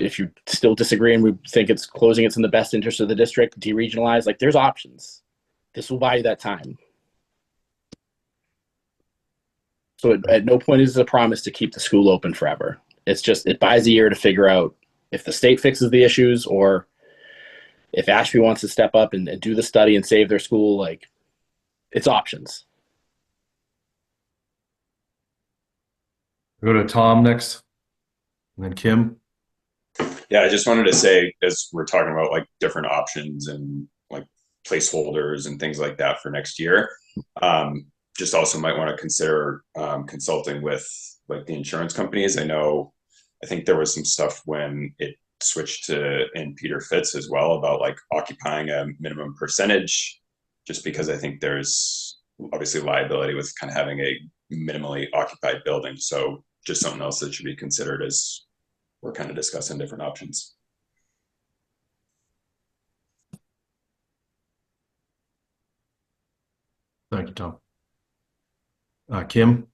If you still disagree and we think it's in the best interest of the district, deregionalize, like, there's options. This will buy you that time. So at no point is it a promise to keep the school open forever. It's just, it buys a year to figure out if the state fixes the issues, or if Ashby wants to step up and do the study and save their school. Like, it's options. Go to Tom next, and then Kim. Yeah, I just wanted to say, as we're talking about like different options and like placeholders and things like that for next year, just also might want to consider consulting with like the insurance companies. I think there was some stuff when it switched to in Peter Fitz as well about like occupying a minimum percentage, just because I think there's obviously liability with kind of having a minimally occupied building. So just something else that should be considered as we're kind of discussing different options. Thank you, Tom. Kim?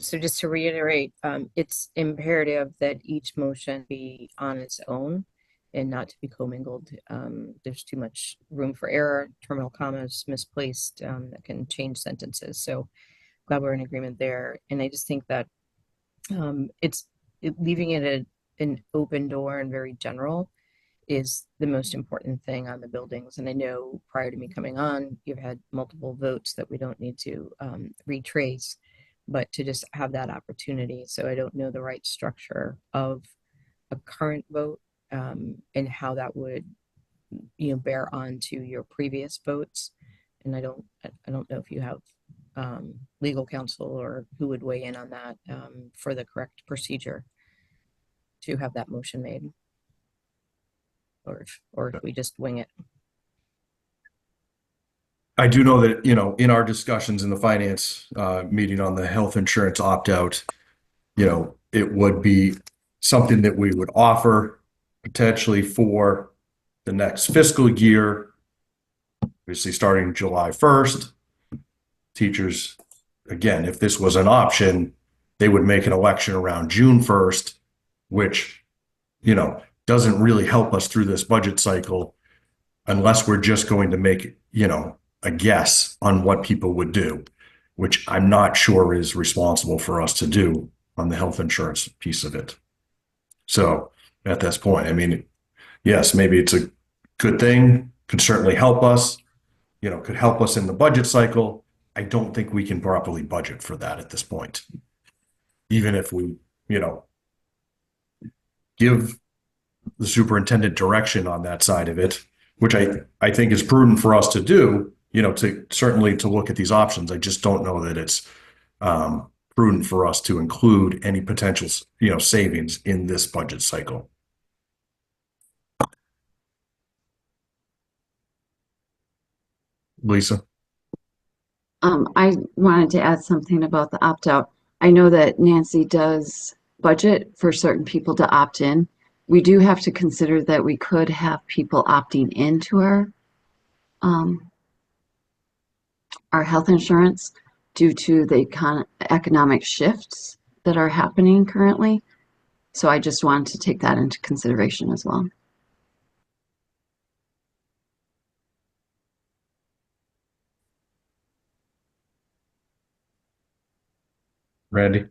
So just to reiterate, it's imperative that each motion be on its own and not to be commingled. There's too much room for error, terminal commas misplaced, that can change sentences. So glad we're in agreement there. And I just think that leaving it an open door and very general is the most important thing on the buildings. And I know prior to me coming on, you've had multiple votes that we don't need to retrace, but to just have that opportunity. So I don't know the right structure of a current vote, and how that would, bear on to your previous votes. And I don't know if you have legal counsel or who would weigh in on that, for the correct procedure to have that motion made, or if we just wing it. I do know that, in our discussions in the finance meeting on the health insurance opt-out, it would be something that we would offer potentially for the next fiscal year, obviously starting July 1st. Teachers, again, if this was an option, they would make an election around June 1st, which, doesn't really help us through this budget cycle unless we're just going to make, a guess on what people would do, which I'm not sure is responsible for us to do on the health insurance piece of it. So at this point, yes, maybe it's a good thing, could certainly help us, could help us in the budget cycle. I don't think we can properly budget for that at this point. Even if we, give the superintendent direction on that side of it, which I think is prudent for us to do, to certainly to look at these options. I just don't know that it's prudent for us to include any potential, savings in this budget cycle. Lisa? I wanted to add something about the opt-out. I know that Nancy does budget for certain people to opt in. We do have to consider that we could have people opting into our health insurance due to the economic shifts that are happening currently. So I just wanted to take that into consideration as well. Randy?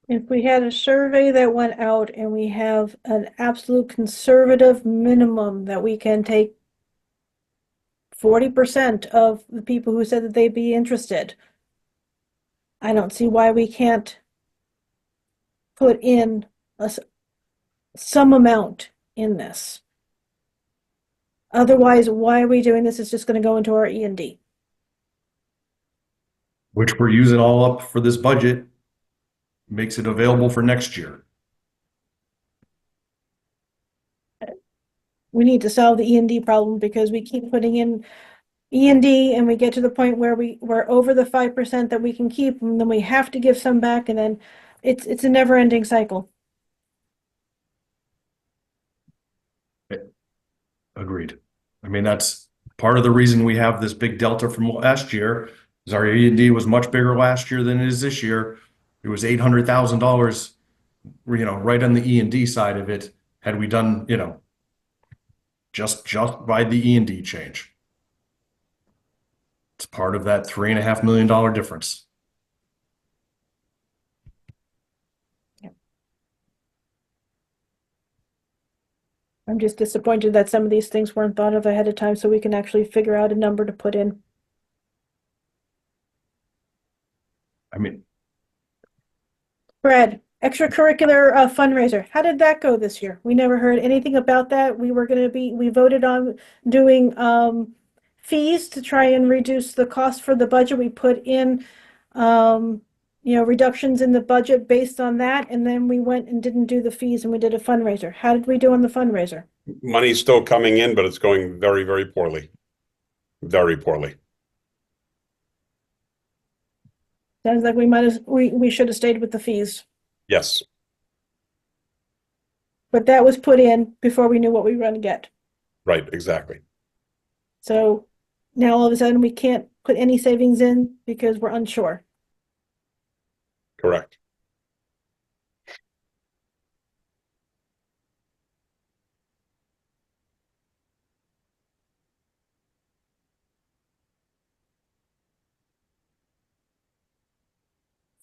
If we had a survey that went out and we have an absolute conservative minimum that we can take 40% of the people who said that they'd be interested, I don't see why we can't put in some amount in this. Otherwise, why are we doing this? It's just going to go into our E&D. Which we're using all up for this budget, makes it available for next year. We need to solve the E&D problem because we keep putting in E&D and we get to the point where we're over the 5% that we can keep, and then we have to give some back, and then it's a never-ending cycle. Agreed. I mean, that's part of the reason we have this big delta from last year, is our E&D was much bigger last year than it is this year. It was $800,000, right on the E&D side of it, had we done, just by the E&D change. It's part of that $3.5 million difference. I'm just disappointed that some of these things weren't thought of ahead of time so we can actually figure out a number to put in. I mean, Brad, extracurricular fundraiser. How did that go this year? We never heard anything about that. We voted on doing fees to try and reduce the cost for the budget. We put in, reductions in the budget based on that. And then we went and didn't do the fees and we did a fundraiser. How did we do on the fundraiser? Money's still coming in, but it's going very, very poorly. Very poorly. Sounds like we should have stayed with the fees. Yes. But that was put in before we knew what we were going to get. Right, exactly. So now all of a sudden we can't put any savings in because we're unsure. Correct.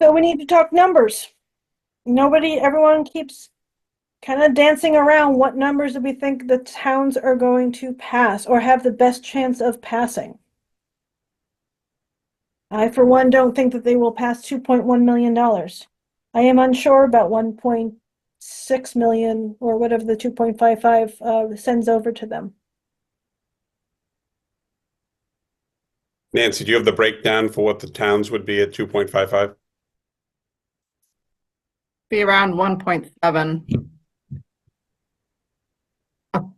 So we need to talk numbers. Everyone keeps kind of dancing around what numbers do we think the towns are going to pass or have the best chance of passing. I, for one, don't think that they will pass $2.1 million. I am unsure about 1.6 million or whatever the 2.55 sends over to them. Nancy, do you have the breakdown for what the towns would be at 2.55? Be around 1.7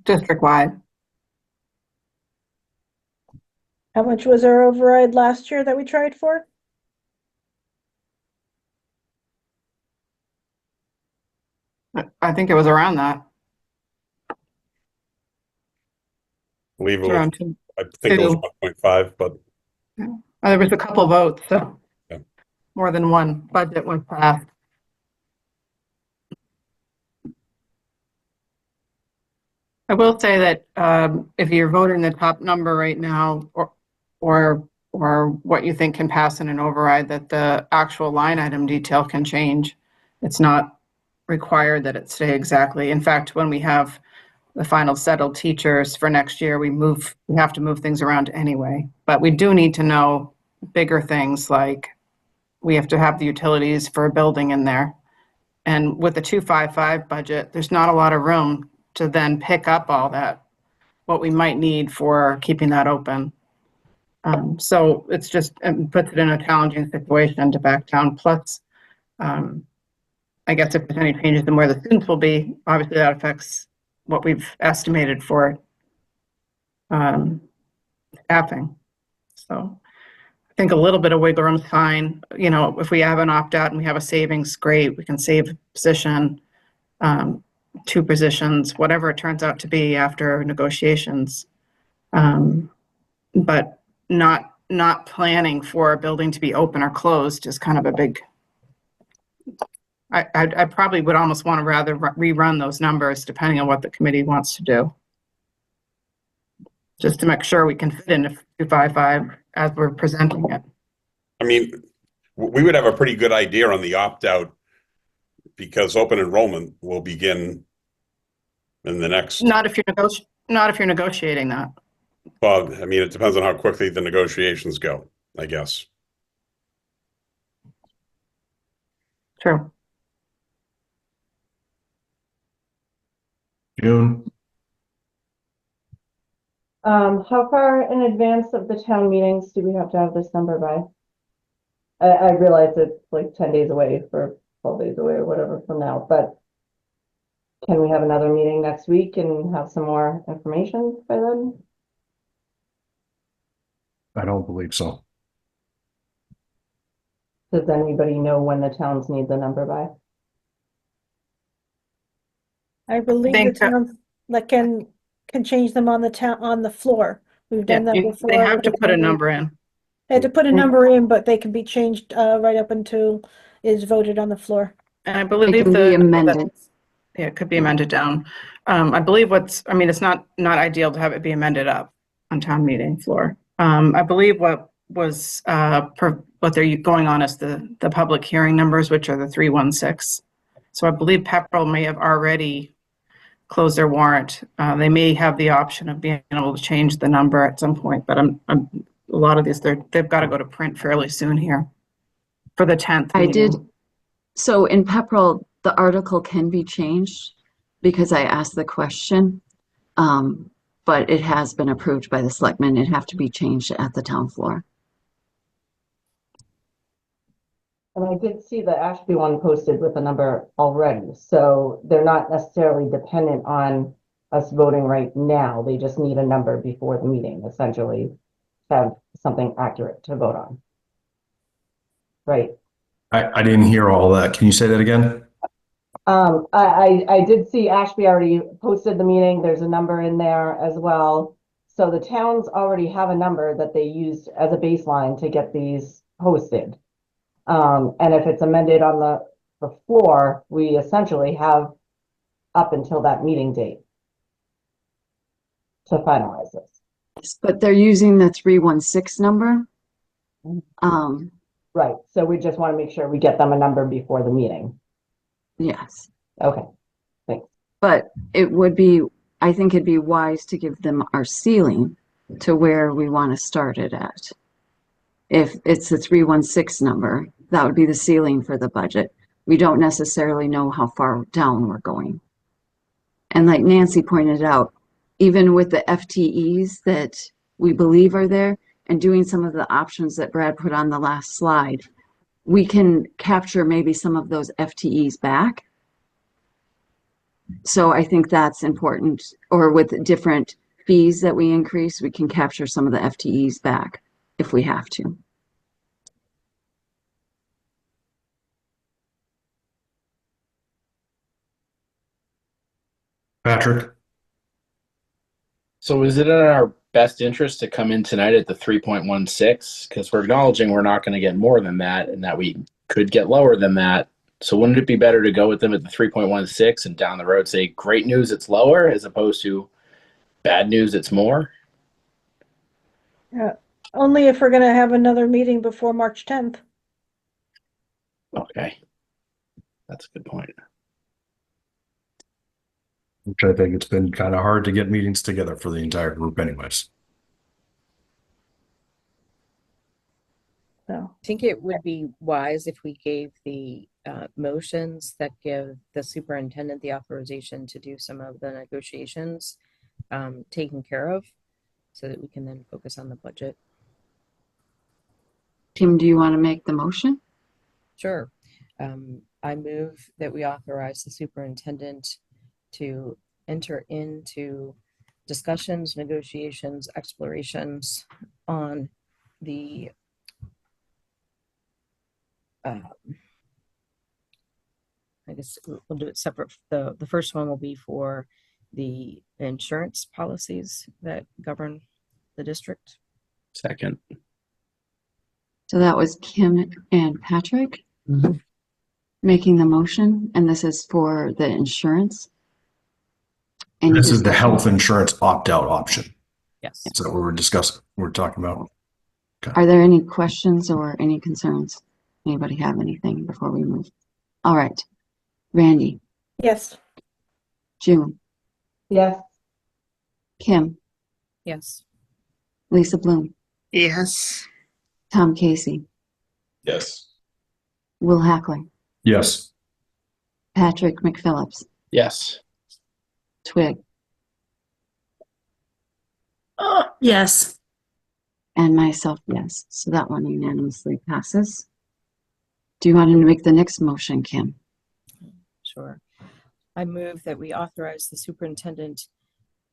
district-wide. How much was our override last year that we tried for? I think it was around that. I believe it was, Around two. I think it was 1.5, but Yeah. There was a couple votes, so yeah. More than one budget was passed. I will say that if you're voting the top number right now, or what you think can pass in an override, that the actual line item detail can change. It's not required that it stay exactly. In fact, when we have the final settled teachers for next year, we have to move things around anyway. But we do need to know bigger things like we have to have the utilities for a building in there. And with the 255 budget, there's not a lot of room to then pick up all that, what we might need for keeping that open. So it's just, it puts it in a challenging situation to back down. Plus, I guess if there's any changes in where the students will be, obviously that affects what we've estimated for staffing. So I think a little bit of wiggle room is fine. You know, if we have an opt-out and we have a savings, great. We can save a position, 2 positions, whatever it turns out to be after negotiations. But not planning for a building to be open or closed is kind of a big. I probably would almost want to rather rerun those numbers depending on what the committee wants to do, just to make sure we can fit in 255 as we're presenting it. I mean, we would have a pretty good idea on the opt-out because open enrollment will begin in the next. Not if you're negotiating that. Well, I mean, it depends on how quickly the negotiations go, I guess. True. June. How far in advance of the town meetings do we have to have this number by? I realize it's like 10 days away for 12 days away or whatever from now, but can we have another meeting next week and have some more information by then? I don't believe so. Does anybody know when the towns need the number by? I believe the towns that can change them on the floor. We've done that before. They have to put a number in. They had to put a number in, but they can be changed right up until is voted on the floor. And I believe It can be amended. Yeah, it could be amended down. I believe it's not ideal to have it be amended up on town meeting floor. I believe what they're going on is the public hearing numbers, which are the 316. So I believe Pepperell may have already closed their warrant. They may have the option of being able to change the number at some point, but a lot of these, they've got to go to print fairly soon here for the 10th I meeting. did. So in Pepperell, the article can be changed because I asked the question, but it has been approved by the selectmen. It'd have to be changed at the town floor. And I did see the Ashby one posted with a number already, so they're not necessarily dependent on us voting right now. They just need a number before the meeting, essentially, to have something accurate to vote on. Right. I didn't hear all that. Can you say that again? I did see Ashby already posted the meeting. There's a number in there as well. So the towns already have a number that they used as a baseline to get these posted. And if it's amended on the floor, we essentially have up until that meeting date to finalize this. But they're using the 316 number. Right. So we just want to make sure we get them a number before the meeting. Yes. Okay. Thanks. But it would be, I think it'd be wise to give them our ceiling to where we want to start it at. If it's the 316 number, that would be the ceiling for the budget. We don't necessarily know how far down we're going. And like Nancy pointed out, even with the FTEs that we believe are there and doing some of the options that Brad put on the last slide, we can capture maybe some of those FTEs back. So I think that's important. Or with different fees that we increase, we can capture some of the FTEs back if we have to. Patrick? So is it in our best interest to come in tonight at the 3.16? Because we're acknowledging we're not going to get more than that and that we could get lower than that. So wouldn't it be better to go with them at the 3.16 and down the road say, great news, it's lower, as opposed to bad news, it's more? Only if we're going to have another meeting before March 10th. Okay. That's a good point. Which I think it's been kind of hard to get meetings together for the entire group anyways. I think it would be wise if we gave the motions that give the superintendent the authorization to do some of the negotiations taken care of, so that we can then focus on the budget. Kim, do you want to make the motion? Sure. I move that we authorize the superintendent to enter into discussions, negotiations, explorations on the I guess we'll do it separate. The first one will be for the insurance policies that govern the district. Second. So that was Kim and Patrick making the motion, and this is for the insurance. Any This is the discussion? health insurance opt-out option. Yes. Is that what we're talking about? Are there any questions or any concerns? Anybody have anything before we move? All right. Randy, Yes. June, Yes. Kim, Yes. Lisa Bloom, Yes. Tom Casey, Yes. Will Hackler, Yes. Patrick McPhillips, Yes. Twig, Yes. and myself, yes. So that one unanimously passes. Do you want to make the next motion, Kim? Sure. I move that we authorize the superintendent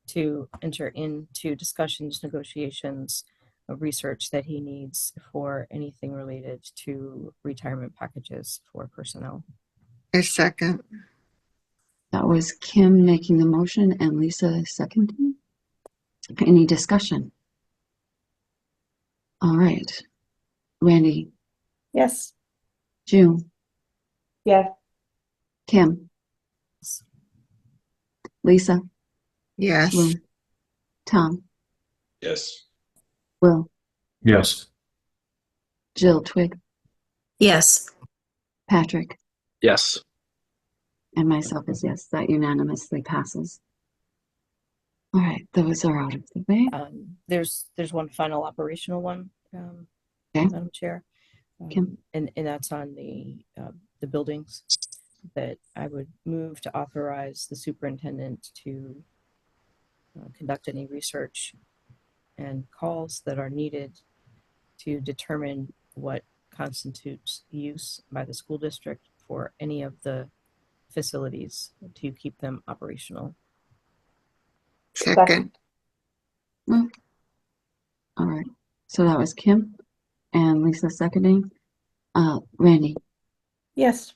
to enter into discussions, negotiations of research that he needs for anything related to retirement packages for personnel. A second. That was Kim making the motion and Lisa seconding. Any discussion? All right. Randy, Yes. June, Yes. Kim, Lisa, Yes. Bloom, Tom, Yes. Will, Yes. Jill, Twig, Yes. Patrick, Yes. and myself is yes. That unanimously passes. All right, those are out of the way. There's one final operational one, Okay. Madam Chair, Kim? and that's on the buildings, that I would move to authorize the superintendent to conduct any research and calls that are needed to determine what constitutes use by the school district for any of the facilities to keep them operational. Second. All right. So that was Kim and Lisa seconding. Randy, Yes.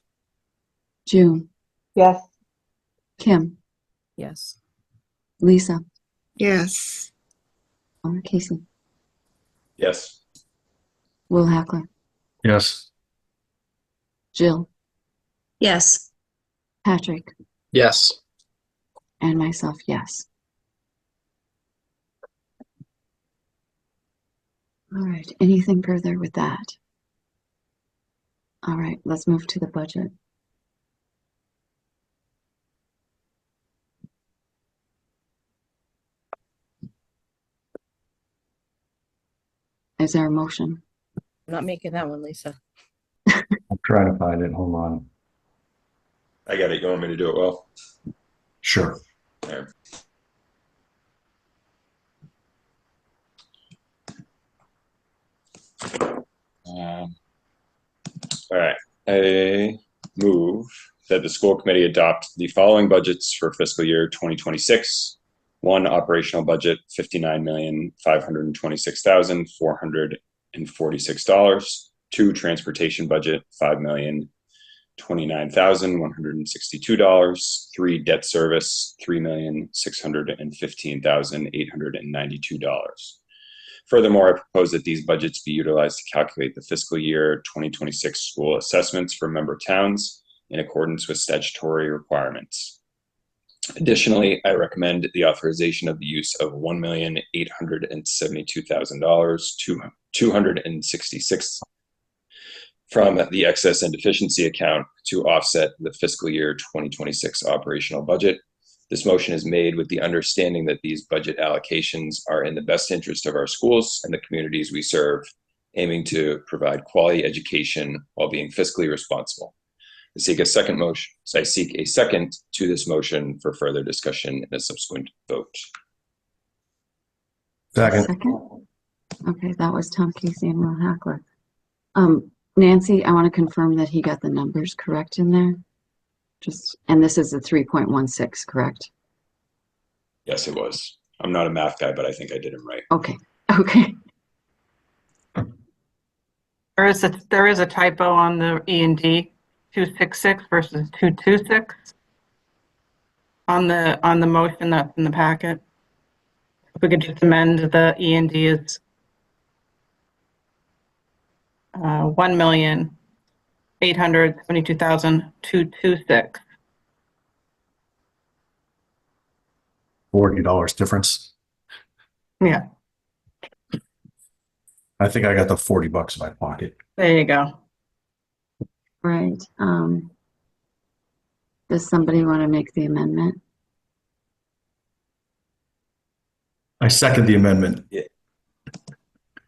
June, Yes. Kim, Yes. Lisa, Yes. Casey, Yes. Will Hackler, Yes. Jill, Yes. Patrick, Yes. and myself, yes. All right. Anything further with that? All right. Let's move to the budget. Is there a motion? I'm not making that one, Lisa. I'm trying to find it. Hold on. I got it. You want me to do it well? Sure. There. All right. I move that the school committee adopt the following budgets for fiscal year 2026. One, operational budget, $59,526,446. Two, transportation budget, $5,029,162. Three, debt service, $3,615,892. Furthermore, I propose that these budgets be utilized to calculate the fiscal year 2026 school assessments for member towns in accordance with statutory requirements. Additionally, I recommend the authorization of the use of $1,872,266 from the excess and deficiency account to offset the fiscal year 2026 operational budget. This motion is made with the understanding that these budget allocations are in the best interest of our schools and the communities we serve, aiming to provide quality education while being fiscally responsible. I seek a second motion. So I seek a second to this motion for further discussion and a subsequent vote. Second. Okay, that was Tom Casey and Will Hackler. Nancy, I want to confirm that he got the numbers correct in there. And this is the 3.16, correct? Yes, it was. I'm not a math guy, but I think I did him right. Okay. Okay. There is a typo on the E&D, 266 versus 226 on the motion that's in the packet. If we could just amend the E&D is 1,872,226. $40 difference. Yeah, I think I got the $40 in my pocket. there you go. Right. Does somebody want to make the amendment? I second the amendment. Yeah.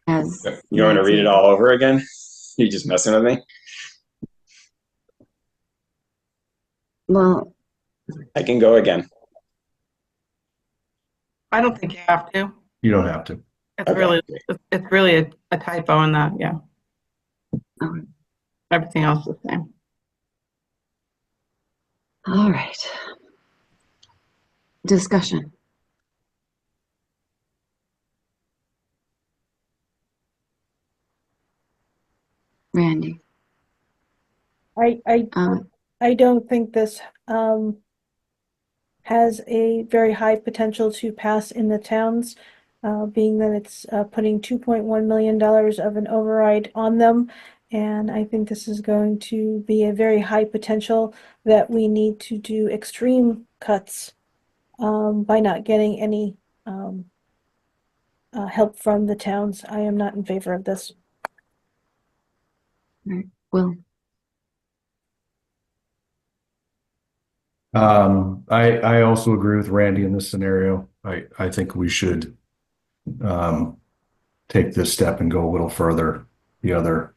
As You want to read it all over again? You just messing with me? Well, I can go again. I don't think you have to. You don't have to. It's Okay. it's really a typo in that, yeah. Okay. Everything else is the same. All right. Discussion. Randy. I don't think this has a very high potential to pass in the towns, being that it's putting $2.1 million of an override on them. And I think this is going to be a very high potential that we need to do extreme cuts by not getting any help from the towns. I am not in favor of this. Right. Will. I also agree with Randy in this scenario. I think we should take this step and go a little further. The other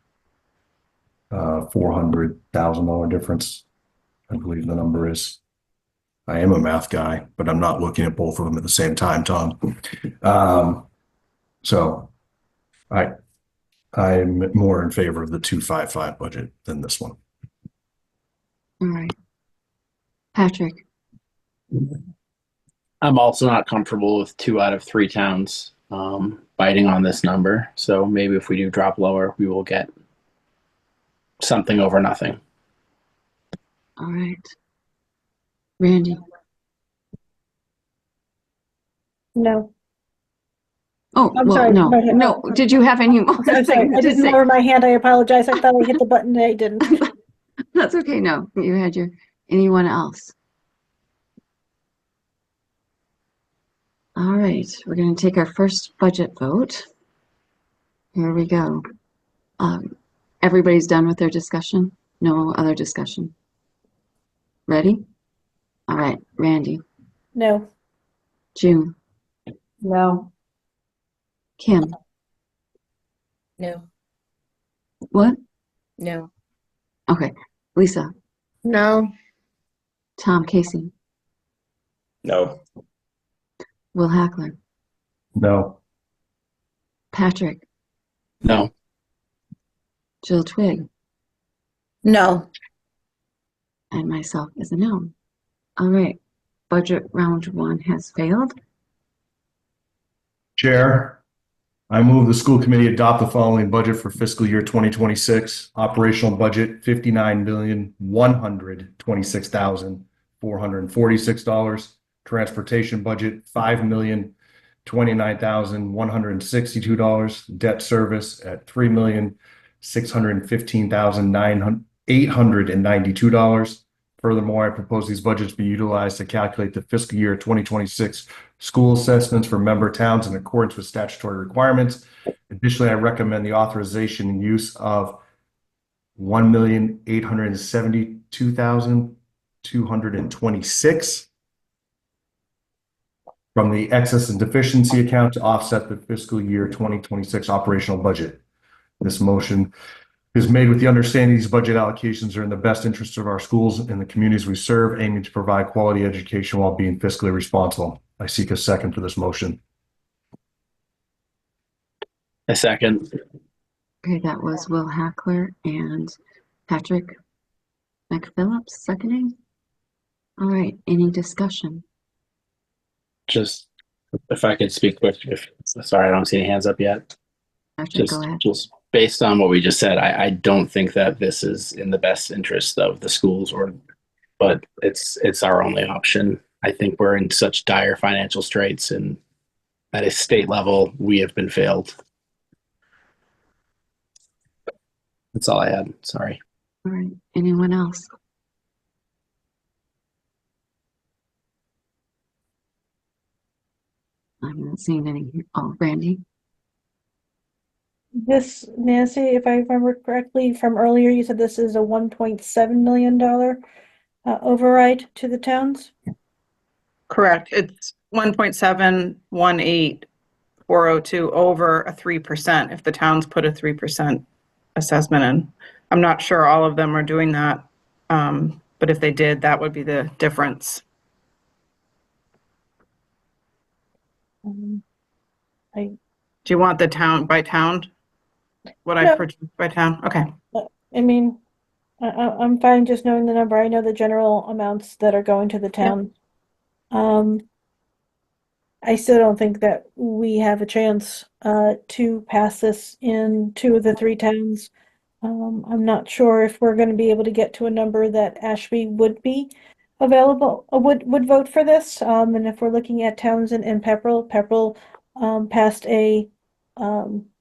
$400,000 difference, I believe the number is. I am a math guy, but I'm not looking at both of them at the same time, Tom. So I'm more in favor of the 255 budget than this one. All right. Patrick. I'm also not comfortable with 2 out of 3 towns biting on this number. So maybe if we do drop lower, we will get something over nothing. All right. Randy. No. Oh, I'm well, sorry. no. Did you have any more? I'm sorry. I didn't lower my hand. I apologize. I thought I hit the button. I didn't. That's okay. No, you had anyone else? All right, we're going to take our first budget vote. Here we go. Everybody's done with their discussion? No other discussion? Ready? All right, Randy. No. June. No. Kim. No. What? No. Okay. Lisa. No. Tom Casey. No. Will Hackler. No. Patrick. No. Jill Twig. No. And myself is a no. All right. Budget round 1 has failed. Chair, I move the school committee adopt the following budget for fiscal year 2026. Operational budget, $59,126,446. Transportation budget, $5,029,162. Debt service at $3,615,892. Furthermore, I propose these budgets be utilized to calculate the fiscal year 2026 school assessments for member towns in accordance with statutory requirements. Additionally, I recommend the authorization and use of $1,872,226 from the excess and deficiency account to offset the fiscal year 2026 operational budget. This motion is made with the understanding these budget allocations are in the best interest of our schools and the communities we serve, aiming to provide quality education while being fiscally responsible. I seek a second for this motion. A second. Okay, that was Will Hackler and Patrick McPhillips seconding. All right, any discussion? Just if I could speak quick, sorry, I don't see any hands up yet. Patrick, go ahead. Just based on what we just said, I don't think that this is in the best interest of the schools, but it's our only option. I think we're in such dire financial straits, and at a state level, we have been failed. That's all I had. Sorry. All right, anyone else? I'm not seeing any. Oh, Randy? This, Nancy, if I remember correctly from earlier, you said this is a $1.7 million override to the towns? Correct. It's 1.718402 over a 3% if the towns put a 3% assessment in. I'm not sure all of them are doing that, but if they did, that would be the difference. Do you want the town by town? What I purchased by town? Okay. I mean, I'm fine just knowing the number. I know the general amounts that are going to the town. I still don't think that we have a chance to pass this in 2 of the 3 towns. I'm not sure if we're going to be able to get to a number that Ashby would be available, would vote for this. And if we're looking at Townsend and Pepperell passed a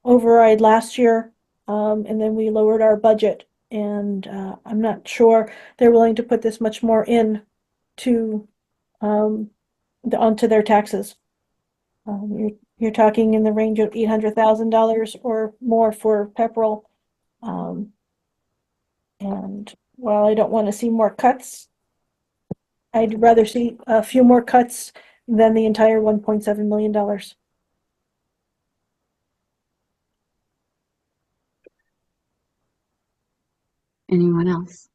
override last year, and then we lowered our budget. And I'm not sure they're willing to put this much more in to onto their taxes. You're talking in the range of $800,000 or more for Pepperell. And while I don't want to see more cuts, I'd rather see a few more cuts than the entire $1.7 million. Anyone else?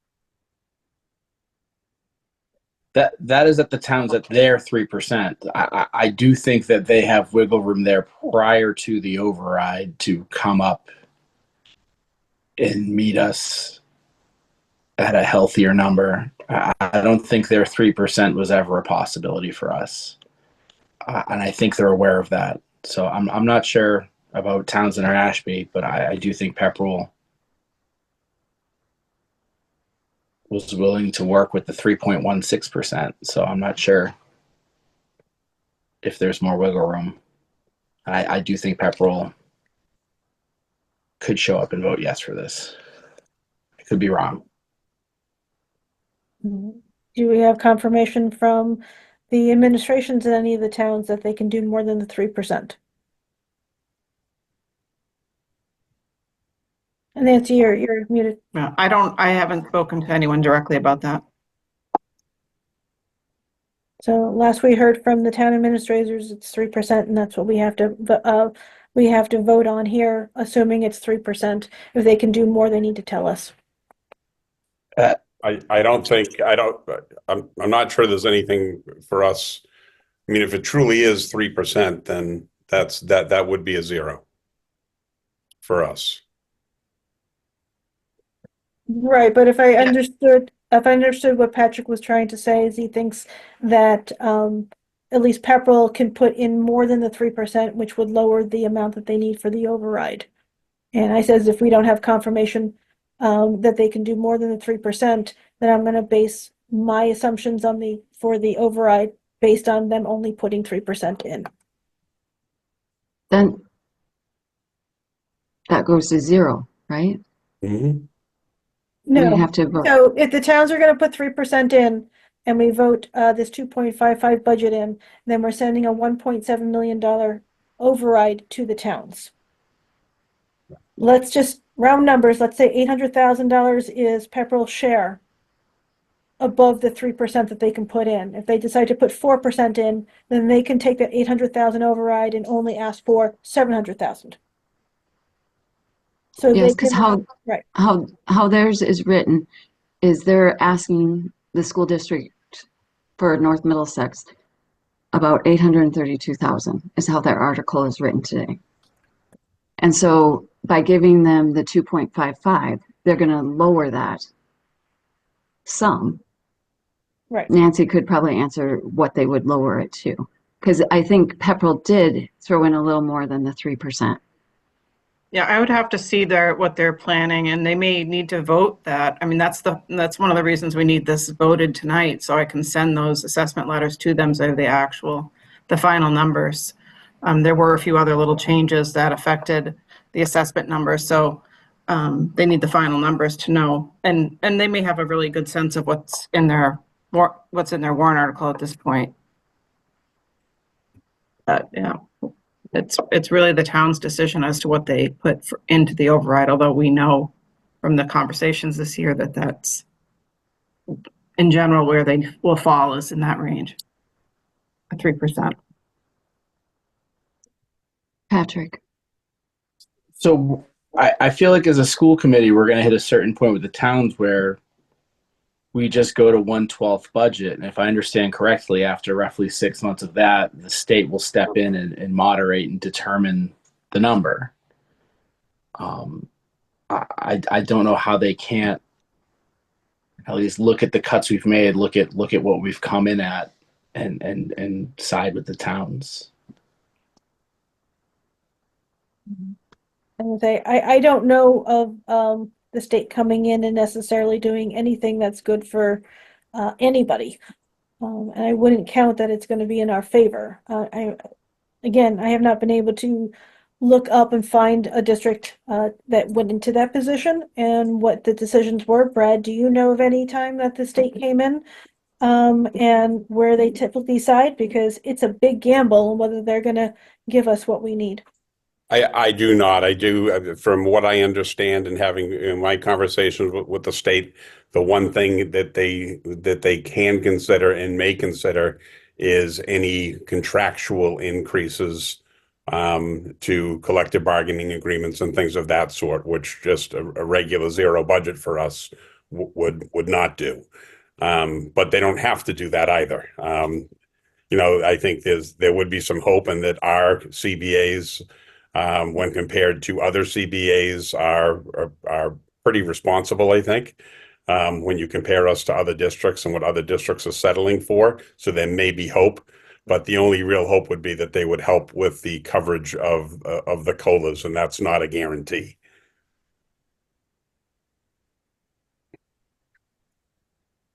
That is at the towns at their 3%. I do think that they have wiggle room there prior to the override to come up and meet us at a healthier number. I don't think their 3% was ever a possibility for us. And I think they're aware of that. So I'm not sure about Townsend or Ashby, but I do think Pepperell was willing to work with the 3.16%. So I'm not sure if there's more wiggle room. I do think Pepperell could show up and vote yes for this. I could be wrong. Do we have confirmation from the administrations in any of the towns that they can do more than the 3%? And Nancy, you're muted. Yeah, I haven't spoken to anyone directly about that. So last we heard from the town administrators, it's 3%, and that's what we have to vote on here, assuming it's 3%. If they can do more, they need to tell us. I'm not sure there's anything for us. I mean, if it truly is 3%, then that would be a 0 for us. Right, but if I understood what Patrick was trying to say is he thinks that at least Pepperell can put in more than the 3%, which would lower the amount that they need for the override. And I says if we don't have confirmation that they can do more than the 3%, then I'm going to base my assumptions for the override based on them only putting 3% in. Then that goes to 0, right? Mm-hmm. No. We have to vote. So if the towns are going to put 3% in and we vote this 2.55 budget in, then we're sending a $1.7 million override to the towns. Let's just round numbers. Let's say $800,000 is Pepperell's share above the 3% that they can put in. If they decide to put 4% in, then they can take that 800,000 override and only ask for 700,000. So they Yes, because can, right. how theirs is written is they're asking the school district for North Middlesex about 832,000 is how their article is written today. And so by giving them the 2.55, they're going to lower that some. Right. Nancy could probably answer what they would lower it to. Because I think Pepperell did throw in a little more than the 3%. Yeah, I would have to see what they're planning, and they may need to vote that. I mean, that's one of the reasons we need this voted tonight, so I can send those assessment letters to them, so the final numbers. There were a few other little changes that affected the assessment numbers, so they need the final numbers to know, and they may have a really good sense of what's in their warrant article at this point. But yeah. It's really the town's decision as to what they put into the override, although we know from the conversations this year that that's in general where they will fall is in that range, 3%. Patrick. So I feel like as a school committee, we're going to hit a certain point with the towns where we just go to 1/12 budget. And if I understand correctly, after roughly 6 months of that, the state will step in and moderate and determine the number. I don't know how they can't at least look at the cuts we've made, look at what we've come in at, and side with the towns. And I don't know of the state coming in and necessarily doing anything that's good for anybody. And I wouldn't count that it's going to be in our favor. I have not been able to look up and find a district that went into that position and what the decisions were. Brad, do you know of any time that the state came in and where they typically side? Because it's a big gamble on whether they're going to give us what we need. I do not. I do, from what I understand and having in my conversations with the state, the one thing that they can consider and may consider is any contractual increases to collective bargaining agreements and things of that sort, which just a regular zero budget for us would not do. But they don't have to do that either. I think there would be some hope in that our CBAs, when compared to other CBAs, are pretty responsible, I think, when you compare us to other districts and what other districts are settling for. So there may be hope, but the only real hope would be that they would help with the coverage of the COLAs, and that's not a guarantee.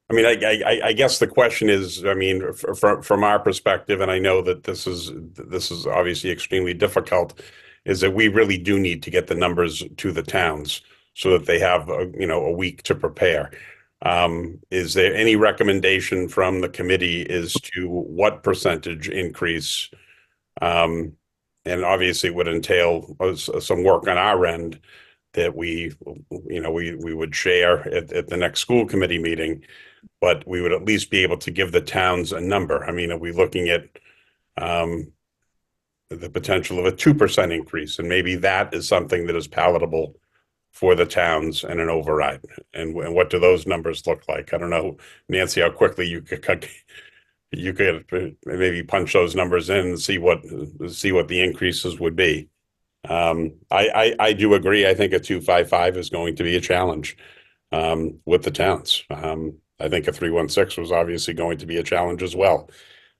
I mean, I guess the question is, I mean, from our perspective, and I know that this is obviously extremely difficult, is that we really do need to get the numbers to the towns so that they have a week to prepare. Is there any recommendation from the committee as to what percentage increase, and obviously would entail some work on our end that we would share at the next school committee meeting, but we would at least be able to give the towns a number. I mean, are we looking at the potential of a 2% increase? And maybe that is something that is palatable for the towns and an override. And what do those numbers look like? I don't know, Nancy, how quickly you could maybe punch those numbers in and see what the increases would be. I do agree. I think a 255 is going to be a challenge with the towns. I think a 316 was obviously going to be a challenge as well.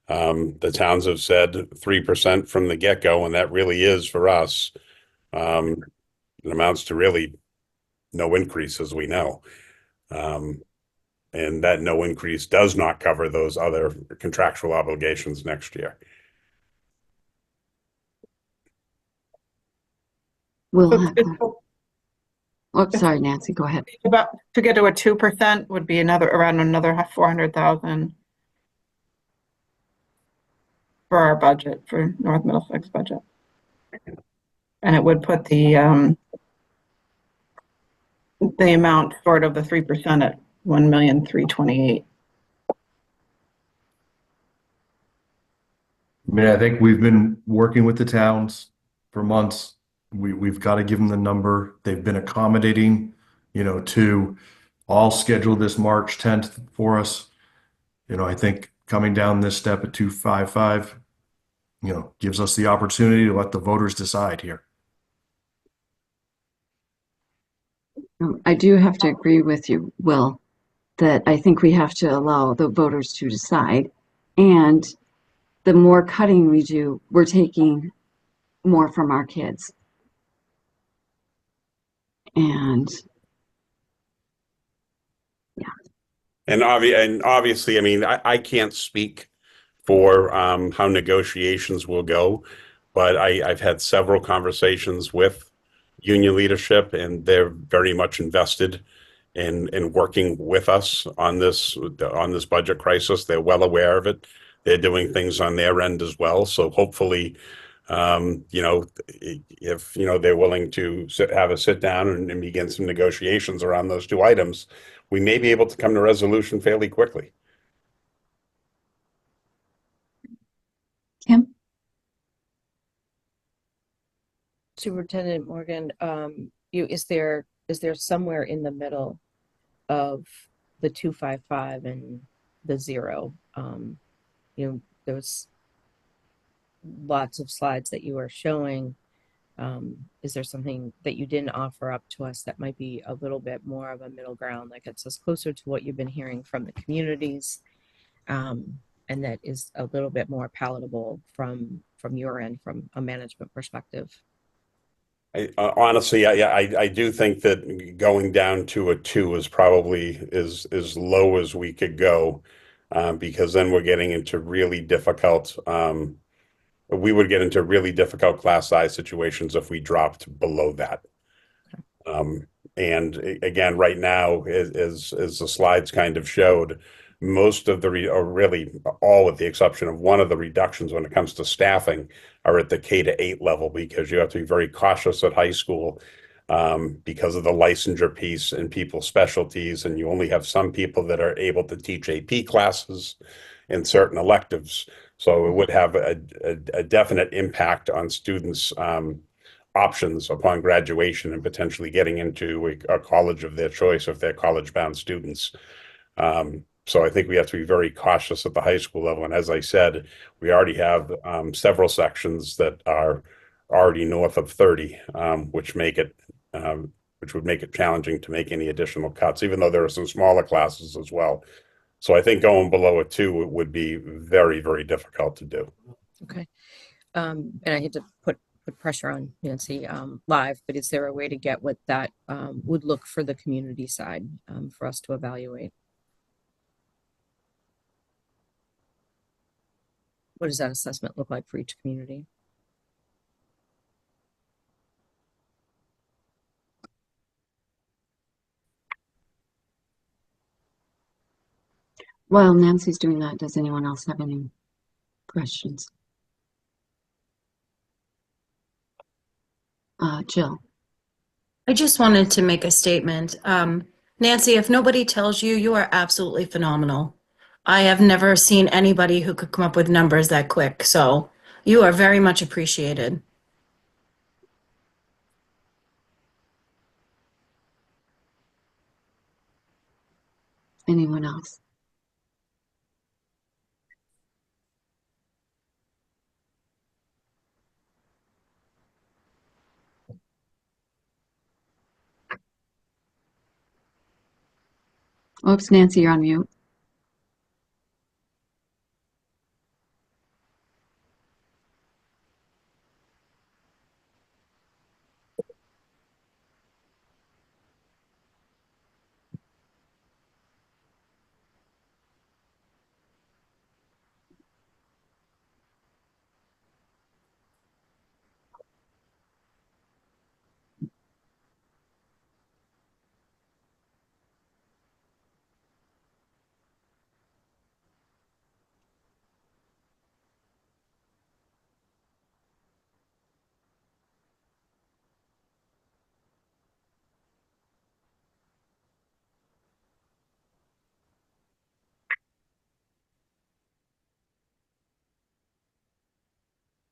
The towns have said 3% from the get-go, and that really is for us. It amounts to really no increase, as we know. And that no increase does not cover those other contractual obligations next year. We'll have that. Sorry, Nancy, go ahead. About to get to a 2% would be around another 400,000 for our budget, for North Middlesex budget. And it would put the amount short of the 3% at 1,328,000. I mean, I think we've been working with the towns for months. we've got to give them the number. They've been accommodating, to all schedule this March 10th for us. I think coming down this step at 255, gives us the opportunity to let the voters decide here. I do have to agree with you, Will, that I think we have to allow the voters to decide. And the more cutting we do, we're taking more from our kids. And And obviously, I mean, I can't speak for how negotiations will go, but I've had several conversations with union leadership, and they're very much invested in working with us on this budget crisis. They're well aware of it. They're doing things on their end as well. So hopefully, if they're willing to have a sit down and begin some negotiations around those two items, we may be able to come to resolution fairly quickly. Kim? Superintendent Morgan, is there somewhere in the middle of the 255 and the 0? There was lots of slides that you were showing. Is there something that you didn't offer up to us that might be a little bit more of a middle ground that gets us closer to what you've been hearing from the communities, and that is a little bit more palatable from your end, from a management perspective? Honestly, I do think that going down to a 2 is probably as low as we could go, because then we're getting into really difficult. We would get into really difficult class size situations if we dropped below that. And again, right now, as the slides kind of showed, most of or really all with the exception of one of the reductions when it comes to staffing are at the K-8 level, because you have to be very cautious at high school because of the licensure piece and people's specialties, and you only have some people that are able to teach AP classes in certain electives. So it would have a definite impact on students' options upon graduation and potentially getting into a college of their choice if they're college-bound students. So I think we have to be very cautious at the high school level. And as I said, we already have several sections that are already north of 30, which would make it challenging to make any additional cuts, even though there are some smaller classes as well. So I think going below a 2 would be very, very difficult to do. Okay. And I hate to put pressure on Nancy live, but is there a way to get what that would look for the community side for us to evaluate? What does that assessment look like for each community? While Nancy's doing that, does anyone else have any questions? Jill. I just wanted to make a statement. Nancy, if nobody tells you, you are absolutely phenomenal. I have never seen anybody who could come up with numbers that quick, so you are very much appreciated. Anyone else? Oops, Nancy, you're on mute.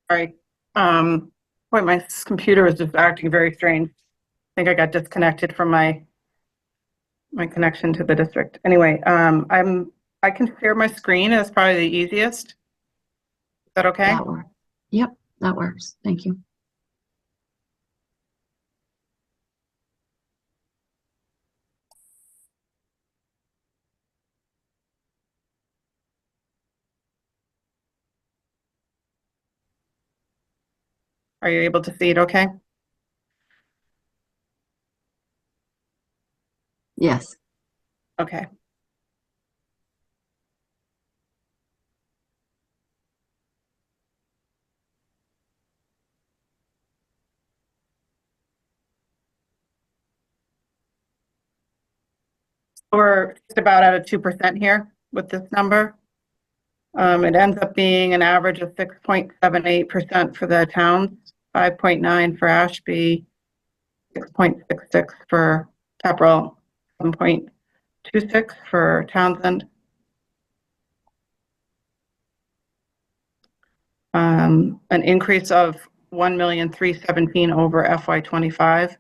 All right. Boy, my computer is just acting very strange. I think I got disconnected from my connection to the district. Anyway, I can share my screen. It's probably the easiest. Is that okay? That works. Yep, that works. Thank you. Are you able to see it okay? Yes. Okay. We're just about at a 2% here with this number. It ends up being an average of 6.78% for the towns, 5.9 for Ashby, 6.66 for Pepperell, 7.26 for Townsend. An increase of 1,317,000 over FY25.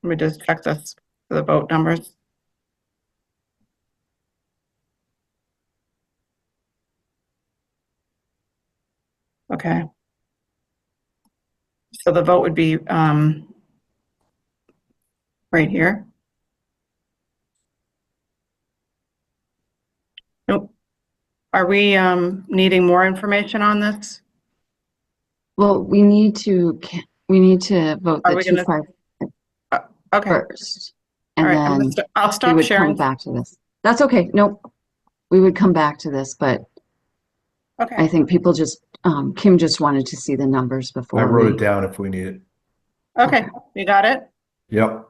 Let me just check this for the vote numbers. Okay. So the vote would be right here. Nope. Are we needing more information on this? Well, we need to vote Are the we two gonna- five Okay. first, and All right, then I'll we stop would sharing. come back to this. That's okay. Nope. We would come back to this, but Okay. I think people just Kim just wanted to see the numbers before I wrote we. it down if we need it. Okay, you got it? Yep.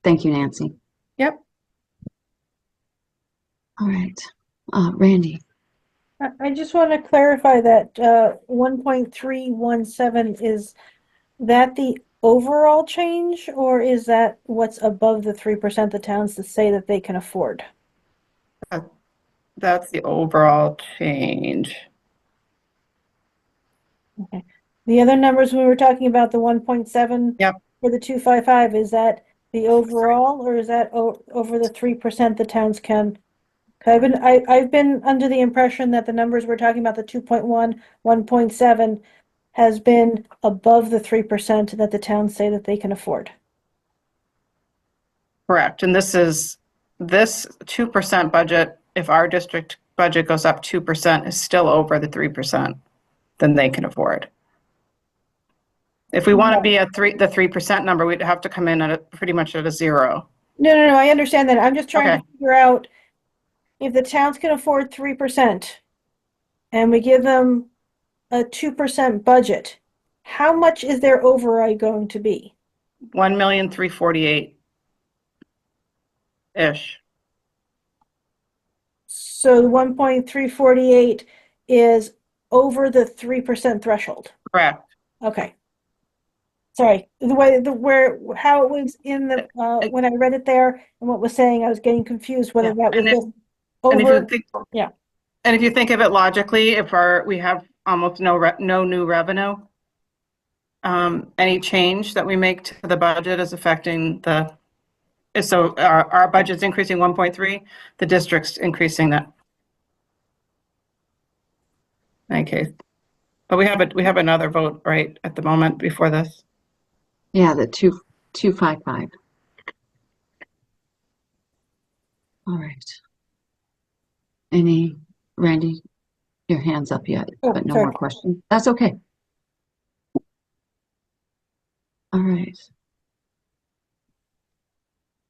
Thank you, Nancy. Yep. All right, Randy. I just want to clarify that 1.317 is that the overall change, or is that what's above the 3% the towns that say that they can afford? That's the overall change. Okay. The other numbers we were talking about, the 1.7 for the 255, is that the overall, or is that over the 3% the towns can? I've been under the impression that the numbers we're talking about, the 2.1, 1.7, has been above the 3% that the towns say that they can afford. Correct. And this 2% budget, if our district budget goes up 2%, is still over the 3%, then they can afford. If we want to be at the 3% number, we'd have to come in at pretty much at a 0. No, I understand that. I'm just trying to figure out if the towns can afford 3% and we give them a 2% budget, how much is their override going to be? 1,348,000 ish. So the 1.348 is over the 3% threshold. Correct. Okay. Sorry, how it was in the when I read it there and what was saying, I was getting confused whether that was just over. Yeah. And if you think of it logically, if we have almost no new revenue, any change that we make to the budget is affecting so our budget's increasing 1.3, the district's increasing that. In any case, but we have another vote right at the moment before this. Yeah, the 255. All right. Randy, your hand's up yet, but no more questions. That's okay. All right.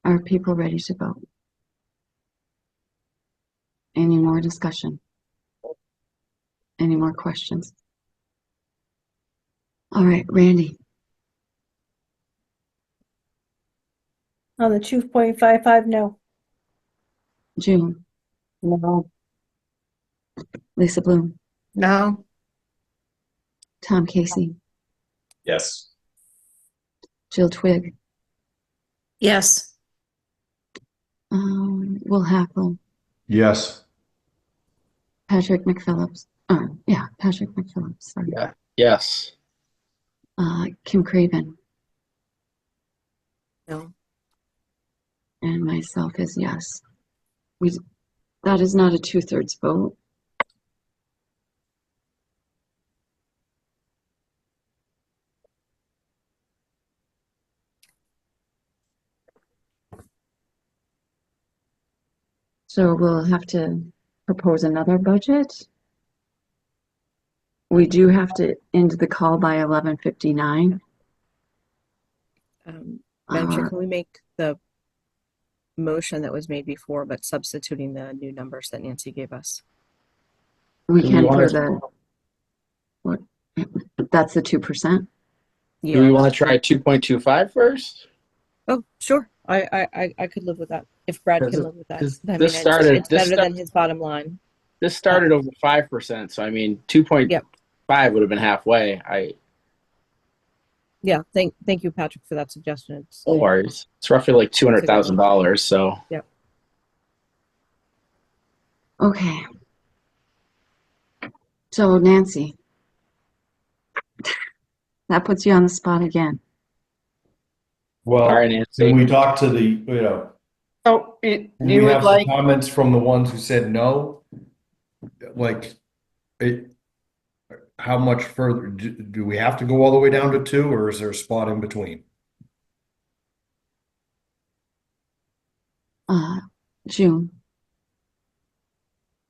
Are people ready to vote? Any more discussion? Any more questions? All right, Randy. On the 2.55, no. June. No. Lisa Bloom. No. Tom Casey. Yes. Jill Twigg. Yes. Will Hackle, Yes. Patrick McPhillips. Patrick McPhillips. Sorry. Yeah. Yes. Kim Craven, No. and myself is yes. That is not a 2/3 vote. So we'll have to propose another budget. We do have to end the call by 11:59. Madam Chair, can we make the motion that was made before, but substituting the new numbers that Nancy gave us? We Do we can want for the, what, that's the 2%. Do we want to try 2.25 first? Oh, sure. I could live with that if Brad can live with that. Because I mean, this started. it's better than his bottom line. This started over 5%, so I mean, 2.5 would have been halfway. Yeah, thank you, Patrick, for that suggestion. No worries. It's roughly like $200,000. So yep. Okay. So Nancy, that puts you on the spot again. Well, all right, Nancy. can we talk to the, you know, So can you we would have like, some comments from the ones who said no? Like, how much further, do we have to go all the way down to 2, or is there a spot in between? June.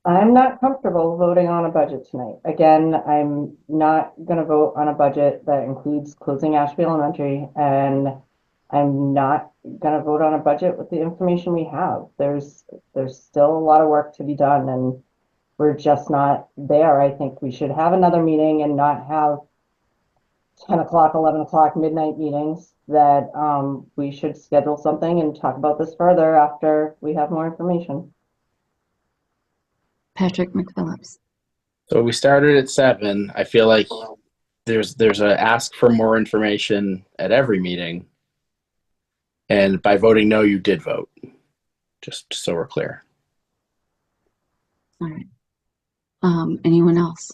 I'm not comfortable voting on a budget tonight. Again, I'm not going to vote on a budget that includes closing Ashby Elementary, and I'm not going to vote on a budget with the information we have. There's still a lot of work to be done, and we're just not there. I think we should have another meeting and not have 10 o'clock, 11 o'clock, midnight meetings. That we should schedule something and talk about this further after we have more information. Patrick McPhillips. So we started at 7. I feel like there's a ask for more information at every meeting, and by voting no, you did vote. Just so we're clear. All right. Anyone else?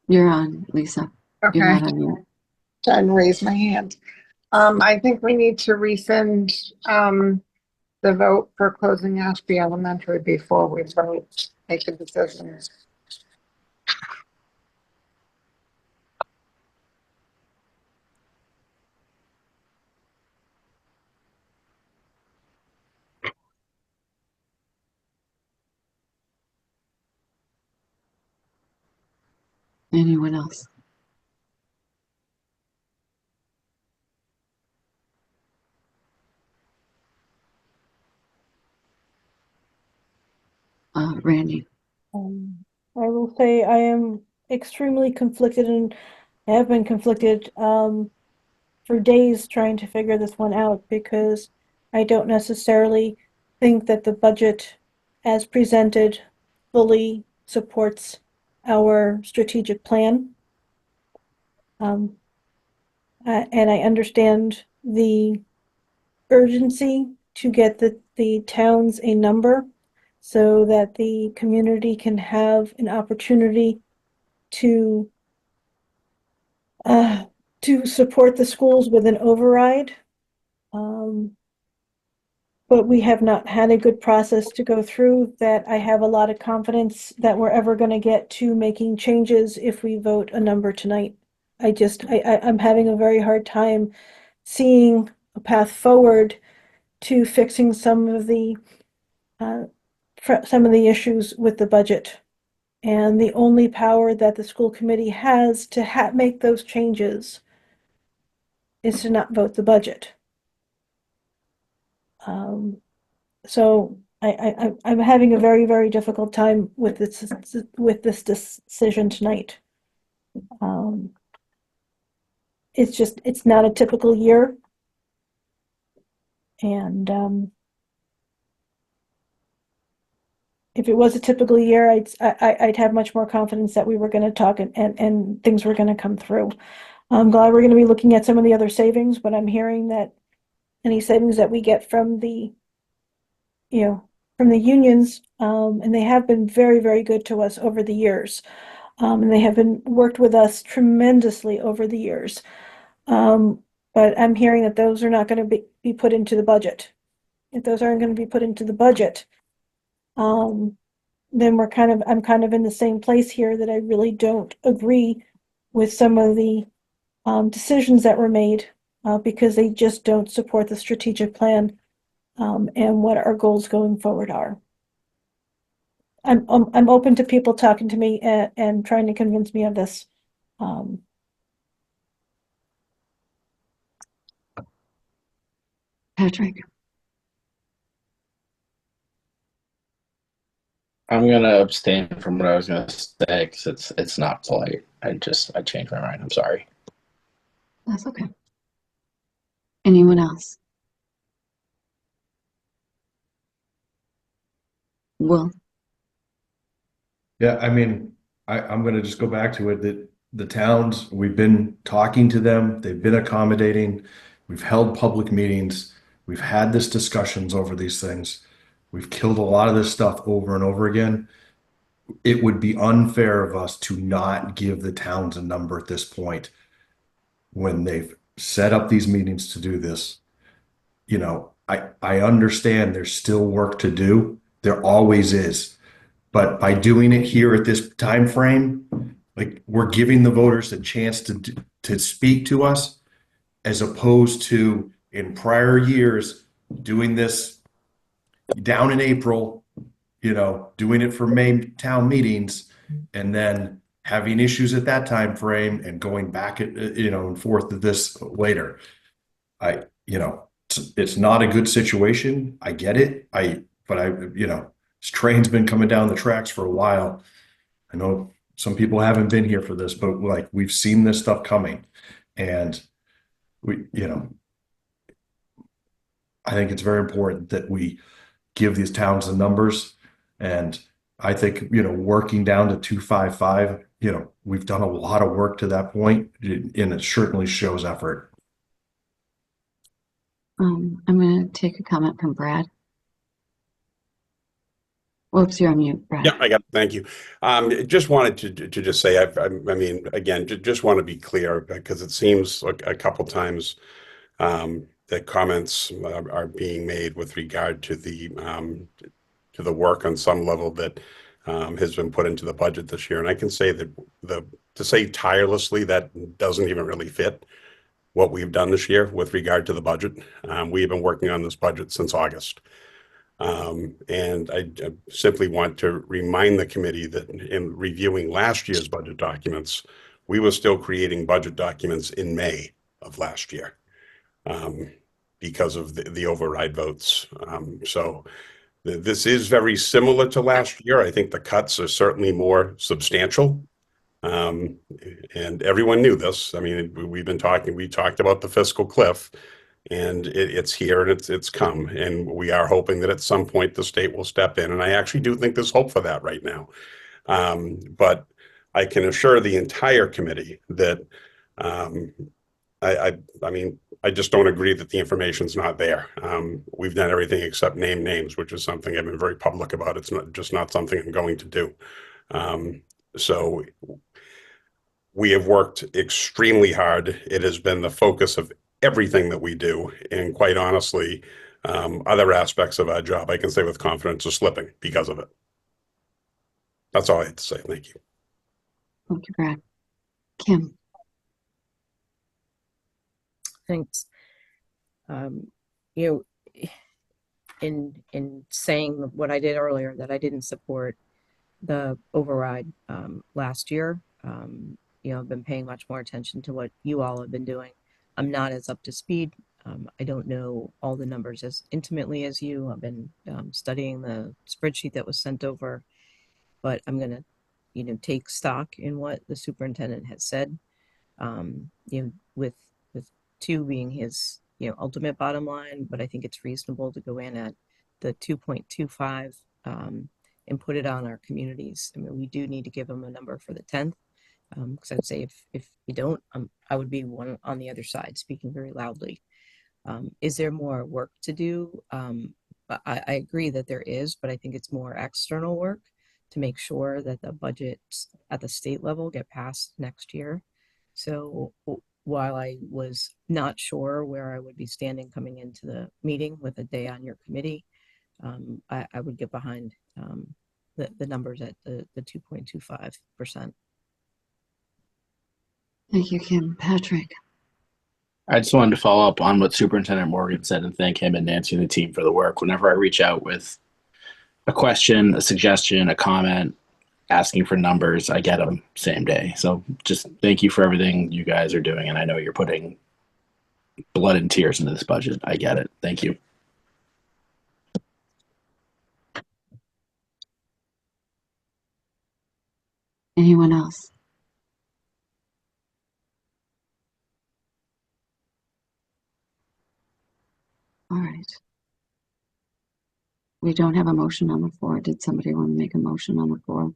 You're on, Lisa. Okay. You're not on yet. Trying to raise my hand. I think we need to rescind the vote for closing Ashby Elementary before we vote, make a decision. Anyone else? Randy. I will say I am extremely conflicted and have been conflicted for days trying to figure this one out, because I don't necessarily think that the budget as presented fully supports our strategic plan. And I understand the urgency to get the towns a number so that the community can have an opportunity to support the schools with an override. But we have not had a good process to go through that. I have a lot of confidence that we're ever going to get to making changes if we vote a number tonight. I'm having a very hard time seeing a path forward to fixing some of the issues with the budget. And the only power that the school committee has to make those changes is to not vote the budget. So I'm having a very, very difficult time with this decision tonight. It's not a typical year. And if it was a typical year, I'd have much more confidence that we were going to talk and things were going to come through. I'm glad we're going to be looking at some of the other savings, but I'm hearing that any savings that we get from the, from the unions, and they have been very, very good to us over the years. And they have been worked with us tremendously over the years. But I'm hearing that those are not going to be put into the budget. If those aren't going to be put into the budget, then I'm kind of in the same place here that I really don't agree with some of the decisions that were made because they just don't support the strategic plan and what our goals going forward are. I'm open to people talking to me and trying to convince me of this. Patrick. I'm gonna abstain from what I was gonna say because it's not polite. I changed my mind. I'm sorry. That's okay. Anyone else? Will. Yeah, I mean, I'm going to just go back to it that the towns, we've been talking to them, they've been accommodating, we've held public meetings, we've had this discussions over these things, we've killed a lot of this stuff over and over again. It would be unfair of us to not give the towns a number at this point when they've set up these meetings to do this. I understand there's still work to do. There always is. But by doing it here at this time frame, like we're giving the voters a chance to speak to us, as opposed to in prior years doing this down in April, doing it for May town meetings, and then having issues at that time frame and going back and forth to this later. It's not a good situation. I get it. This train's been coming down the tracks for a while. I know some people haven't been here for this, but like we've seen this stuff coming, and I think it's very important that we give these towns the numbers. And I think, working down to 255, we've done a lot of work to that point, and it certainly shows effort. I'm going to take a comment from Brad. Whoops, you're on mute, Brad. Yeah, I got it. Thank you. Just wanted to just say, I mean, again, just want to be clear because it seems like a couple times that comments are being made with regard to the work on some level that has been put into the budget this year. And I can say that to say tirelessly, that doesn't even really fit what we've done this year with regard to the budget. We've been working on this budget since August. And I simply want to remind the committee that in reviewing last year's budget documents, we were still creating budget documents in May of last year because of the override votes. So this is very similar to last year. I think the cuts are certainly more substantial. And everyone knew this. I mean, we talked about the fiscal cliff. And it's here and it's come. And we are hoping that at some point the state will step in. And I actually do think there's hope for that right now. But I can assure the entire committee that I mean, I just don't agree that the information's not there. We've done everything except name names, which is something I've been very public about. It's not something I'm going to do. So we have worked extremely hard. It has been the focus of everything that we do. And quite honestly, other aspects of our job, I can say with confidence, are slipping because of it. That's all I had to say. Thank you. Thank you, Brad. Kim. Thanks. In saying what I did earlier, that I didn't support the override last year, I've been paying much more attention to what you all have been doing. I'm not as up to speed. I don't know all the numbers as intimately as you. I've been studying the spreadsheet that was sent over, but I'm going to, take stock in what the superintendent has said, with 2 being his, ultimate bottom line, but I think it's reasonable to go in at the 2.25 and put it on our communities. I mean, we do need to give them a number for the 10th. Because I'd say if you don't, I would be one on the other side speaking very loudly. Is there more work to do? I agree that there is, but I think it's more external work to make sure that the budgets at the state level get passed next year. So while I was not sure where I would be standing coming into the meeting with a day on your committee, I would get behind the numbers at the 2.25%. Thank you, Kim. Patrick. I just wanted to follow up on what Superintendent Morgan said and thank him and Nancy and the team for the work. Whenever I reach out with a question, a suggestion, a comment, asking for numbers, I get them same day. So just thank you for everything you guys are doing. And I know you're putting blood and tears into this budget. I get it. Thank you. Anyone else? All right. We don't have a motion on the floor. Did somebody want to make a motion on the floor?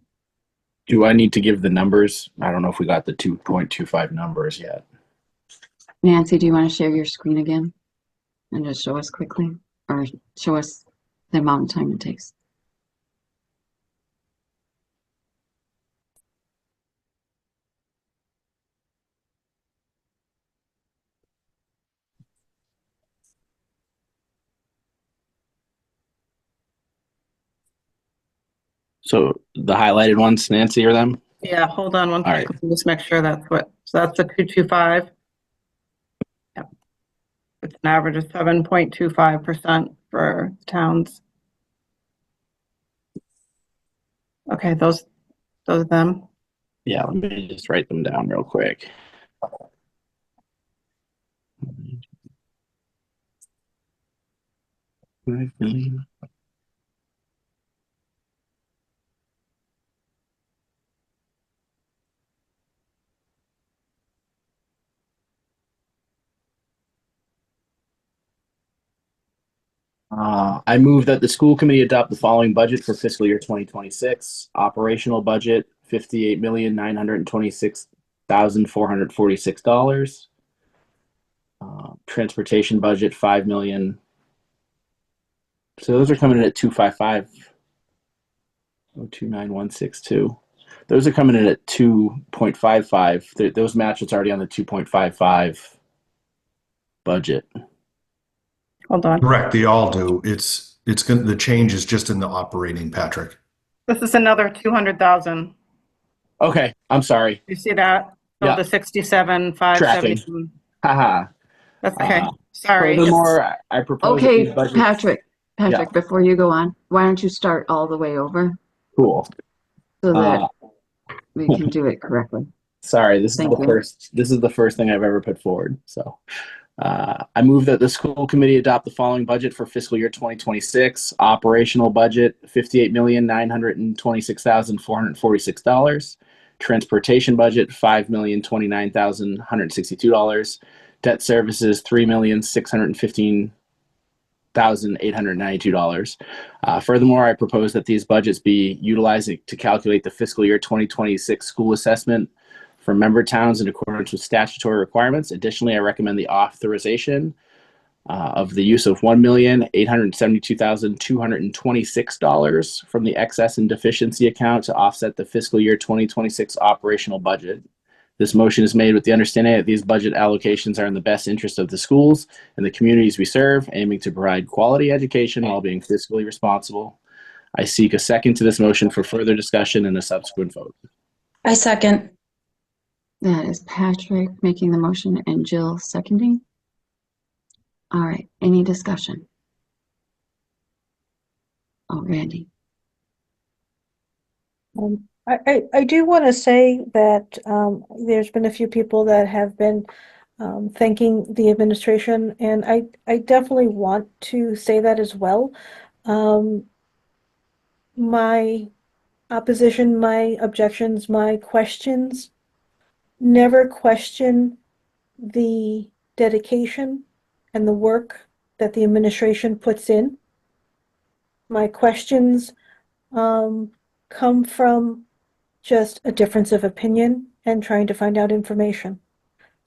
Do I need to give the numbers? I don't know if we got the 2.25 numbers yet. Nancy, do you want to share your screen again and just show us quickly, or show us the amount of time it takes? So the highlighted ones, Nancy, or them? Yeah, hold on one All right. second. Just make sure that's what, so that's the 225. Yep. It's an average of 7.25% for towns. Okay, those are them. Yeah, let me just write them down real quick. I move that the school committee adopt the following budget for fiscal year 2026. Operational budget, $58,926,446. Transportation budget, $5 million. So those are coming in at 255. 029162. Those are coming in at 2.55. Those match what's already on the 2.55 budget. Hold on. Correct. They all do. It's going the change is just in the operating, Patrick. This is another 200,000. Okay, I'm sorry. You see that? So Yeah. the 67,570. Tracking. Haha. That's okay. Sorry. Furthermore, I propose that Okay, these budgets. Patrick, Yeah. before you go on, why don't you start all the way over Cool. so that we can do it correctly? Sorry, this is Thank the you. first. This is the first thing I've ever put forward. So, I move that the school committee adopt the following budget for fiscal year 2026. Operational budget $58,926,446. Transportation budget $5,029,162. Debt services $3,615,892. Furthermore, I propose that these budgets be utilized to calculate the fiscal year 2026 school assessment for member towns in accordance with statutory requirements. Additionally, I recommend the authorization of the use of $1,872,226 from the excess and deficiency account to offset the fiscal year 2026 operational budget. This motion is made with the understanding that these budget allocations are in the best interest of the schools and the communities we serve, aiming to provide quality education while being fiscally responsible. I seek a second to this motion for further discussion and a subsequent vote. I second. That is Patrick making the motion and Jill seconding. All right, any discussion? Oh, Randy. I do want to say that there's been a few people that have been thanking the administration, and I definitely want to say that as well. My opposition, my objections, my questions never question the dedication and the work that the administration puts in. My questions come from just a difference of opinion and trying to find out information.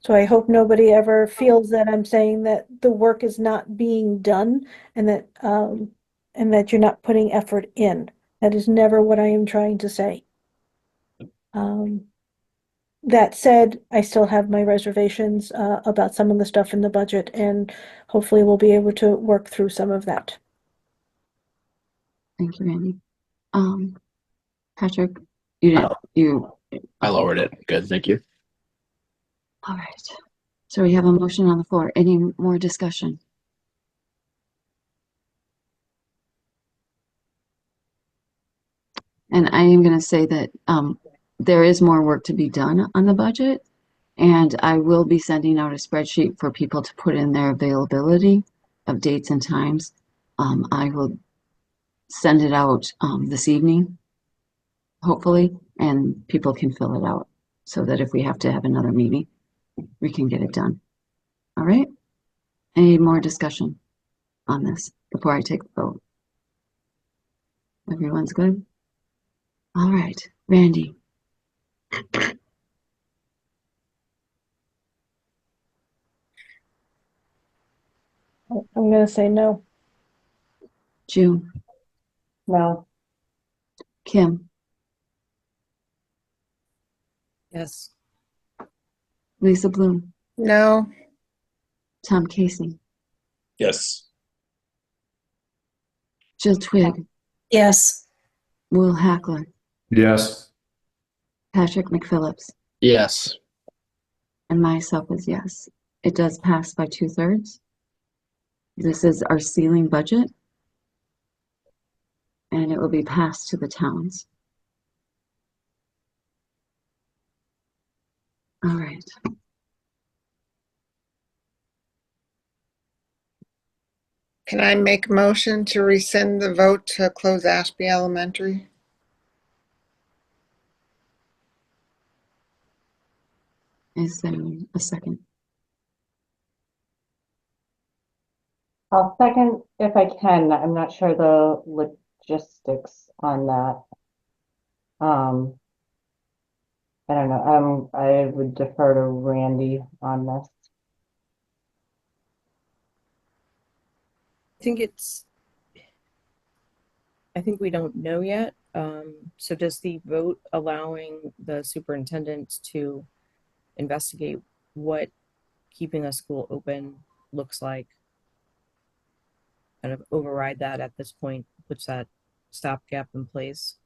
So I hope nobody ever feels that I'm saying that the work is not being done and that you're not putting effort in. That is never what I am trying to say. That said, I still have my reservations about some of the stuff in the budget, and hopefully we'll be able to work through some of that. Thank you, Randy. Patrick, you. I lowered it. Good, thank you. All right. So we have a motion on the floor. Any more discussion? And I am going to say that there is more work to be done on the budget, and I will be sending out a spreadsheet for people to put in their availability of dates and times. I will send it out this evening, hopefully, and people can fill it out so that if we have to have another meeting, we can get it done. All right? Any more discussion on this before I take the vote? Everyone's good? All right, Randy. I'm going to say no. June. No. Kim. Yes. Lisa Bloom. No. Tom Casey. Yes. Jill Twigg. Yes. Will Hackler. Yes. Patrick McPhillips. Yes. And myself is yes. It does pass by 2/3. This is our ceiling budget, and it will be passed to the towns. All right. Can I make a motion to rescind the vote to close Ashby Elementary? Is there a second? I'll second if I can. I'm not sure the logistics on that. I don't know. I would defer to Randy on this. I think we don't know yet. So does the vote allowing the superintendent to investigate what keeping a school open looks like kind of override that at this point, puts that stopgap in place?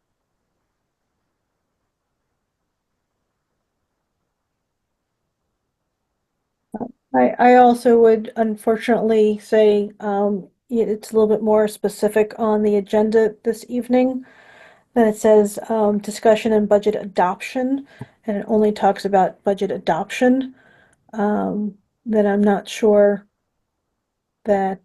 I also would unfortunately say it's a little bit more specific on the agenda this evening. Then it says discussion and budget adoption, and it only talks about budget adoption. Then I'm not sure that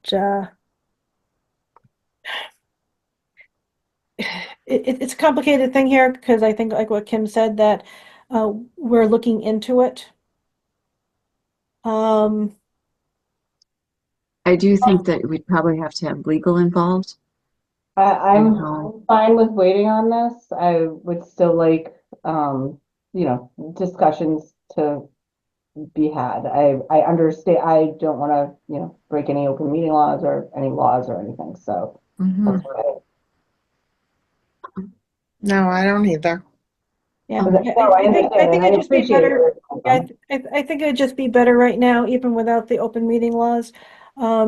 it's a complicated thing here because I think, like what Kim said, that we're looking into it. I do think that we'd probably have to have legal involved. I'm fine with waiting on this. I would still like, discussions to be had. I understand. I don't want to, break any open meeting laws or any laws or anything. So that's what No, I don't either. Yeah, No, I understand, I think and I it'd just be appreciate better. it. Yeah, I think it'd just be better right now, even without the open meeting laws,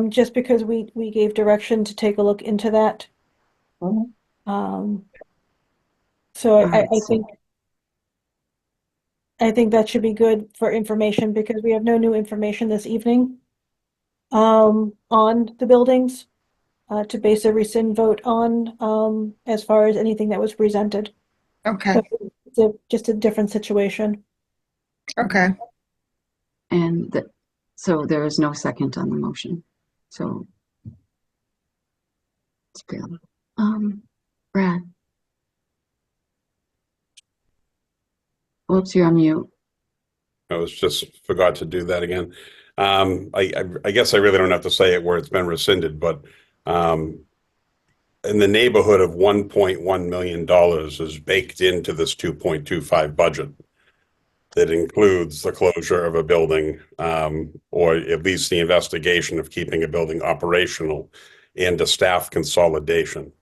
just because we gave direction to take a look into that. So I think that should be good for information because we have no new information this evening on the buildings to base a rescind vote on as far as anything that was presented. Okay. So it's just a different situation. Okay. And so there is no second on the motion. So it's failed. Brad. Whoops, you're on mute. I was just forgot to do that again. I guess I really don't have to say it where it's been rescinded, but in the neighborhood of $1.1 million is baked into this 2.25 budget. That includes the closure of a building, or at least the investigation of keeping a building operational and a staff consolidation.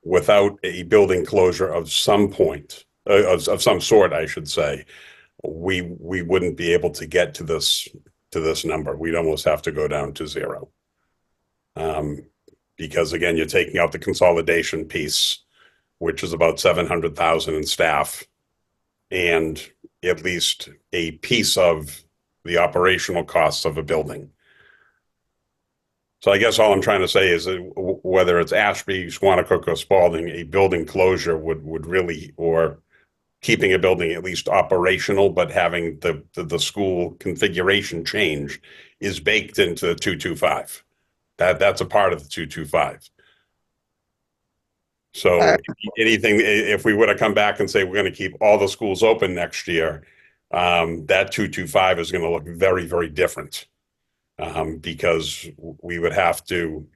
Without a building closure of some point, of some sort, I should say, we wouldn't be able to get to this number. We'd almost have to go down to zero. Because again, you're taking out the consolidation piece, which is about 700,000 in staff, and at least a piece of the operational costs of a building. So I guess all I'm trying to say is that whether it's Ashby, Squanicook, or Spalding, a building closure would really, or keeping a building at least operational, but having the school configuration change is baked into the 225. That's a part of the 225. So anything, if we were to come back and say we're going to keep all the schools open next year, that 225 is going to look very, very different, because we would have to,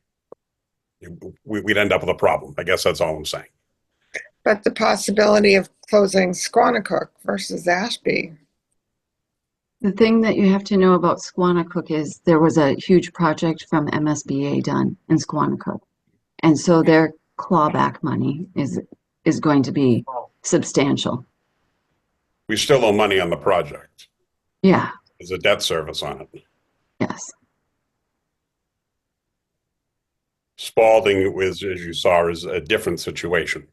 we'd end up with a problem. I guess that's all I'm saying. But the possibility of closing Squanicook versus Ashby. The thing that you have to know about Squanicook is there was a huge project from MSBA done in Squanicook. And so their clawback money is going to be substantial. We still owe money on the project. Yeah. There's a debt service on it. Yes. Spalding was, as you saw, is a different situation.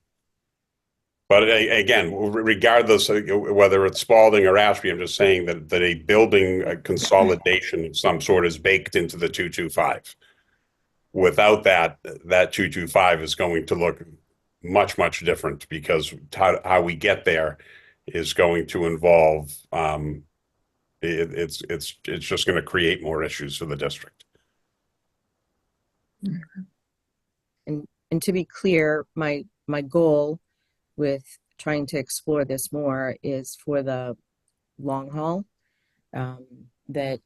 But again, regardless of whether it's Spalding or Ashby, I'm just saying that a building consolidation of some sort is baked into the 225. Without that 225 is going to look much, much different, because how we get there is going to involve, it's just going to create more issues for the district. And to be clear, my goal with trying to explore this more is for the long haul, that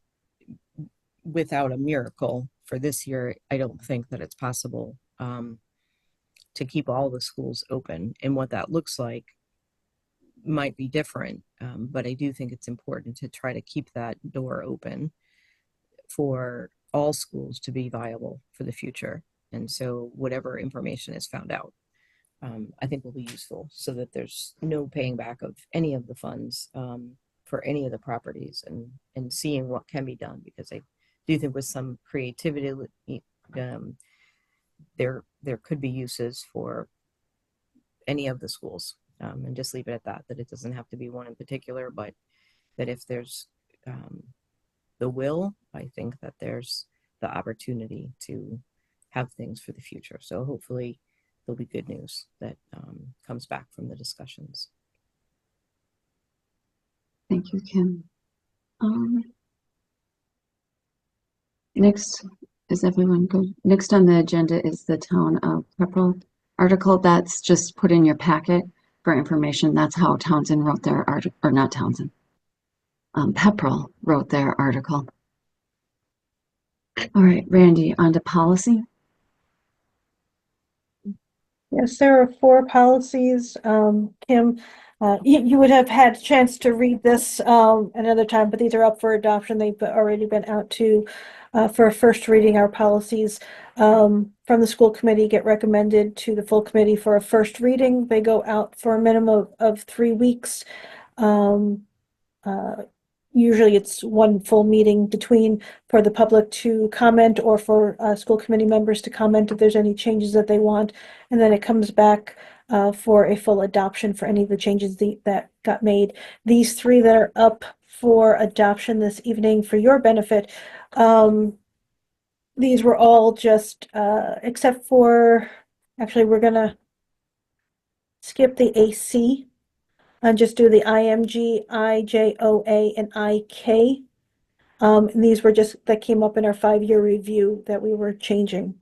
without a miracle for this year, I don't think that it's possible to keep all the schools open. And what that looks like might be different, but I do think it's important to try to keep that door open for all schools to be viable for the future. And so whatever information is found out, I think will be useful, so that there's no paying back of any of the funds for any of the properties, and seeing what can be done, because I do think with some creativity, there could be uses for any of the schools, and just leave it at that it doesn't have to be one in particular, but that if there's the will, I think that there's the opportunity to have things for the future. So hopefully there'll be good news that comes back from the discussions. Thank you, Kim. Next, is everyone good? Next on the agenda is the Town of Pepperell article. That's just put in your packet for information. That's how Townsend wrote their article, or not Townsend. Pepperell wrote their article. All right, Randy, on to policy. Yes, there are 4 policies. Kim, you would have had a chance to read this another time, but these are up for adoption. They've already been out to for a first reading. Our policies from the school committee get recommended to the full committee for a first reading. They go out for a minimum of 3 weeks. Usually it's one full meeting between for the public to comment, or for school committee members to comment if there's any changes that they want. And then it comes back for a full adoption for any of the changes that got made. These 3 that are up for adoption this evening, for your benefit, these were all just, except for, actually, we're going to skip the AC. And just do the IMG, IJOA, and IK. And these were just, that came up in our 5-year review that we were changing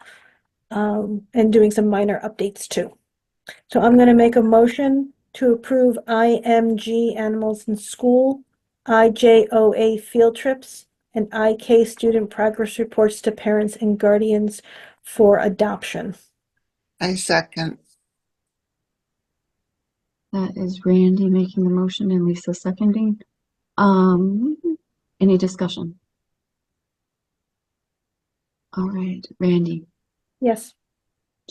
and doing some minor updates too. So I'm going to make a motion to approve IMG, Animals in School, IJOA, Field Trips, and IK, Student Progress Reports to Parents and Guardians, for adoption. I second. That is Randy making the motion and Lisa seconding. Any discussion? All right, Randy, Yes.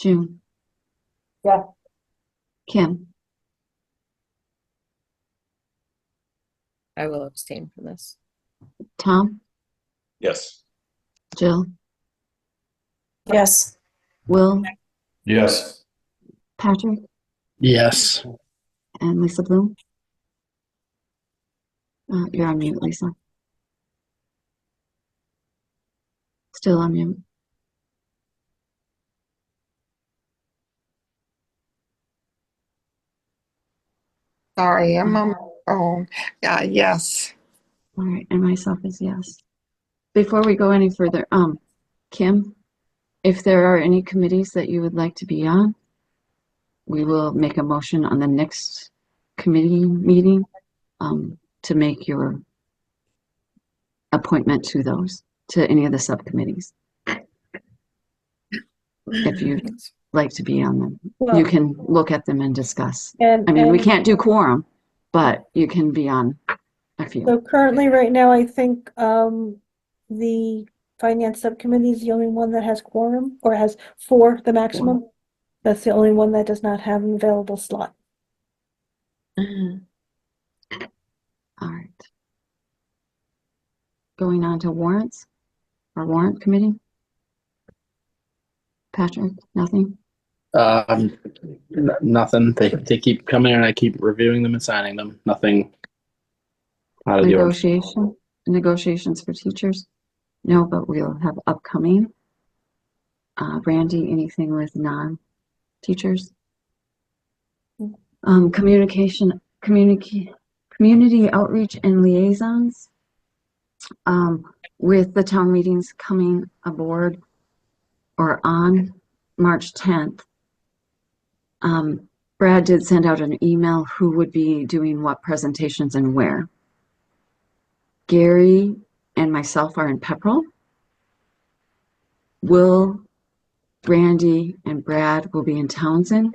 June, Yeah. Kim, I will abstain from this. Tom, Yes. Jill, Yes. Will, Yes. Patrick, Yes. and Lisa Bloom. You're on mute, Lisa. Still on mute. Sorry, I'm on my phone. Yeah, yes. All right, and myself is yes. Before we go any further, Kim, if there are any committees that you would like to be on, we will make a motion on the next committee meeting to make your appointment to those, to any of the subcommittees. If you'd like to be on them, Well- you can look at them and discuss. And I mean, we and- can't do quorum, but you can be on a few. So currently, right now, I think the finance subcommittee is the only one that has quorum, or has 4, the maximum. That's the only one that does not have an available slot. All right. Going on to warrants, our warrant committee. Patrick, nothing? Nothing. They keep coming and I keep reviewing them and signing them. Nothing out of the ordinary. Negotiations for teachers? No, but we'll have upcoming. Randy, anything with non-teachers? Community outreach and liaisons. With the town meetings coming aboard or on March 10th, Brad did send out an email who would be doing what presentations and where. Gary and myself are in Pepperell. Will, Randy, and Brad will be in Townsend,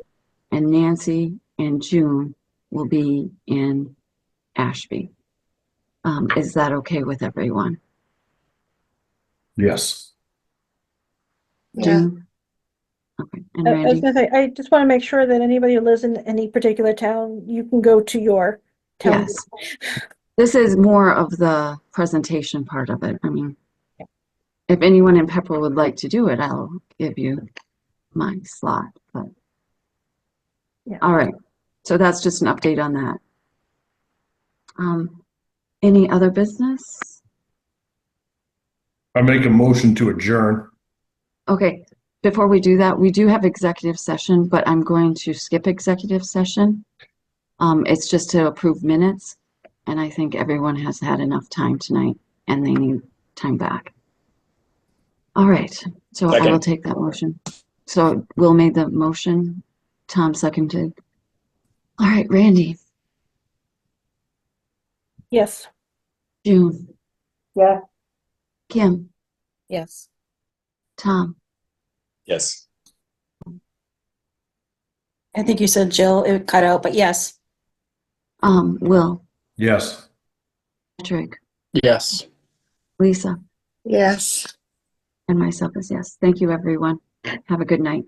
and Nancy and June will be in Ashby. Is that okay with everyone? Yes. June? Okay, and I was Randy? gonna say, I just want to make sure that anybody who lives in any particular town, you can go to your town. Yes. This is more of the presentation part of it. I mean, if anyone in Pepperell would like to do it, I'll give you my slot, but. Yeah. All right, so that's just an update on that. Any other business? I make a motion to adjourn. Okay, before we do that, we do have executive session, but I'm going to skip executive session. It's just to approve minutes, and I think everyone has had enough time tonight, and they need time back. All right, so I will take that motion. So Will made the motion, Tom seconded. All right, Randy, Yes. June, Yeah. Kim, Yes. Tom, Yes. I think you said Jill, it cut out, but yes. Will, Yes. Patrick, Yes. Lisa, Yes. and myself is yes. Thank you, everyone. Have a good night.